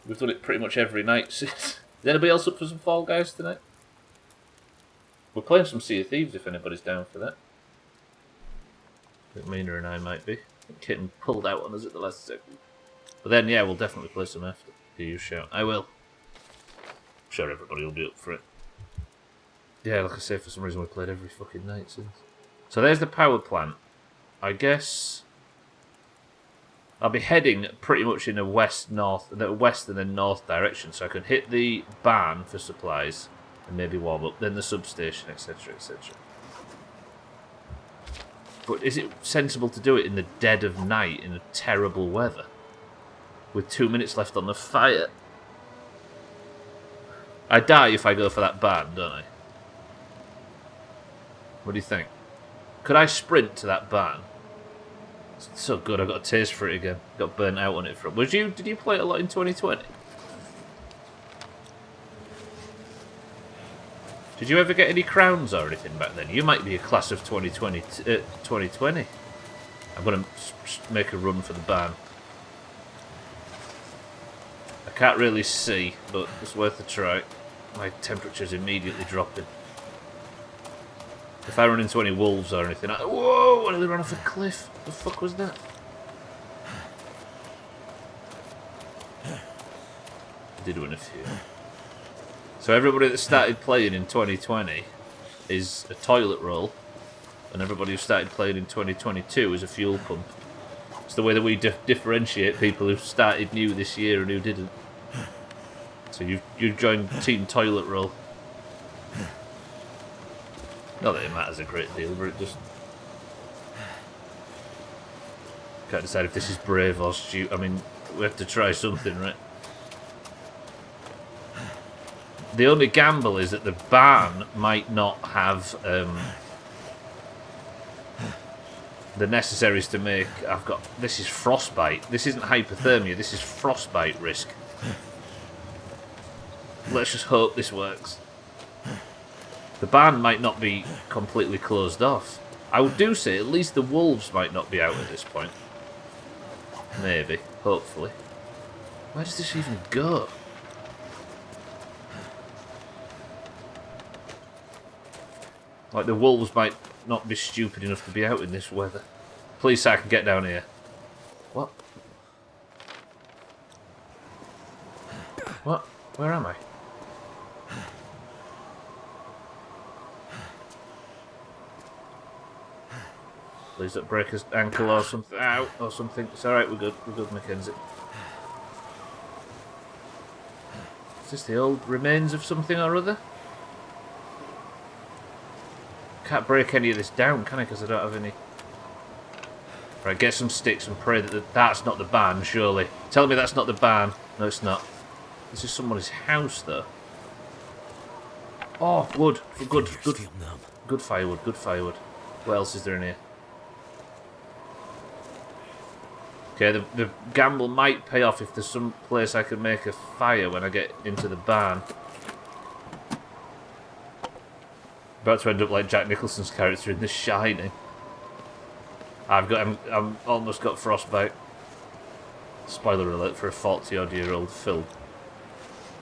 We've done it pretty much every night. Is anybody else up for some Fall Guys tonight? We're playing some Sea of Thieves if anybody's down for that. I think Mina and I might be. Kitten pulled out on us at the last second. But then, yeah, we'll definitely play some after. Do you shout? I will. sure everybody will be up for it. Yeah, like I say, for some reason we played every fucking night since. So there's the power plant. I guess I'll be heading pretty much in a west and then north direction, so I can hit the barn for supplies and maybe warm up, then the substation, etc., etc. But is it sensible to do it in the dead of night in a terrible weather? With 2 minutes left on the fire? I die if I go for that barn, don't I? What do you think? Could I sprint to that barn? It's so good, I got a taste for it again. Got burnt out on it from. Did you play it a lot in 2020? Did you ever get any crowns or anything back then? You might be a class of 2020. I'm going to make a run for the barn. I can't really see, but it's worth a try. My temperature's immediately dropping. If I run into any wolves or anything, whoa! What did they run off a cliff? The fuck was that? I did win a few. So everybody that started playing in 2020 is a toilet roll, and everybody who started playing in 2022 is a fuel pump. It's the way that we differentiate people who started new this year and who didn't. So you've joined Team Toilet Roll. Not that it matters a great deal, but it just... Can't decide if this is brave or stupid. I mean, we have to try something, right? The only gamble is that the barn might not have the necessaries to make... This is frostbite. This isn't hypothermia, this is frostbite risk. Let's just hope this works. The barn might not be completely closed off. I would do say at least the wolves might not be out at this point. Maybe. Hopefully. Where does this even go? Like, the wolves might not be stupid enough to be out in this weather. Please say I can get down here. What? What? Where am I? Please don't break his ankle or something. Ow, or something. It's alright, we're good. We're good, Mackenzie. Is this the old remains of something or other? Can't break any of this down, can I? Because I don't have any. Right, get some sticks and pray that that's not the barn, surely. Tell me that's not the barn. No, it's not. This is someone's house, though. Oh, wood. Good firewood, good firewood. What else is there in here? Okay, the gamble might pay off if there's some place I can make a fire when I get into the barn. About to end up like Jack Nicholson's character in The Shining. I'm almost got frostbite. Spoiler alert for a 40-odd-year-old film.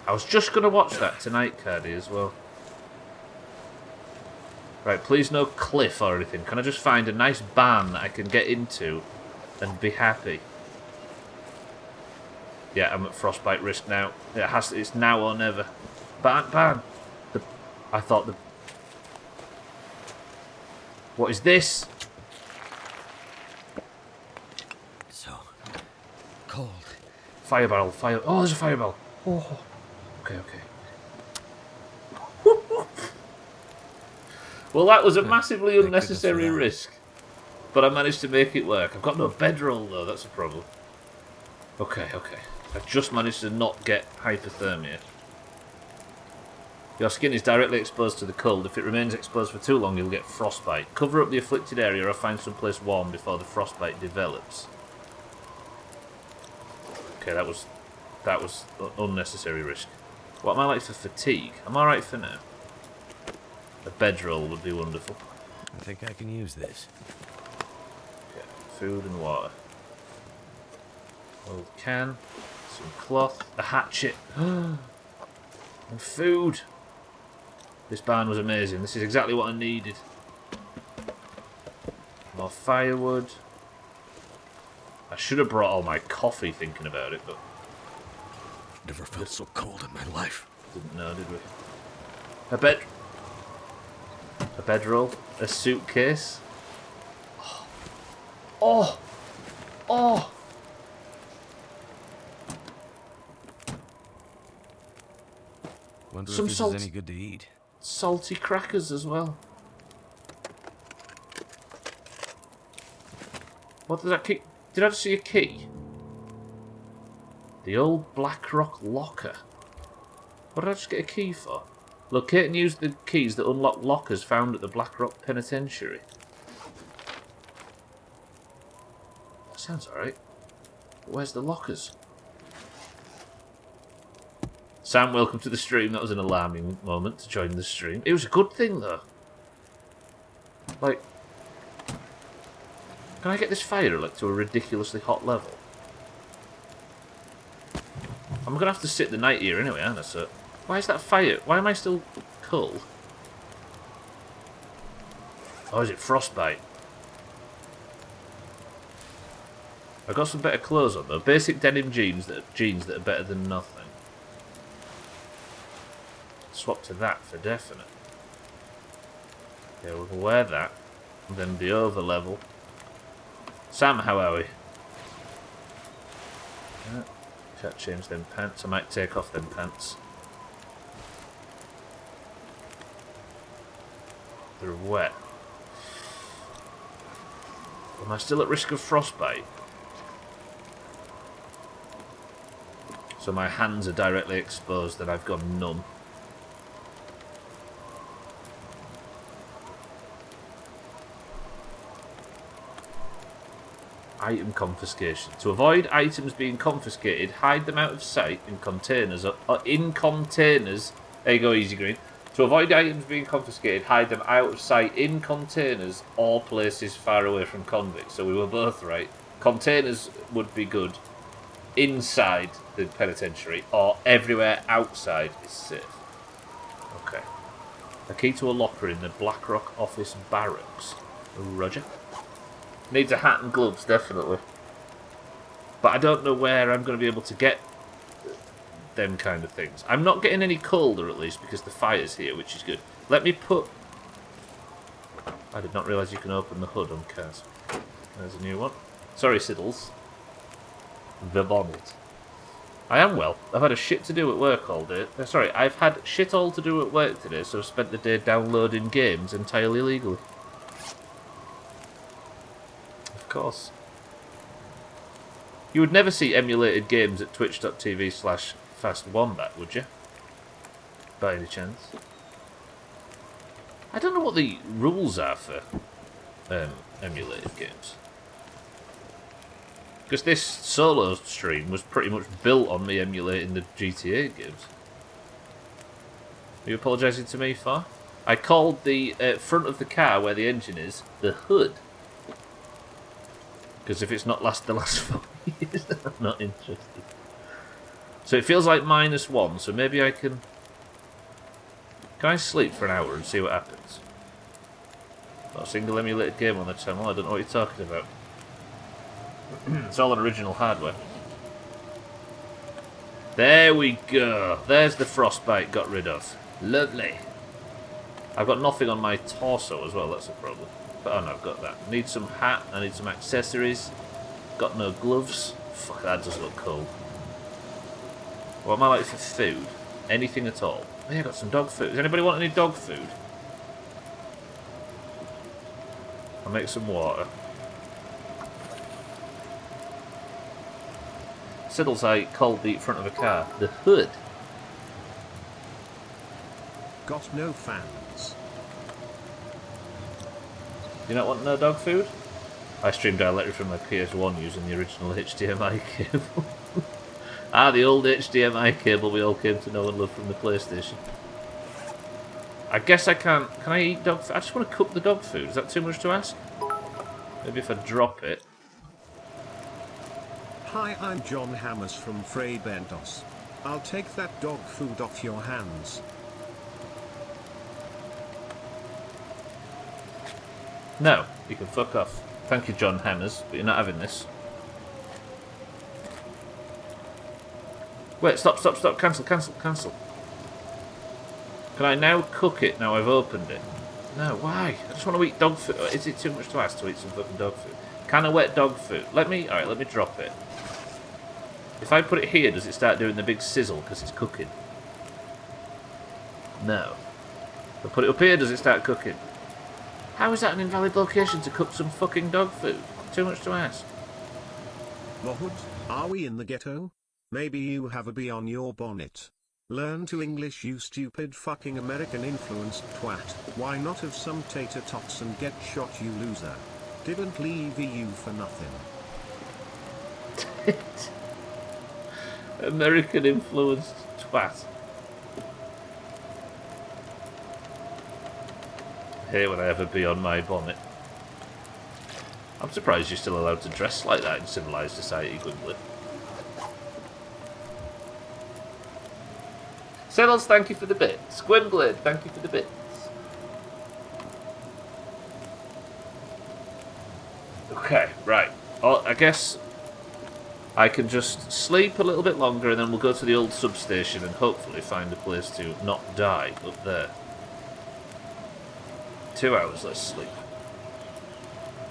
I was just going to watch that tonight, Cardi, as well. Right, please no cliff or anything. Can I just find a nice barn that I can get into and be happy? Yeah, I'm at frostbite risk now. It's now or never. Barn. I thought the... What is this? So cold. Fire barrel. Oh, there's a fire barrel. Oh. Okay. Well, that was a massively unnecessary risk. But I managed to make it work. I've got no bedroll, though. That's a problem. Okay. I just managed to not get hypothermia. Your skin is directly exposed to the cold. If it remains exposed for too long, you'll get frostbite. Cover up the afflicted area or find someplace warm before the frostbite develops. Okay, that was unnecessary risk. What am I like for fatigue? I'm alright for now. A bedroll would be wonderful. I think I can use this. Okay, food and water. Old can. Some cloth. A hatchet. And food. This barn was amazing. This is exactly what I needed. More firewood. I should have brought all my coffee thinking about it, but... Never felt so cold in my life. Didn't know, did we? A bedroll? A suitcase? Oh! Oh! Wonder Some if this salt. is any good to eat. Salty crackers as well. What does that key? Did I just see a key? The old Blackrock locker. What did I just get a key for? Locate and use the keys that unlock lockers found at the Blackrock Penitentiary. That sounds alright. Where's the lockers? Sam, welcome to the stream. That was an alarming moment to join the stream. It was a good thing, though. Like, can I get this fire like to a ridiculously hot level? I'm going to have to sit the night here anyway, aren't I? So, why is that fire? Why am I still cold? Oh, is it frostbite? I've got some better clothes on, though. Basic denim jeans that are better than nothing. Swap to that for definite. Yeah, we'll wear that. And then the over level. Sam, how are we? Yeah, can't change them pants. I might take off them pants. They're wet. Am I still at risk of frostbite? So my hands are directly exposed and I've gone numb. Item confiscation. To avoid items being confiscated, hide them out of sight in containers or in containers. There you go, Easy Green. To avoid items being confiscated, hide them out of sight in containers or places far away from convicts. So we were both right. Containers would be good. Inside the penitentiary or everywhere outside is safe. Okay. A key to a locker in the Blackrock office barracks. Roger. Needs a hat and gloves, definitely. But I don't know where I'm going to be able to get them kind of things. I'm not getting any colder, at least, because the fire's here, which is good. Let me put... I did not realise you can open the hood on cars. There's a new one. Sorry, Siddles. The bonnet. I am well. I've had a shit to do at work all day. Sorry, I've had shit all to do at work today, so I've spent the day downloading games entirely illegally. Of course. You would never see emulated games at twitch.tv/fastwombat, would you? By any chance? I don't know what the rules are for emulated games. Because this solo stream was pretty much built on me emulating the GTA games. Are you apologising to me for? I called the front of the car where the engine is the hood. Because if it's not the last 4 years, I'm not interested. So it feels like -1, so maybe I can... Can I sleep for an hour and see what happens? Not a single emulated game on the channel, I don't know what you're talking about. It's all on original hardware. There we go. There's the frostbite got rid of. Lovely. I've got nothing on my torso as well, that's a problem. But oh no, I've got that. Need some hat, I need some accessories. Got no gloves. Fuck, that does look cool. What am I like for food? Anything at all? Oh yeah, I got some dog food. Does anybody want any dog food? I'll make some water. Siddles, I called the front of a car the hood. Got no fans. You not want no dog food? I stream directly from my PS1 using the original HDMI cable. Ah, the old HDMI cable we all came to know and love from the PlayStation. I guess I can't... Can I eat dog food? I just want to cook the dog food. Is that too much to ask? Maybe if I drop it. Hi, I'm John Hammers from Frey Bentos. I'll take that dog food off your hands. No, you can fuck off. Thank you, John Hammers, but you're not having this. Wait, stop, cancel. Can I now cook it now I've opened it? No, why? I just want to eat dog food. Is it too much to ask to eat some fucking dog food? Can I wet dog food? Alright, let me drop it. If I put it here, does it start doing the big sizzle because it's cooking? No. If I put it up here, does it start cooking? How is that an invalid location to cook some fucking dog food? Too much to ask. Mohud, are we in the ghetto? Maybe you have a bee on your bonnet. Learn to English, you stupid fucking American-influenced twat. Why not have some tater tots and get shot, you loser? Didn't leave EU for nothing. American-influenced twat. I hate when I have a bee on my bonnet. I'm surprised you're still allowed to dress like that in civilized society, Gwynblade. Settles, thank you for the bits. Gwynblade, thank you for the bits. Okay, right. Oh, I guess I can just sleep a little bit longer and then we'll go to the old substation and hopefully find a place to not die up there. 2 hours, let's sleep.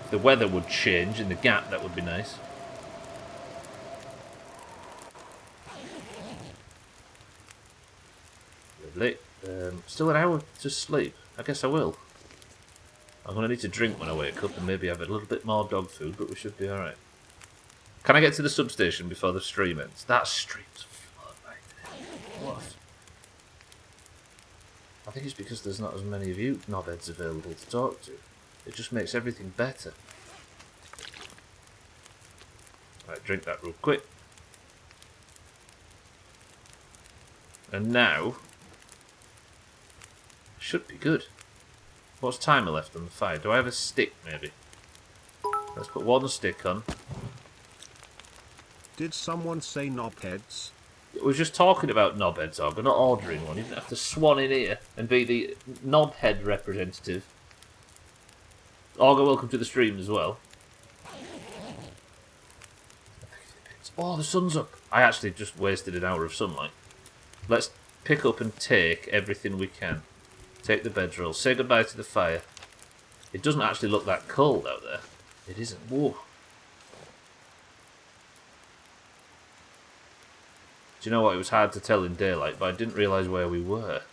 If the weather would change in the gap, that would be nice. Lovely. Still an hour to sleep. I guess I will. I'm going to need to drink when I wake up and maybe have a little bit more dog food, but we should be alright. Can I get to the substation before the stream ends? That stream's full, mate. What? I think it's because there's not as many of you knobheads available to talk to. It just makes everything better. Right, drink that real quick. And now... should be good. What's timer left on the fire? Do I have a stick, maybe? Let's put one stick on. Did someone say knobheads? We were just talking about knobheads, Og. We're not ordering one. You didn't have to swan in here and be the knobhead representative. Olga, welcome to the stream as well. Oh, the sun's up. I actually just wasted an hour of sunlight. Let's pick up and take everything we can. Take the bedroll. Say goodbye to the fire. It doesn't actually look that cold out there. It isn't. Whoa. Do you know what? It was hard to tell in daylight, but I didn't realise where we were.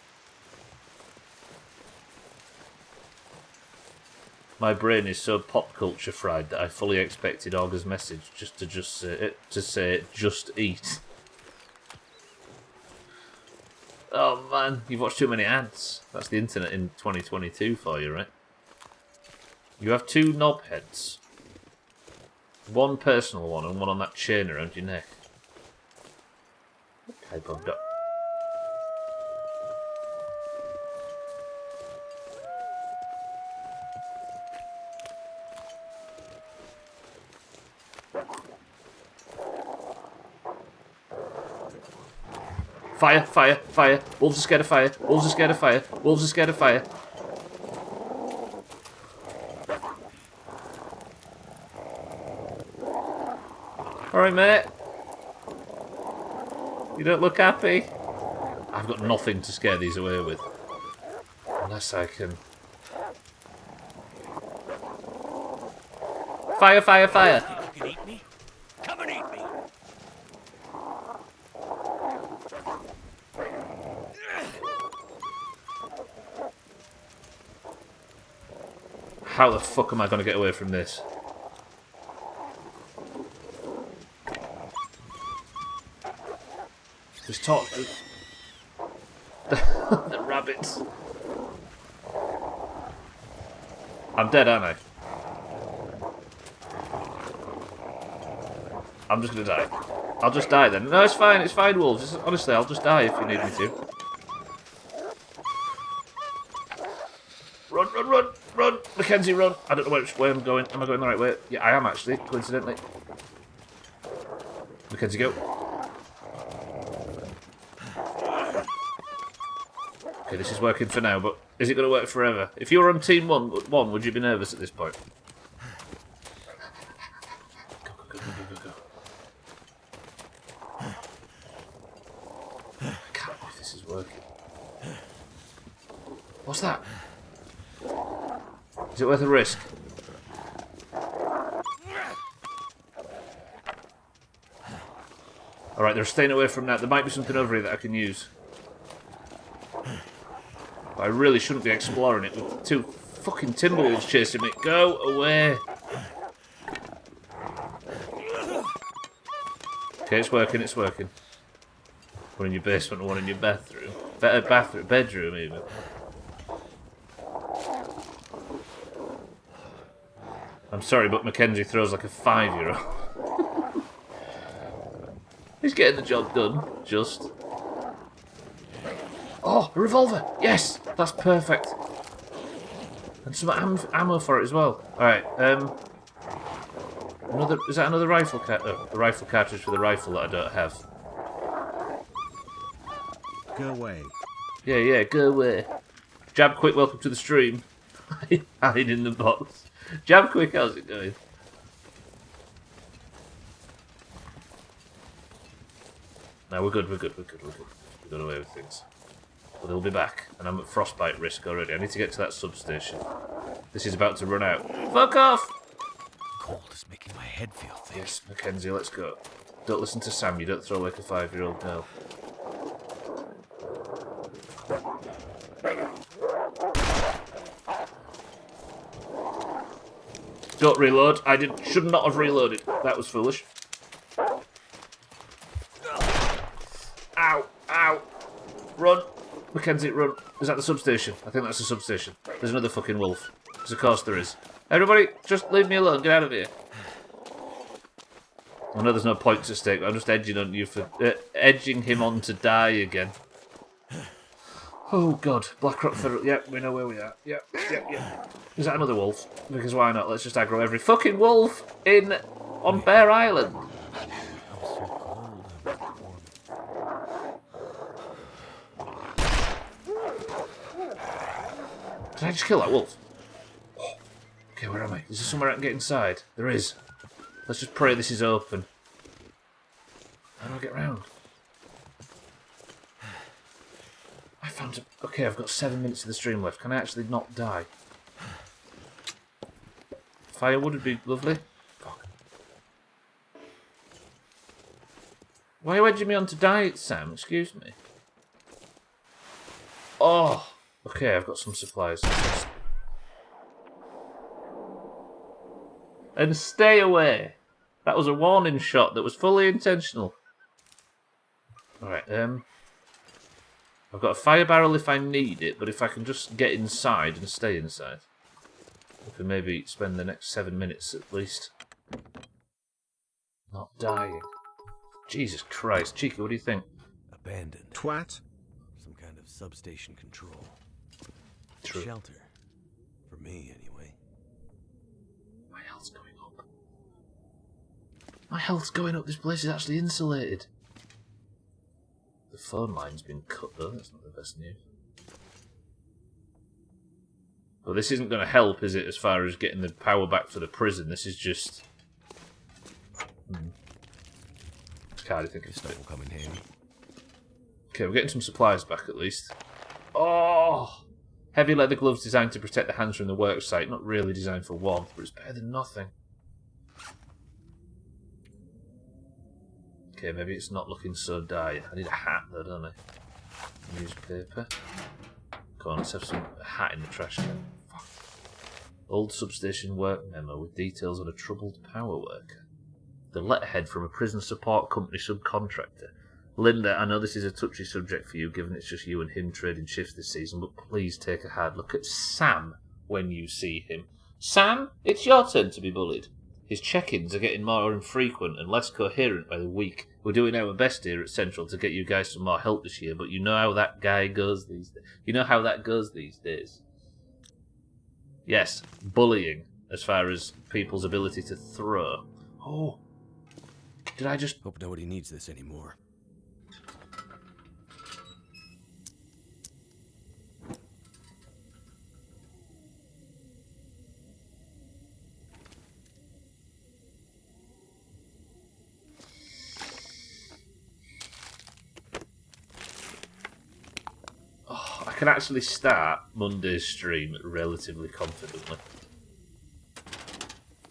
My brain is so pop culture fried that I fully expected Olga's message to say just eat. Oh man, you've watched too many ads. That's the internet in 2022 for you, right? You have 2 knobheads. One personal one and one on that chain around your neck. Okay, Bob. Fire, fire, fire. Wolves are scared of fire. Wolves are scared of fire. Wolves are scared of fire. Alright, mate. You don't look happy. I've got nothing to scare these away with. Unless I can... Fire, fire, fire. You can eat me? Come and eat me. How the fuck am I going to get away from this? Just talk. The rabbits. I'm dead, aren't I? I'm just gonna die. I'll just die then. No, it's fine, wolves. Honestly, I'll just die if you need me to. Run, run, run, run! Mackenzie, run! I don't know which way I'm going. Am I going the right way? Yeah, I am actually, coincidentally. Mackenzie, go. Okay, this is working for now, but is it going to work forever? If you were on team one, would you be nervous at this point? Go, go, go, go, go, go. I can't believe this is working. What's that? Is it worth a risk? Alright, they're staying away from that. There might be something over here that I can use. But I really shouldn't be exploring it with 2 fucking timberwolves chasing me. Go away! Okay, it's working, it's working. One in your basement and one in your bathroom. Bedroom even. I'm sorry, but Mackenzie throws like a 5-year-old. He's getting the job done, just. Oh, a revolver! Yes! That's perfect. And some ammo for it as well. Alright, is that another rifle a rifle cartridge for the rifle that I don't have? Go away. Yeah, go away. Jab Quick, welcome to the stream. Hide in the box. Jab Quick, how's it going? No, we're good. We got away with things. But they'll be back, and I'm at frostbite risk already. I need to get to that substation. This is about to run out. Fuck off! Cold is making my head feel thick. Yes, Mackenzie, let's go. Don't listen to Sam, you don't throw like a 5-year-old girl. Don't reload. Should not have reloaded. That was foolish. Ow, ow. Run. Mackenzie, run. Is that the substation? I think that's the substation. There's another fucking wolf. Because of course there is. Everybody, just leave me alone. Get out of here. I know there's no points at stake, but I'm just edging on you for edging him on to die again. Oh god, Blackrock Federal. Yep, we know where we are. Yep. Is that another wolf? Because why not? Let's just aggro every fucking wolf on Bear Island. Did I just kill that wolf? Okay, where am I? Is there somewhere I can get inside? There is. Let's just pray this is open. How do I get round? I found it. Okay, I've got 7 minutes of the stream left. Can I actually not die? Firewood would be lovely. Fuck. Why are you edging me on to die, Sam? Excuse me. Oh! Okay, I've got some supplies. And stay away! That was a warning shot that was fully intentional. Alright, I've got a fire barrel if I need it, but if I can just get inside and stay inside. I can maybe spend the next 7 minutes at least not dying. Jesus Christ. Chica, what do you think? Abandoned. Twat. Some kind of substation control. True. Shelter. For me, anyway. My health's going up. My health's going up. This place is actually insulated. The phone line's been cut though. That's not the best news. But this isn't going to help, is it, as far as getting the power back for the prison? This is just... I think it's Stuff will come in handy. Okay, we're getting some supplies back at least. Oh! Heavy leather gloves designed to protect the hands from the work site. Not really designed for warmth, but it's better than nothing. Okay, maybe it's not looking so dire. I need a hat though, don't I? Newspaper. Come on, let's have a hat in the trash can. Fuck. Old substation work memo with details on a troubled power worker. The letterhead from a prison support company subcontractor. Linda, I know this is a touchy subject for you, given it's just you and him trading shifts this season, but please take a hard look at Sam when you see him. Sam, it's your turn to be bullied. His check-ins are getting more infrequent and less coherent by the week. We're doing our best here at Central to get you guys some more help this year, but you know how that guy goes these days. You know how that goes these days. Yes, bullying, as far as people's ability to throw. Oh, did I just... Hope nobody needs this anymore. can actually start Monday's stream relatively confidently.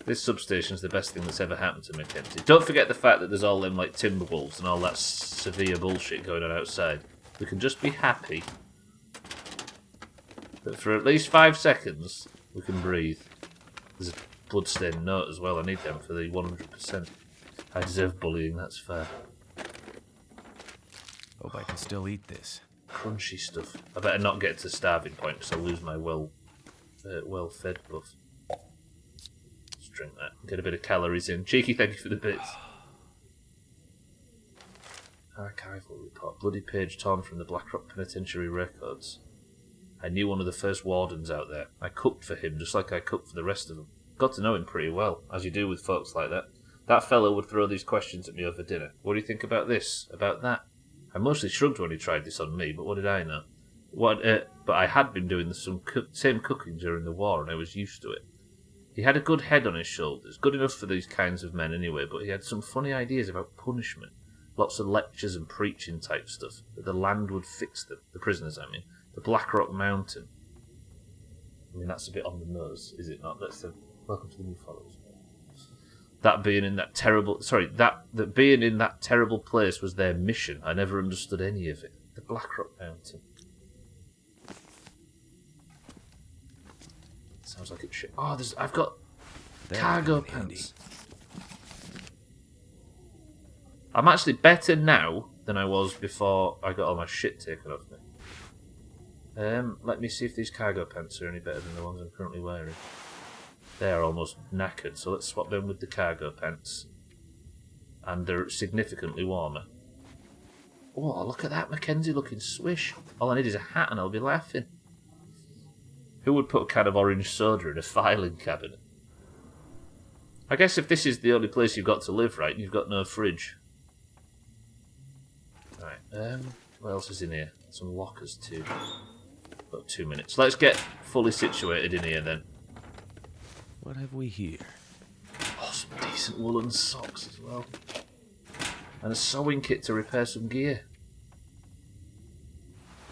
This substation's the best thing that's ever happened to Mackenzie. Don't forget the fact that there's all them like timberwolves and all that severe bullshit going on outside. We can just be happy that for at least 5 seconds we can breathe. There's a bloodstained note as well. I need them for the 100%. I deserve bullying, that's fair. Hope I can still eat this. Crunchy stuff. I better not get to starving point because I'll lose my well-fed buff. Let's drink that. Get a bit of calories in. Cheeky, thank you for the bits. Archival report. Bloody page torn from the Blackrock Penitentiary records. I knew one of the first wardens out there. I cooked for him just like I cooked for the rest of them. Got to know him pretty well, as you do with folks like that. That fellow would throw these questions at me over dinner. What do you think about this? About that? I mostly shrugged when he tried this on me, but what did I know? But I had been doing the same cooking during the war, and I was used to it. He had a good head on his shoulders, good enough for these kinds of men anyway, but he had some funny ideas about punishment. Lots of lectures and preaching type stuff, that the land would fix them, the prisoners I mean, the Blackrock Mountain. I mean, that's a bit on the nose, is it not? Welcome to the new followers. That being in that terrible... Sorry, that being in that terrible place was their mission. I never understood any of it. The Blackrock Mountain. Sounds like it's shit. Oh, I've got cargo pants. I'm actually better now than I was before I got all my shit taken off me. Let me see if these cargo pants are any better than the ones I'm currently wearing. They are almost knackered, so let's swap them with the cargo pants. And they're significantly warmer. Oh, look at that Mackenzie looking swish. All I need is a hat and I'll be laughing. Who would put a can of orange soda in a filing cabinet? I guess if this is the only place you've got to live, right, you've got no fridge. Right, what else is in here? Some lockers too. Got 2 minutes. Let's get fully situated in here then. What have we here? Oh, some decent woolen socks as well. And a sewing kit to repair some gear.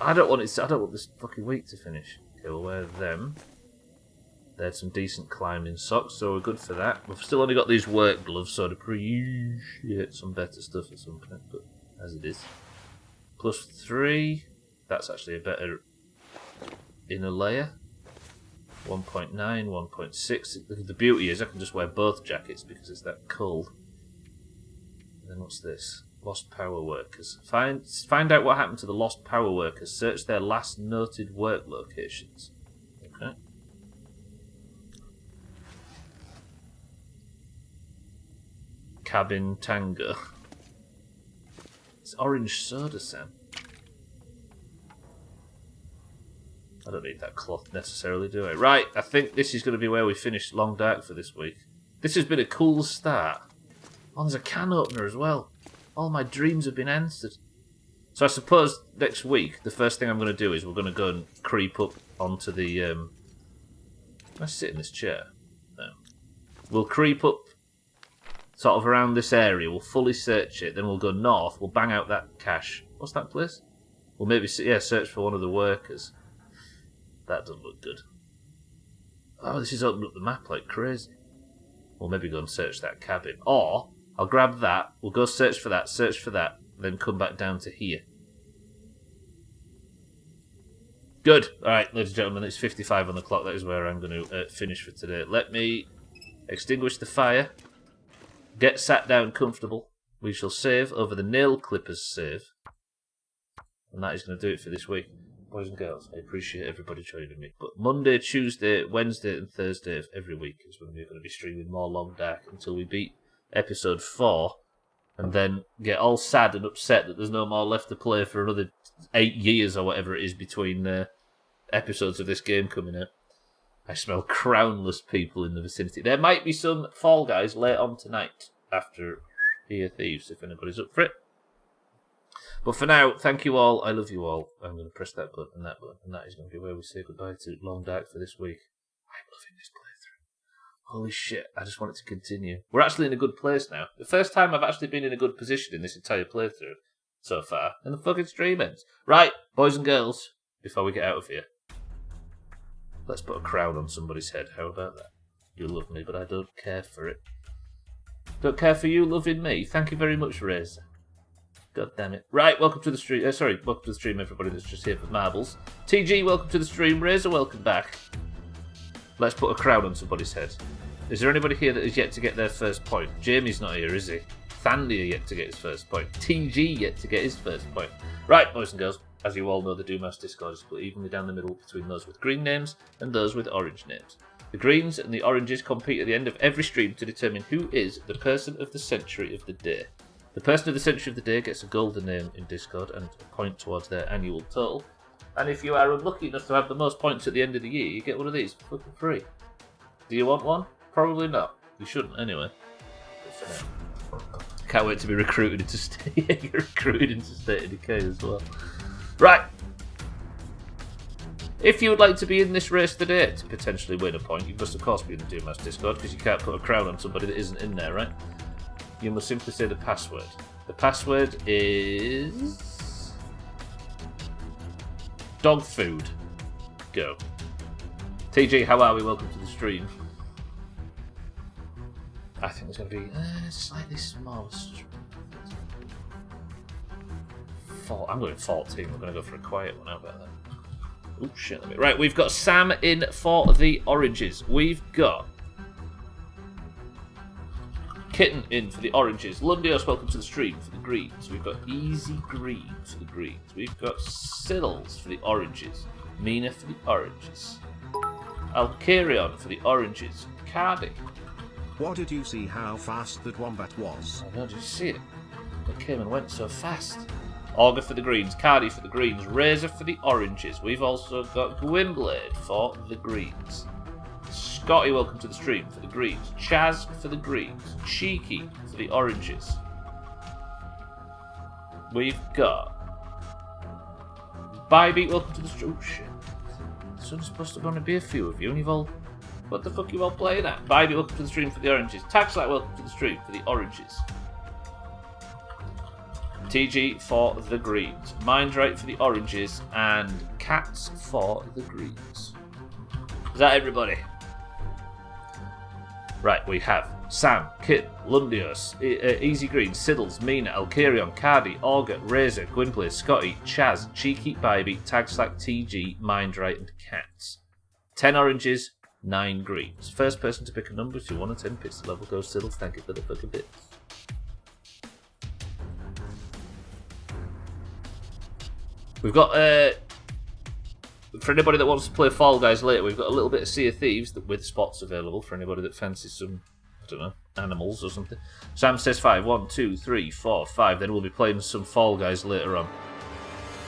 I don't want this fucking week to finish. Okay, we'll wear them. There's some decent climbing socks, so we're good for that. We've still only got these work gloves, so I'd appreciate some better stuff at some point, but as it is. +3. That's actually a better inner layer. 1.9, 1.6. The beauty is I can just wear both jackets because it's that cold. And then what's this? Lost power workers. Find out what happened to the lost power workers. Search their last noted work locations. Okay. Cabin Tango. It's orange soda, Sam. I don't need that cloth necessarily, do I? Right, I think this is going to be where we finish Long Dark for this week. This has been a cool start. Oh, there's a can opener as well. All my dreams have been answered. So I suppose next week, the first thing I'm going to do is we're going to go and creep up onto the... Can I sit in this chair? No. We'll creep up sort of around this area. We'll fully search it. Then we'll go north. We'll bang out that cache. What's that place? We'll maybe search for one of the workers. That doesn't look good. Oh, this is opening up the map like crazy. We'll maybe go and search that cabin. Or, I'll grab that, we'll go search for that, then come back down to here. Good. Alright, ladies and gentlemen, it's 55 on the clock. That is where I'm going to finish for today. Let me extinguish the fire. Get sat down comfortable. We shall save over the nail clippers save. And that is going to do it for this week. Boys and girls, I appreciate everybody joining me. But Monday, Tuesday, Wednesday and Thursday of every week is when we're going to be streaming more Long Dark until we beat episode 4 and then get all sad and upset that there's no more left to play for another 8 years or whatever it is between episodes of this game coming out. I smell crownless people in the vicinity. There might be some Fall Guys late on tonight after Here Thieves if anybody's up for it. But for now, thank you all. I love you all. I'm going to press that button and that button, and that is going to be where we say goodbye to Long Dark for this week. I'm loving this playthrough. Holy shit, I just want it to continue. We're actually in a good place now. The first time I've actually been in a good position in this entire playthrough so far, and the fucking stream ends. Right, boys and girls, before we get out of here? Let's put a crown on somebody's head. How about that? You love me, but I don't care for it. Don't care for you loving me. Thank you very much, Razor. God damn it. Right, welcome to the stream. Welcome to the stream, everybody that's just here for marbles. TG, welcome to the stream. Razor, welcome back. Let's put a crown on somebody's head. Is there anybody here that is yet to get their first point? Jamie's not here, is he? Thandia yet to get his first point. TG yet to get his first point. Right, boys and girls, as you all know, the Doomhaus Discord is split evenly down the middle between those with green names and those with orange names. The greens and the oranges compete at the end of every stream to determine who is the person of the century of the day. The person of the century of the day gets a golden name in Discord and a point towards their annual total. And if you are unlucky enough to have the most points at the end of the year, you get one of these for free. Do you want one? Probably not. You shouldn't anyway. Can't wait to be recruited into State of Decay as well. Right. If you would like to be in this race today to potentially win a point, you must of course be in the Doomhaus Discord because you can't put a crown on somebody that isn't in there, right? You must simply say the password. The password is dog food. Go. TG, how are we? Welcome to the stream. I think it's going to be slightly smaller. I'm going 14. We're going to go for a quiet one. How about that? Oh shit! Right, we've got Sam in for the oranges. We've got Kitten in for the oranges. Lundios, welcome to the stream for the greens. We've got Easy Green for the greens. We've got Siddles for the oranges. Mina for the oranges. Alcarion for the oranges. Cardi. What did you see how fast that wombat was? I know, did you see it? It came and went so fast. Augur for the greens, Cardi for the greens, Razor for the oranges. We've also got Gwynblade for the greens. Scotty, welcome to the stream for the greens. Chaz for the greens. Cheeky for the oranges. We've got Bybeat, welcome to the stream. Oh shit. There's only supposed to be a few of you and you've all... What the fuck are you all playing at? Bybeat, welcome to the stream for the oranges. Taxlight, welcome to the stream for the oranges. TG for the greens. Mindrake for the oranges. And Cats for the greens. Is that everybody? Right, we have Sam, Kit, Lundios, Easy Green, Siddles, Mina, Alcarion, Cardi, Augur, Razor, Gwynblade, Scotty, Chaz, Cheeky, Bybeat, Tagslack, TG, Mindrake, and Cats. 10 oranges, 9 greens. First person to pick a number to 1 of 10 pits level goes Siddles. Thank you for the fucking bits. We've got, for anybody that wants to play Fall Guys later, we've got a little bit of Sea of Thieves with spots available for anybody that fancies some, I don't know, animals or something. Sam says 5. 1, 2, 3, 4, 5. Then we'll be playing some Fall Guys later on.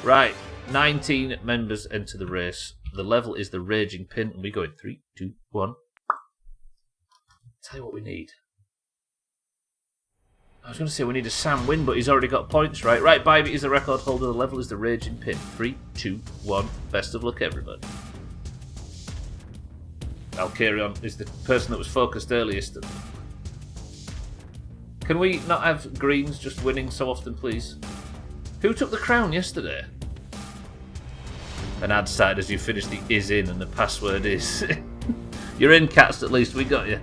Right, 19 members enter the race. The level is the Raging Pin, and we go in 3, 2, 1. Tell you what we need. I was going to say we need a Sam win, but he's already got points, right? Right, Bybeat is the record holder. The level is the Raging Pin. 3, 2, 1. Best of luck, everybody. Alcarion is the person that was focused earliest. Can we not have greens just winning so often, please? Who took the crown yesterday? An ad side as you finish the is in and the password is. You're in, Cats, at least. We got you.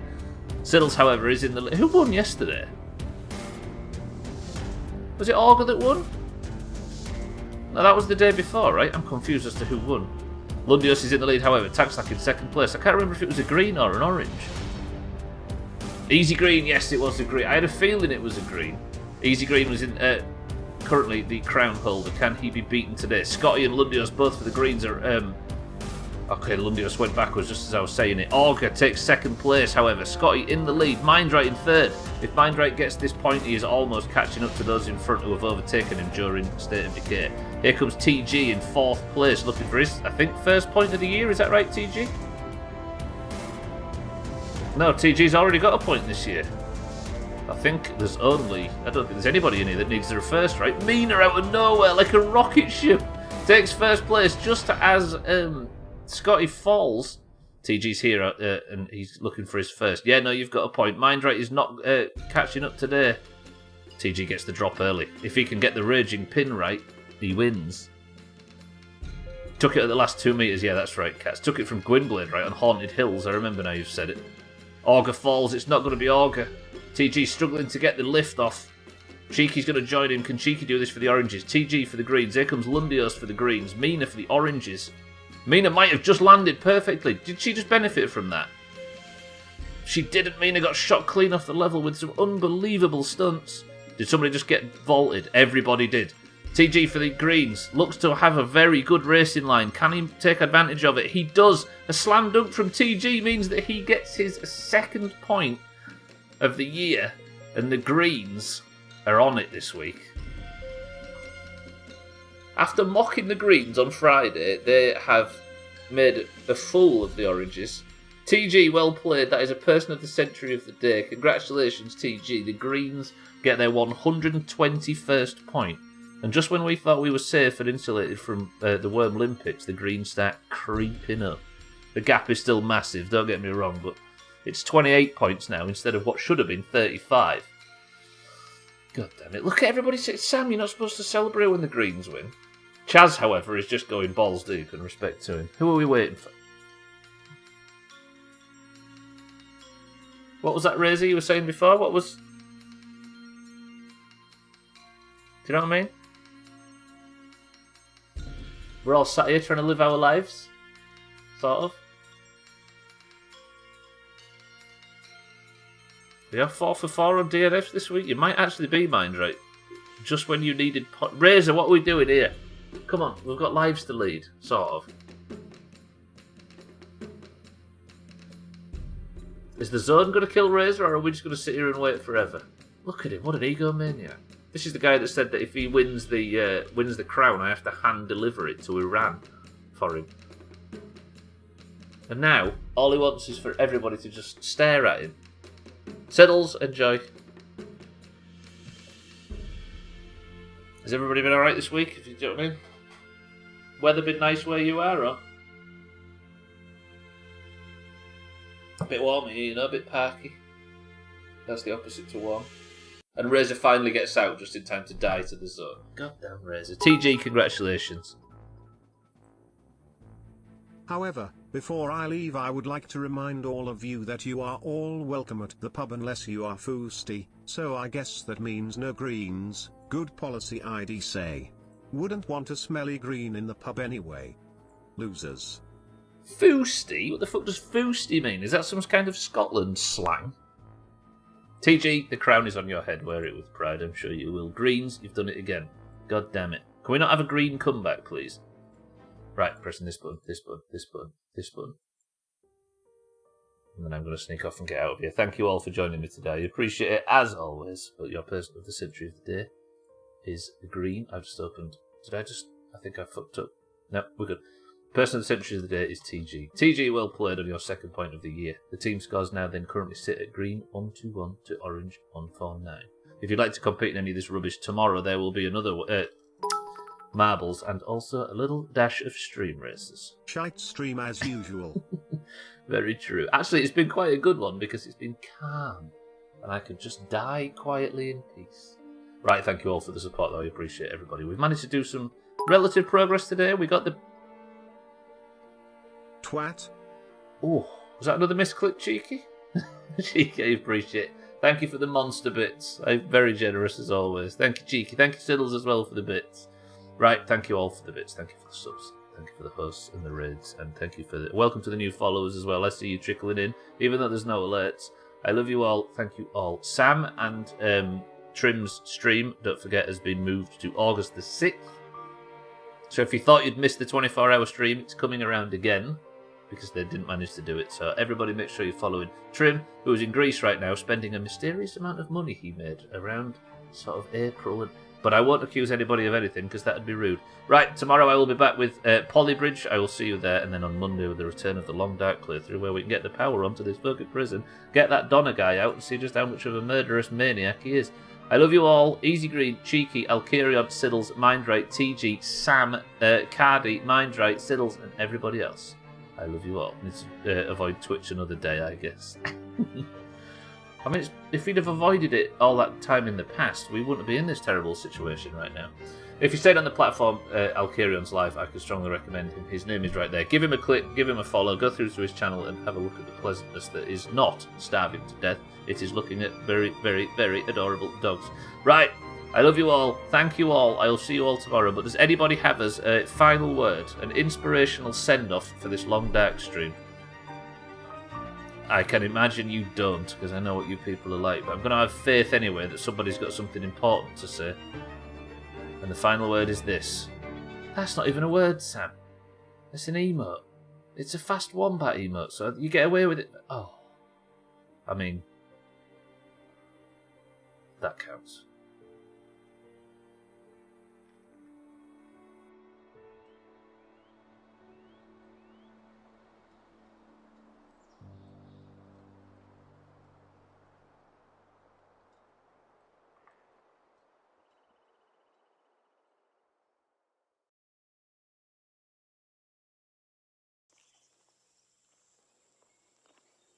Siddles, however, is in the... Who won yesterday? Was it Augur that won? No, that was the day before, right? I'm confused as to who won. Lundios is in the lead, however. Tagslack in second place. I can't remember if it was a green or an orange. Easy Green, yes, it was a green. I had a feeling it was a green. Easy Green was in currently the crown holder. Can he be beaten today? Scotty and Lundios both for the greens are... Okay, Lundios went backwards just as I was saying it. Augur takes second place, however. Scotty in the lead. Mindrake in third. If Mindrake gets this point, he is almost catching up to those in front who have overtaken him during State of Decay. Here comes TG in fourth place, looking for his, I think, first point of the year. Is that right, TG? No, TG's already got a point this year. I think there's only... I don't think there's anybody in here that needs their first, right? Mina out of nowhere, like a rocket ship. Takes first place just as... Scotty falls. TG's here and he's looking for his first. Yeah, no, you've got a point. Mindrake is not catching up today. TG gets the drop early. If he can get the Raging Pin right, he wins. Took it at the last 2 meters. Yeah, that's right, Cats. Took it from Gwynblade, right, on Haunted Hills. I remember now you've said it. Augur falls. It's not going to be Augur. TG struggling to get the lift off. Cheeky's going to join him. Can Cheeky do this for the oranges? TG for the greens. Here comes Lundios for the greens. Mina for the oranges. Mina might have just landed perfectly. Did she just benefit from that? She didn't. Mina got shot clean off the level with some unbelievable stunts. Did somebody just get vaulted? Everybody did. TG for the greens. Looks to have a very good racing line. Can he take advantage of it? He does. A slam dunk from TG means that he gets his second point of the year. And the greens are on it this week. After mocking the greens on Friday, they have made a fool of the oranges. TG, well played. That is a person of the century of the day. Congratulations, TG. The greens get their 121st point. And just when we thought we were safe and insulated from the worm limpets, the greens start creeping up. The gap is still massive, don't get me wrong, but it's 28 points now instead of what should have been 35. God damn it. Look at everybody say, Sam, you're not supposed to celebrate when the greens win. Chaz, however, is just going balls deep in respect to him. Who are we waiting for? What was that, Razor, you were saying before? What was... Do you know what I mean? We're all sat here trying to live our lives. Sort of. Yeah, 4 for 4 on DNFs this week. You might actually be, mind right. Just when you needed... Razor, what are we doing here? Come on, we've got lives to lead. Sort of. Is the zone going to kill Razor, or are we just going to sit here and wait forever? Look at him, what an egomaniac. This is the guy that said that if he wins the crown, I have to hand deliver it to Iran for him. And now, all he wants is for everybody to just stare at him. Settles, enjoy. Has everybody been alright this week, if you know what I mean? Weather been nice where you are, or? A bit warm here, you know, a bit parky. That's the opposite to warm. And Razor finally gets out just in time to die to the zone. Goddamn Razor. TG, congratulations. However, before I leave, I would like to remind all of you that you are all welcome at the pub unless you are foosty, so I guess that means no greens. Good policy, I'd say. Wouldn't want a smelly green in the pub anyway. Losers. Foosty? What the fuck does foosty mean? Is that some kind of Scotland slang? TG, the crown is on your head. Wear it with pride, I'm sure you will. Greens, you've done it again. God damn it. Can we not have a green comeback, please? Right, pressing this button, this button, this button, this button. And then I'm going to sneak off and get out of here. Thank you all for joining me today. I appreciate it, as always. But your person of the century of the day is green. I've just opened... I think I fucked up. No, we're good. Person of the century of the day is TG. TG, well played on your second point of the year. The team scores now then currently sit at green 121 to orange 149. If you'd like to compete in any of this rubbish tomorrow, there will be another marbles and also a little dash of stream races. Shite stream as usual. Very true. Actually, it's been quite a good one because it's been calm and I could just die quietly in peace. Right, thank you all for the support though. I appreciate everybody. We've managed to do some relative progress today. We got the... Twat. Oh, was that another misclick, Cheeky? Cheeky, I appreciate it. Thank you for the monster bits. I'm very generous as always. Thank you, Cheeky. Thank you, Siddles, as well for the bits. Right, thank you all for the bits. Thank you for the subs. Thank you for the hosts and the raids. And thank you for the... Welcome to the new followers as well. I see you trickling in, even though there's no alerts. I love you all. Thank you all. Sam and Trim's stream, don't forget, has been moved to August the 6th. So if you thought you'd missed the 24-hour stream, it's coming around again, because they didn't manage to do it. So everybody make sure you're following Trim, who is in Greece right now, spending a mysterious amount of money he made around sort of April. But I won't accuse anybody of anything, because that would be rude. Right, tomorrow I will be back with Polybridge. I will see you there. And then on Monday with the return of the Long Dark playthrough, where we can get the power onto this fucking prison, get that Donna guy out, and see just how much of a murderous maniac he is. I love you all. Easy Green, Cheeky, Alkirion, Siddles, Mindright, TG, Sam, Cardi, Mindright, Siddles, and everybody else. I love you all. Need to avoid Twitch another day, I guess. I mean, if we'd have avoided it all that time in the past, we wouldn't be in this terrible situation right now. If you stayed on the platform, Alcarion's live, I could strongly recommend him. His name is right there. Give him a click, give him a follow, go through to his channel and have a look at the pleasantness that is not starving to death. It is looking at very, very, very adorable dogs. Right, I love you all. Thank you all. I will see you all tomorrow. But does anybody have us a final word, an inspirational send-off for this long, dark stream? I can imagine you don't, because I know what you people are like, but I'm going to have faith anyway that somebody's got something important to say. And the final word is this. That's not even a word, Sam. It's an emote. It's a fast wombat emote, so you get away with it. Oh. I mean, that counts.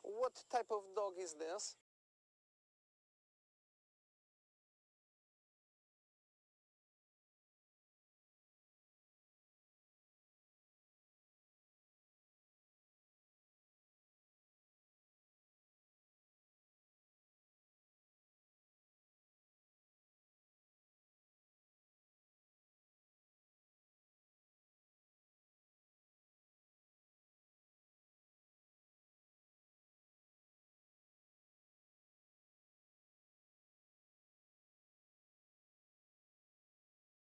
What type of dog is this?